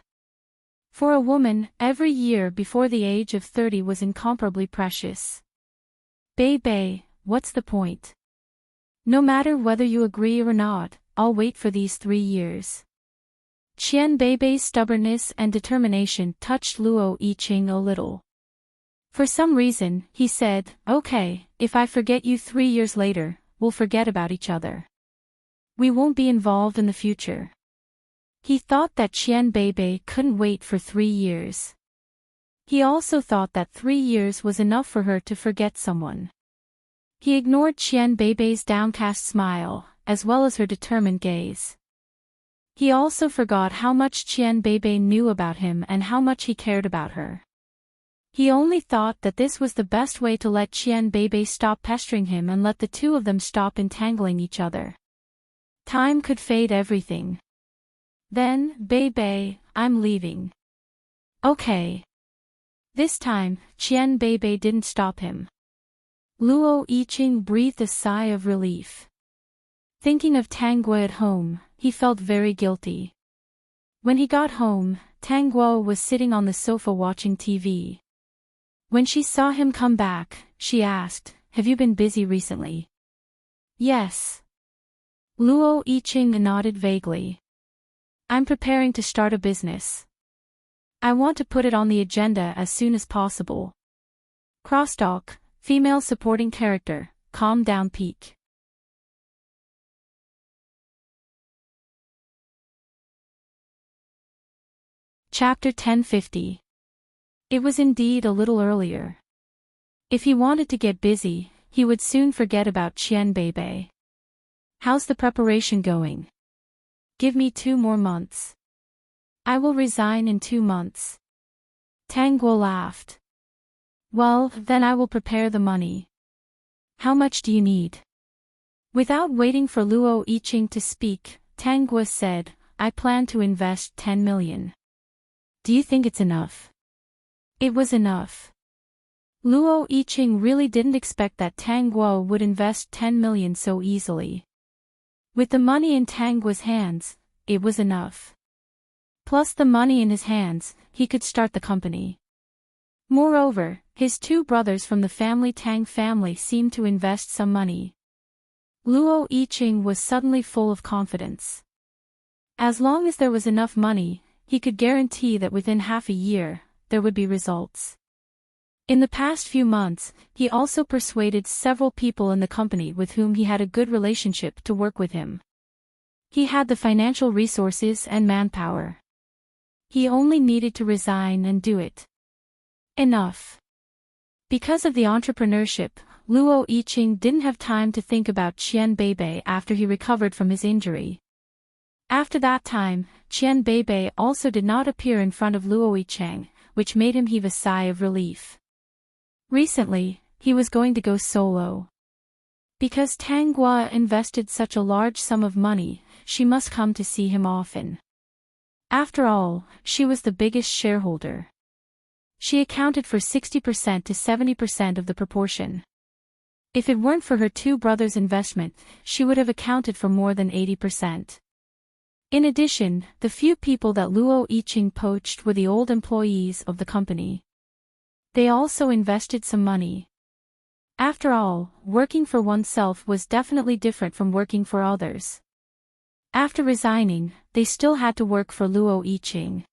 For a woman, every year before the age of 30 was incomparably precious. Bebe, what's the point? No matter whether you agree or not, I'll wait for these 3 years. Qian Bebe's stubbornness and determination touched Luo Yicheng a little. For some reason, he said, okay, if I forget you 3 years later, we'll forget about each other. We won't be involved in the future. He thought that Qian Bebe couldn't wait for 3 years. He also thought that 3 years was enough for her to forget someone. He ignored Qian Bebe's downcast smile, as well as her determined gaze. He also forgot how much Qian Bebe knew about him and how much he cared about her. He only thought that this was the best way to let Qian Bebe stop pestering him and let the two of them stop entangling each other. Time could fade everything. Then, Bebe, I'm leaving. Okay. This time, Qian Bebe didn't stop him. Luo Yicheng breathed a sigh of relief. Thinking of Tang Guo at home, he felt very guilty. When he got home, Tang Guo was sitting on the sofa watching TV. When she saw him come back, she asked, have you been busy recently? Yes. Luo Yicheng nodded vaguely. I'm preparing to start a business. I want to put it on the agenda as soon as possible. Crosstalk, female supporting character, calm down peak. Chapter 1050. It was indeed a little earlier. If he wanted to get busy, he would soon forget about Qian Bebe. How's the preparation going? Give me 2 more months. I will resign in 2 months. Tang Guo laughed. Well, then I will prepare the money. How much do you need? Without waiting for Luo Yicheng to speak, Tang Guo said, I plan to invest 10 million. Do you think it's enough? It was enough. Luo Yicheng really didn't expect that Tang Guo would invest 10 million so easily. With the money in Tang Guo's hands, it was enough. Plus the money in his hands, he could start the company. Moreover, his 2 brothers from the family Tang family seemed to invest some money. Luo Yicheng was suddenly full of confidence. As long as there was enough money, he could guarantee that within half a year, there would be results. In the past few months, he also persuaded several people in the company with whom he had a good relationship to work with him. He had the financial resources and manpower. He only needed to resign and do it. Enough. Because of the entrepreneurship, Luo Yiqing didn't have time to think about Qian Beibei after he recovered from his injury. After that time, Qian Beibei also did not appear in front of Luo Yiqing, which made him heave a sigh of relief. Recently, he was going to go solo. Because Tang Gua invested such a large sum of money, she must come to see him often. After all, she was the biggest shareholder. She accounted for 60% to 70% of the proportion. If it weren't for her two brothers' investment, she would have accounted for more than 80%. In addition, the few people that Luo Yiqing poached were the old employees of the company. They also invested some money. After all, working for oneself was definitely different from working for others. After resigning, they still had to work for Luo Yiqing.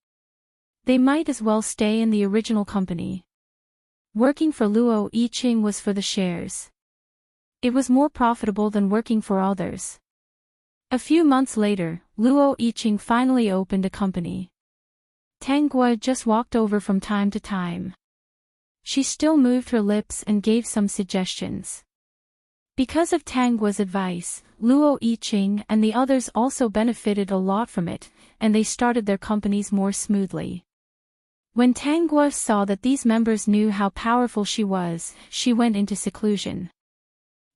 They might as well stay in the original company. Working for Luo Yiqing was for the shares. It was more profitable than working for others. A few months later, Luo Yiqing finally opened a company. Tang Gua just walked over from time to time. She still moved her lips and gave some suggestions. Because of Tang Gua's advice, Luo Yiqing and the others also benefited a lot from it, and they started their companies more smoothly. When Tang Gua saw that these members knew how powerful she was, she went into seclusion.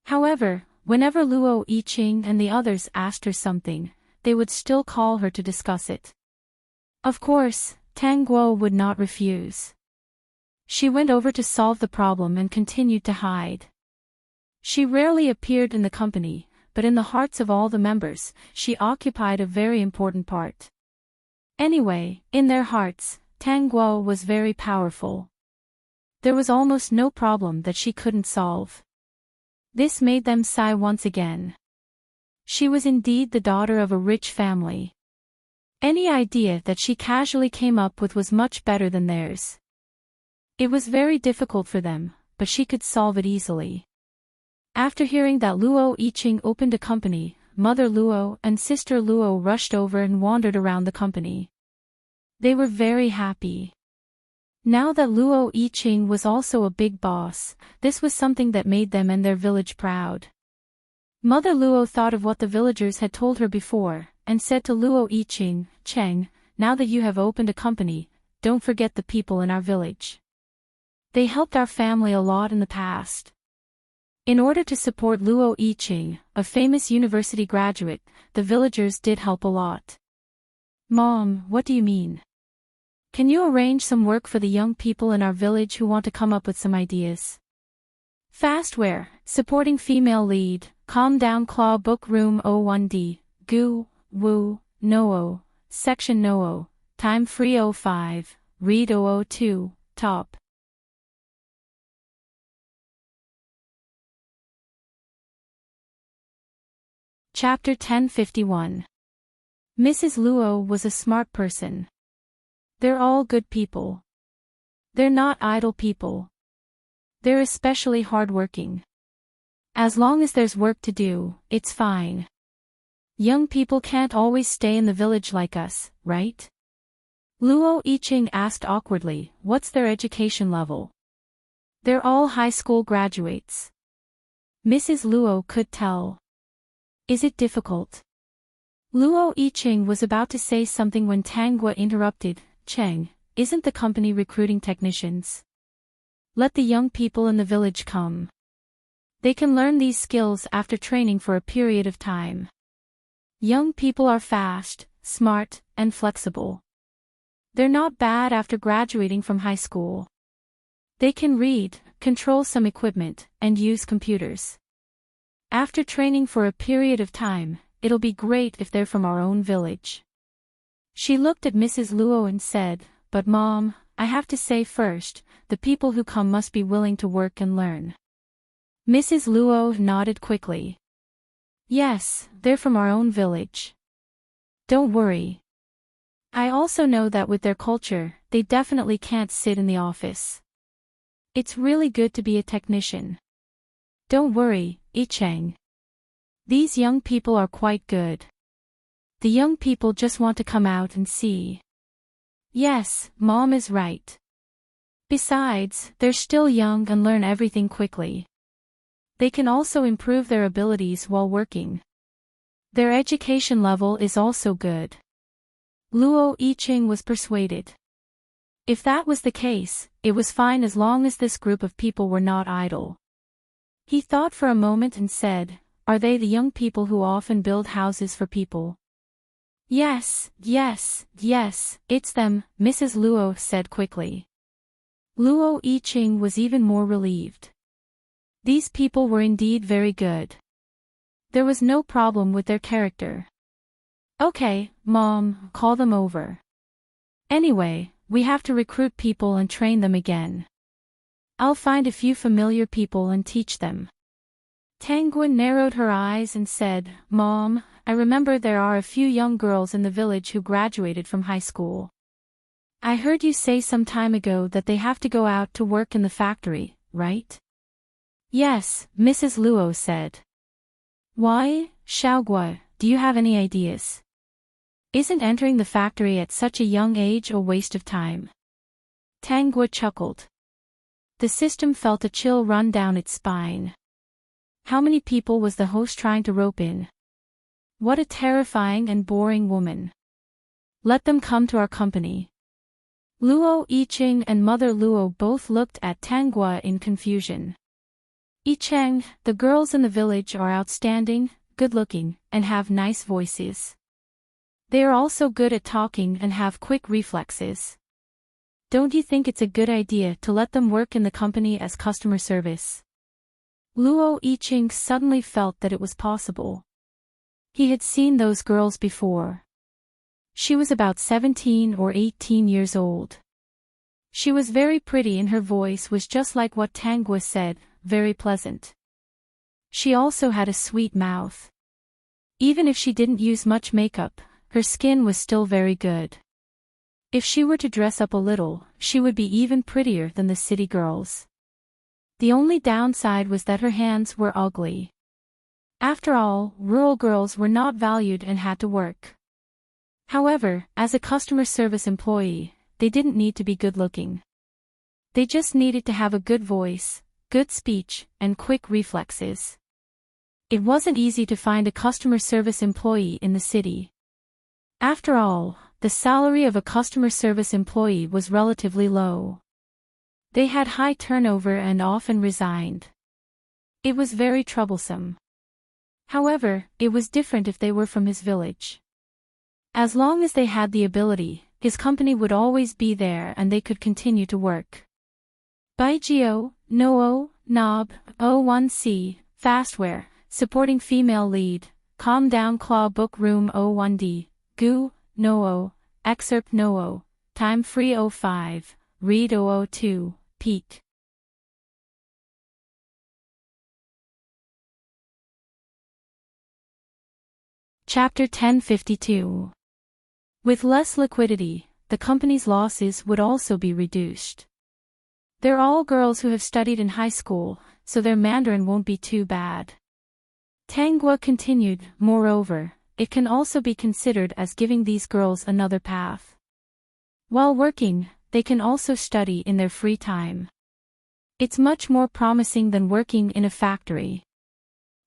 However, whenever Luo Yiqing and the others asked her something, they would still call her to discuss it. Of course, Tang Gua would not refuse. She went over to solve the problem and continued to hide. She rarely appeared in the company, but in the hearts of all the members, she occupied a very important part. Anyway, in their hearts, Tang Gua was very powerful. There was almost no problem that she couldn't solve. This made them sigh once again. She was indeed the daughter of a rich family. Any idea that she casually came up with was much better than theirs. It was very difficult for them, but she could solve it easily. After hearing that Luo Yiqing opened a company, Mother Luo and Sister Luo rushed over and wandered around the company. They were very happy. Now that Luo Yiqing was also a big boss, this was something that made them and their village proud. Mother Luo thought of what the villagers had told her before, and said to Luo Yiqing, "Cheng, now that you have opened a company, don't forget the people in our village. They helped our family a lot in the past." In order to support Luo Yiqing, a famous university graduate, the villagers did help a lot. "Mom, what do you mean? Can you arrange some work for the young people in our village who want to come up with some ideas?" Fastware, supporting female lead, Calm Down Claw Book Room 01D, Gu, Wu, Noo, Section Noo, Time Free 05, Read 002, Top. Chapter 1051. Mrs. Luo was a smart person. They're all good people. They're not idle people. They're especially hardworking. As long as there's work to do, it's fine. Young people can't always stay in the village like us, right? Luo Yiqing asked awkwardly, "What's their education level?" "They're all high school graduates." Mrs. Luo could tell. "Is it difficult?" Luo Yiqing was about to say something when Tang Gua interrupted. "Cheng, isn't the company recruiting technicians? Let the young people in the village come. They can learn these skills after training for a period of time. Young people are fast, smart, and flexible. They're not bad after graduating from high school. They can read, control some equipment, and use computers. After training for a period of time, it'll be great if they're from our own village." She looked at Mrs. Luo and said, "But Mom, I have to say first, the people who come must be willing to work and learn." Mrs. Luo nodded quickly. "Yes, they're from our own village. Don't worry. I also know that with their culture, they definitely can't sit in the office. It's really good to be a technician. Don't worry, Icheng. These young people are quite good. The young people just want to come out and see. Yes, Mom is right. Besides, they're still young and learn everything quickly. They can also improve their abilities while working. Their education level is also good. Luo Yiqing was persuaded. If that was the case, it was fine as long as this group of people were not idle. He thought for a moment and said, "Are they the young people who often build houses for people?" Yes, it's them, Mrs. Luo said quickly. Luo Yiqing was even more relieved. These people were indeed very good. There was no problem with their character. Okay, Mom, call them over. Anyway, we have to recruit people and train them again. I'll find a few familiar people and teach them. Tanguin narrowed her eyes and said, "Mom, I remember there are a few young girls in the village who graduated from high school. I heard you say some time ago that they have to go out to work in the factory, right?" "Yes," Mrs. Luo said. "Why, Xiaogua, do you have any ideas? Isn't entering the factory at such a young age a waste of time?" Tanguo chuckled. The system felt a chill run down its spine. How many people was the host trying to rope in? What a terrifying and boring woman. Let them come to our company. Luo Yiqing and Mother Luo both looked at Tanguo in confusion. "Yicheng, the girls in the village are outstanding, good-looking, and have nice voices. They are also good at talking and have quick reflexes. Don't you think it's a good idea to let them work in the company as customer service?" Luo Yiqing suddenly felt that it was possible. He had seen those girls before. She was about 17 or 18 years old. She was very pretty and her voice was just like what Tanguo said, very pleasant. She also had a sweet mouth. Even if she didn't use much makeup, her skin was still very good. If she were to dress up a little, she would be even prettier than the city girls. The only downside was that her hands were ugly. After all, rural girls were not valued and had to work. However, as a customer service employee, they didn't need to be good-looking. They just needed to have a good voice, good speech, and quick reflexes. It wasn't easy to find a customer service employee in the city. After all, the salary of a customer service employee was relatively low. They had high turnover and often resigned. It was very troublesome. However, it was different if they were from his village. As long as they had the ability, his company would always be there and they could continue to work. Baijio, Noo, Nob, O1C, Fastware, supporting female lead, Calm Down Claw Book Room O1D, Gu, Noo, Excerpt Noo, Time Free 05, Read 002, Peak. Chapter 1052. With less liquidity, the company's losses would also be reduced. They're all girls who have studied in high school, so their Mandarin won't be too bad. Tanguo continued, moreover, it can also be considered as giving these girls another path. While working, they can also study in their free time. It's much more promising than working in a factory.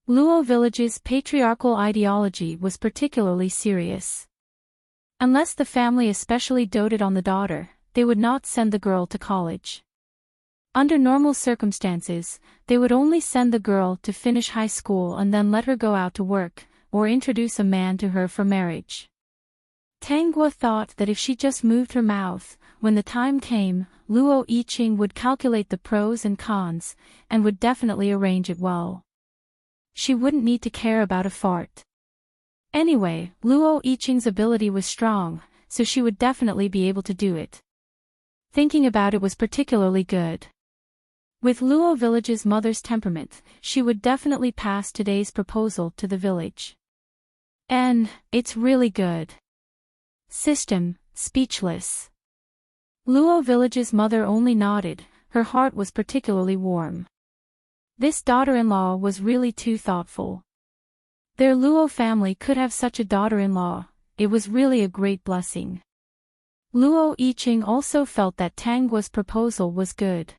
Luo Village's patriarchal ideology was particularly serious. Unless the family especially doted on the daughter, they would not send the girl to college. Under normal circumstances, they would only send the girl to finish high school and then let her go out to work, or introduce a man to her for marriage. Tanguo thought that if she just moved her mouth, when the time came, Luo Yiqing would calculate the pros and cons, and would definitely arrange it well. She wouldn't need to care about a fart. Anyway, Luo Yiqing's ability was strong, so she would definitely be able to do it. Thinking about it was particularly good. With Luo Village's mother's temperament, she would definitely pass today's proposal to the village. And, it's really good. System, speechless. Luo Village's mother only nodded, her heart was particularly warm. This daughter-in-law was really too thoughtful. Their Luo family could have such a daughter-in-law. It was really a great blessing. Luo Yiqing also felt that Tang Guo's proposal was good.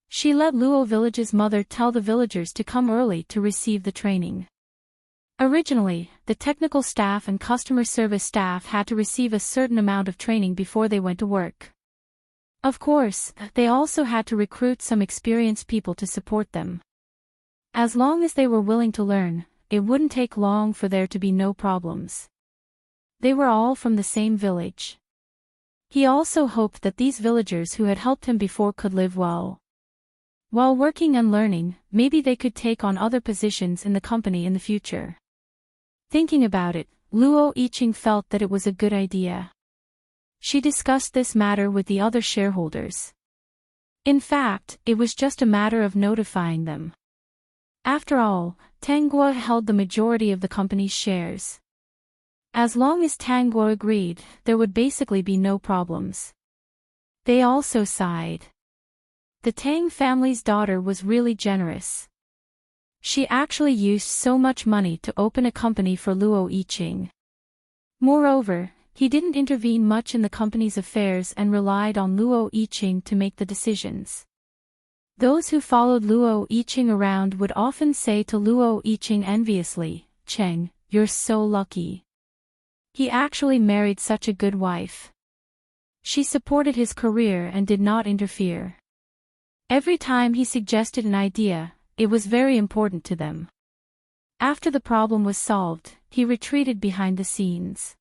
She let Luo Village's mother tell the villagers to come early to receive the training. Originally, the technical staff and customer service staff had to receive a certain amount of training before they went to work. Of course, they also had to recruit some experienced people to support them. As long as they were willing to learn, it wouldn't take long for there to be no problems. They were all from the same village. He also hoped that these villagers who had helped him before could live well. While working and learning, maybe they could take on other positions in the company in the future. Thinking about it, Luo Yiqing felt that it was a good idea. She discussed this matter with the other shareholders. In fact, it was just a matter of notifying them. After all, Tang Guo held the majority of the company's shares. As long as Tang Guo agreed, there would basically be no problems. They also sighed. The Tang family's daughter was really generous. She actually used so much money to open a company for Luo Yiqing. Moreover, he didn't intervene much in the company's affairs and relied on Luo Yiqing to make the decisions. Those who followed Luo Yiqing around would often say to Luo Yiqing enviously, "Cheng, you're so lucky. He actually married such a good wife." She supported his career and did not interfere. Every time he suggested an idea, it was very important to them. After the problem was solved, he retreated behind the scenes.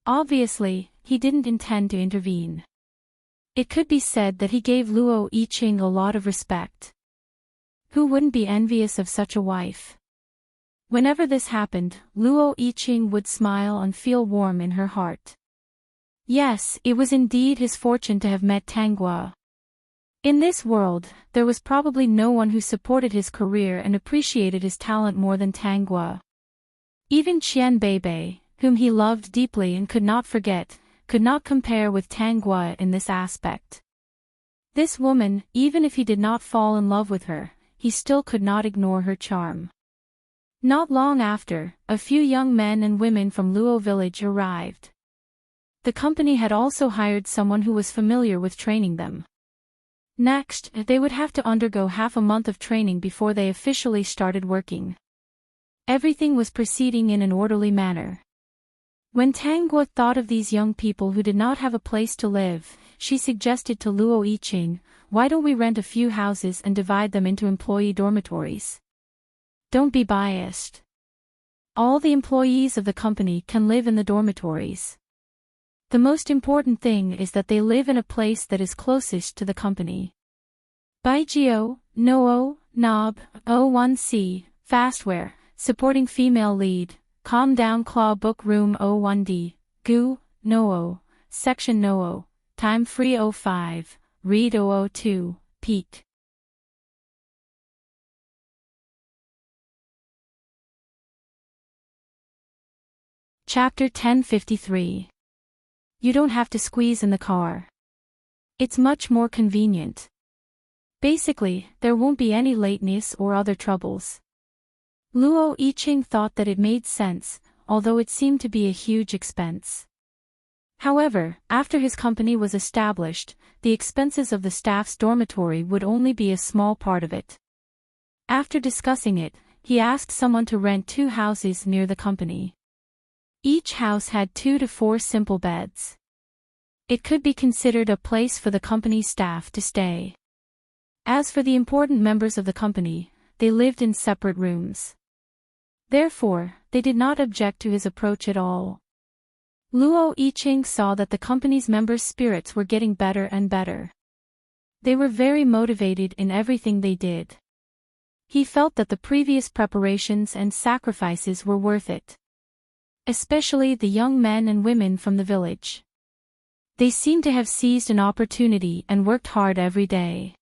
Obviously, he didn't intend to intervene. It could be said that he gave Luo Yiqing a lot of respect. Who wouldn't be envious of such a wife? Whenever this happened, Luo Yiqing would smile and feel warm in her heart. Yes, it was indeed his fortune to have met Tang Guo. In this world, there was probably no one who supported his career and appreciated his talent more than Tang Guo. Even Qian Beibei, whom he loved deeply and could not forget, could not compare with Tang Guo in this aspect. This woman, even if he did not fall in love with her, he still could not ignore her charm. Not long after, a few young men and women from Luo village arrived. The company had also hired someone who was familiar with training them. Next, they would have to undergo half a month of training before they officially started working. Everything was proceeding in an orderly manner. When Tang Guo thought of these young people who did not have a place to live, she suggested to Luo Yiqing, "Why don't we rent a few houses and divide them into employee dormitories? Don't be biased. All the employees of the company can live in the dormitories. The most important thing is that they live in a place that is closest to the company." Baijio, Noo, Nob, O1C, Fastware, supporting female lead, Calm Down Claw Book Room 01D, Gu, Noo, Section Noo, Time Free 05, Read 002, Peak. Chapter 1053. You don't have to squeeze in the car. It's much more convenient. Basically, there won't be any lateness or other troubles. Luo Yiqing thought that it made sense, although it seemed to be a huge expense. However, after his company was established, the expenses of the staff's dormitory would only be a small part of it. After discussing it, he asked someone to rent 2 houses near the company. Each house had 2 to 4 simple beds. It could be considered a place for the company's staff to stay. As for the important members of the company, they lived in separate rooms. Therefore, they did not object to his approach at all. Luo Yiqing saw that the company's members' spirits were getting better and better. They were very motivated in everything they did. He felt that the previous preparations and sacrifices were worth it. Especially the young men and women from the village. They seemed to have seized an opportunity and worked hard every day.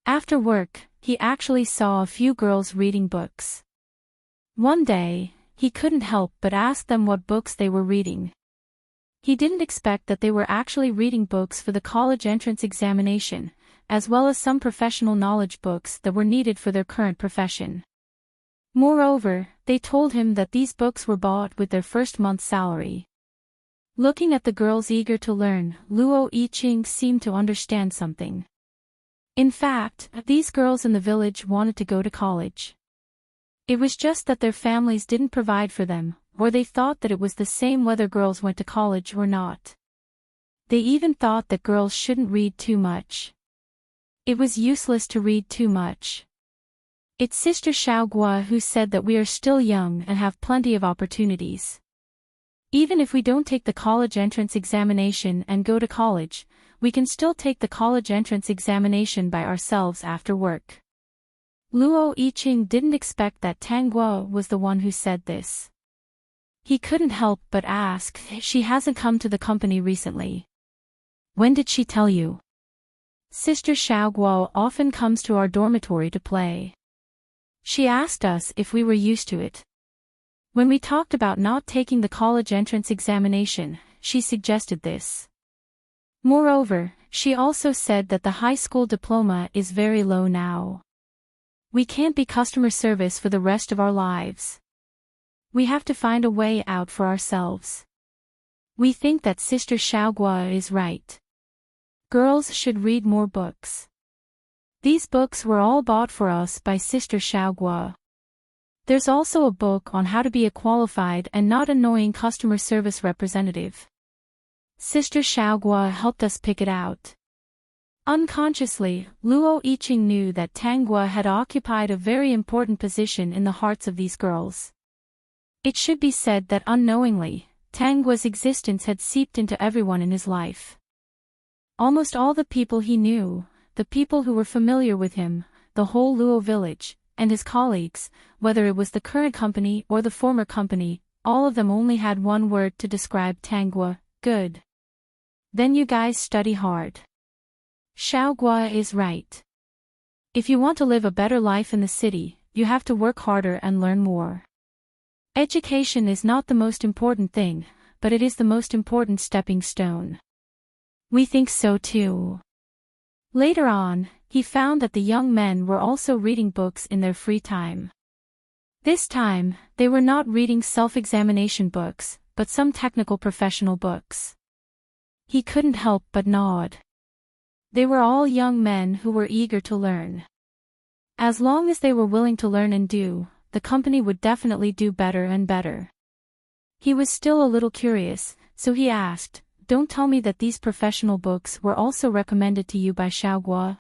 After work, he actually saw a few girls reading books. One day, he couldn't help but ask them what books they were reading. He didn't expect that they were actually reading books for the college entrance examination, as well as some professional knowledge books that were needed for their current profession. Moreover, they told him that these books were bought with their first month's salary. Looking at the girls eager to learn, Luo Yiqing seemed to understand something. In fact, these girls in the village wanted to go to college. It was just that their families didn't provide for them, or they thought that it was the same whether girls went to college or not. They even thought that girls shouldn't read too much. It was useless to read too much. It's Sister Xiaogua who said that we are still young and have plenty of opportunities. Even if we don't take the college entrance examination and go to college, we can still take the college entrance examination by ourselves after work. Luo Yiqing didn't expect that Tang Guo was the one who said this. He couldn't help but ask, "She hasn't come to the company recently. When did she tell you?" "Sister Xiaoguo often comes to our dormitory to play. She asked us if we were used to it. When we talked about not taking the college entrance examination, she suggested this. Moreover, she also said that the high school diploma is very low now. We can't be customer service for the rest of our lives. We have to find a way out for ourselves. We think that Sister Xiaogua is right. Girls should read more books. These books were all bought for us by Sister Xiaogua. There's also a book on how to be a qualified and not annoying customer service representative. Sister Xiaogua helped us pick it out." Unconsciously, Luo Yiqing knew that Tang Guo had occupied a very important position in the hearts of these girls. It should be said that unknowingly, Tang Guo's existence had seeped into everyone in his life. Almost all the people he knew, the people who were familiar with him, the whole Luo village, and his colleagues, whether it was the current company or the former company, all of them only had one word to describe Tang Guo: good. Then you guys study hard. Xiaogua is right. If you want to live a better life in the city, you have to work harder and learn more. Education is not the most important thing, but it is the most important stepping stone. We think so too. Later on, he found that the young men were also reading books in their free time. This time, they were not reading self-examination books, but some technical professional books. He couldn't help but nod. They were all young men who were eager to learn. As long as they were willing to learn and do, the company would definitely do better and better. He was still a little curious, so he asked, "Don't tell me that these professional books were also recommended to you by Xiaogua?"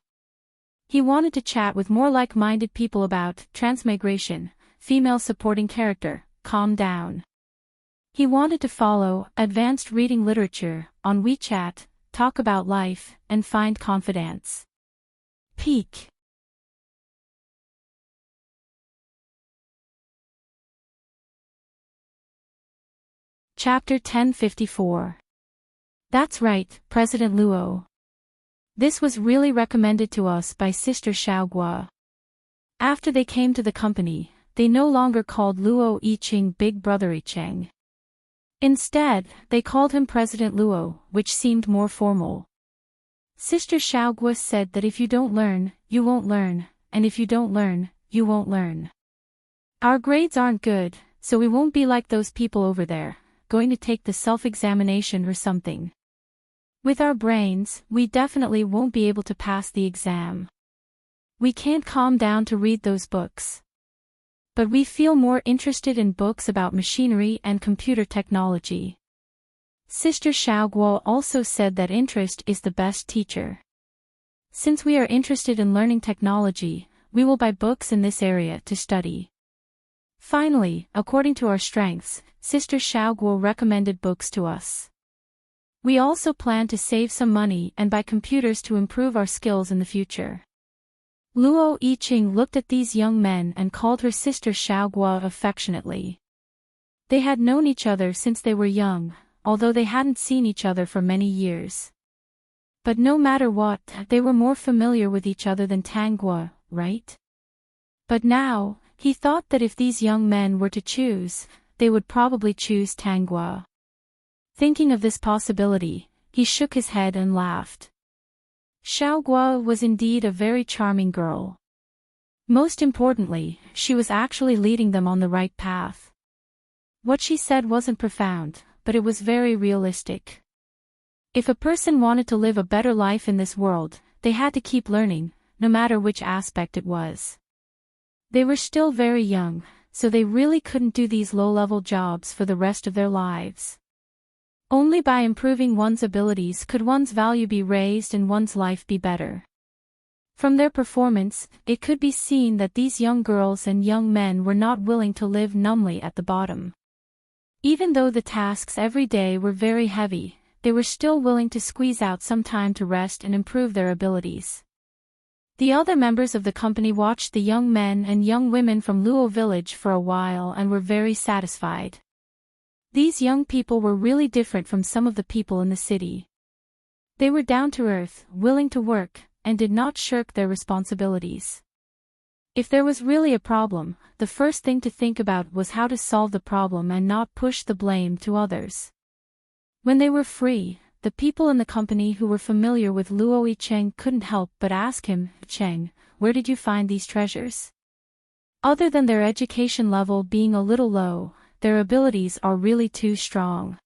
He wanted to chat with more like-minded people about transmigration, female supporting character, calm down. He wanted to follow advanced reading literature on WeChat, talk about life, and find confidence. Peak. Chapter 1054. That's right, President Luo. This was really recommended to us by Sister Xiaogua. After they came to the company, they no longer called Luo Yiqing Big Brother Yicheng. Instead, they called him President Luo, which seemed more formal. Sister Xiaogua said that if you don't learn, you won't learn, and if you don't learn, you won't learn. Our grades aren't good, so we won't be like those people over there, going to take the self-examination or something. With our brains, we definitely won't be able to pass the exam. We can't calm down to read those books. But we feel more interested in books about machinery and computer technology. Sister Xiaoguo also said that interest is the best teacher. Since we are interested in learning technology, we will buy books in this area to study. Finally, according to our strengths, Sister Xiaoguo recommended books to us. We also plan to save some money and buy computers to improve our skills in the future. Luo Yiqing looked at these young men and called her Sister Xiaogua affectionately. They had known each other since they were young, although they hadn't seen each other for many years. But no matter what, they were more familiar with each other than Tang Guo, right? But now, he thought that if these young men were to choose, they would probably choose Tang Guo. Thinking of this possibility, he shook his head and laughed. Xiaoguo was indeed a very charming girl. Most importantly, she was actually leading them on the right path. What she said wasn't profound, but it was very realistic. If a person wanted to live a better life in this world, they had to keep learning, no matter which aspect it was. They were still very young, so they really couldn't do these low-level jobs for the rest of their lives. Only by improving one's abilities could one's value be raised and one's life be better. From their performance, it could be seen that these young girls and young men were not willing to live numbly at the bottom. Even though the tasks every day were very heavy, they were still willing to squeeze out some time to rest and improve their abilities. The other members of the company watched the young men and young women from Luo village for a while and were very satisfied. These young people were really different from some of the people in the city. They were down to earth, willing to work, and did not shirk their responsibilities. If there was really a problem, the first thing to think about was how to solve the problem and not push the blame to others. When they were free, the people in the company who were familiar with Luo Yicheng couldn't help but ask him, "Cheng, where did you find these treasures?" Other than their education level being a little low, their abilities are really too strong.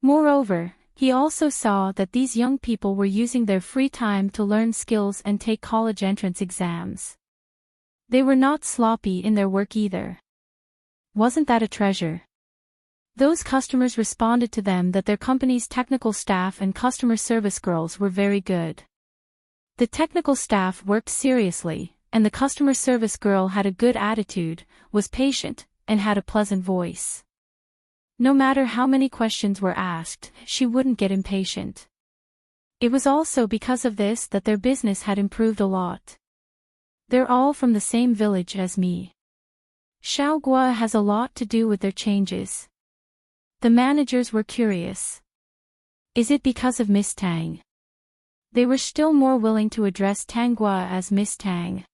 Moreover, he also saw that these young people were using their free time to learn skills and take college entrance exams. They were not sloppy in their work either. Wasn't that a treasure? Those customers responded to them that their company's technical staff and customer service girls were very good. The technical staff worked seriously, and the customer service girl had a good attitude, was patient, and had a pleasant voice. No matter how many questions were asked, she wouldn't get impatient. It was also because of this that their business had improved a lot. They're all from the same village as me. Xiaoguo has a lot to do with their changes. The managers were curious. Is it because of Miss Tang? They were still more willing to address Tanghua as Miss Tang.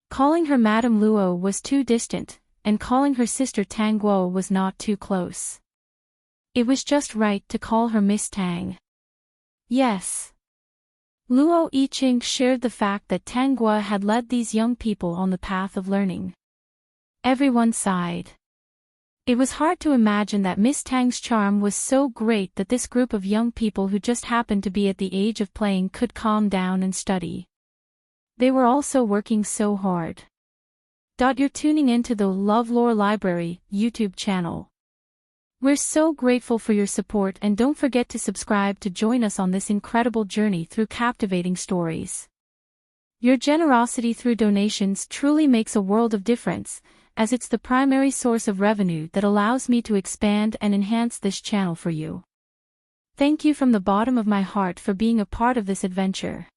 Calling her Madame Luo was too distant, and calling her sister Tanguo was not too close. It was just right to call her Miss Tang. Yes. Luo Yicheng shared the fact that Tanghua had led these young people on the path of learning. Everyone sighed. It was hard to imagine that Miss Tang's charm was so great that this group of young people who just happened to be at the age of playing could calm down and study. They were also working so hard. You're tuning into the LoveLore Library YouTube channel. We're so grateful for your support, and don't forget to subscribe to join us on this incredible journey through captivating stories. Your generosity through donations truly makes a world of difference, as it's the primary source of revenue that allows me to expand and enhance this channel for you. Thank you from the bottom of my heart for being a part of this adventure.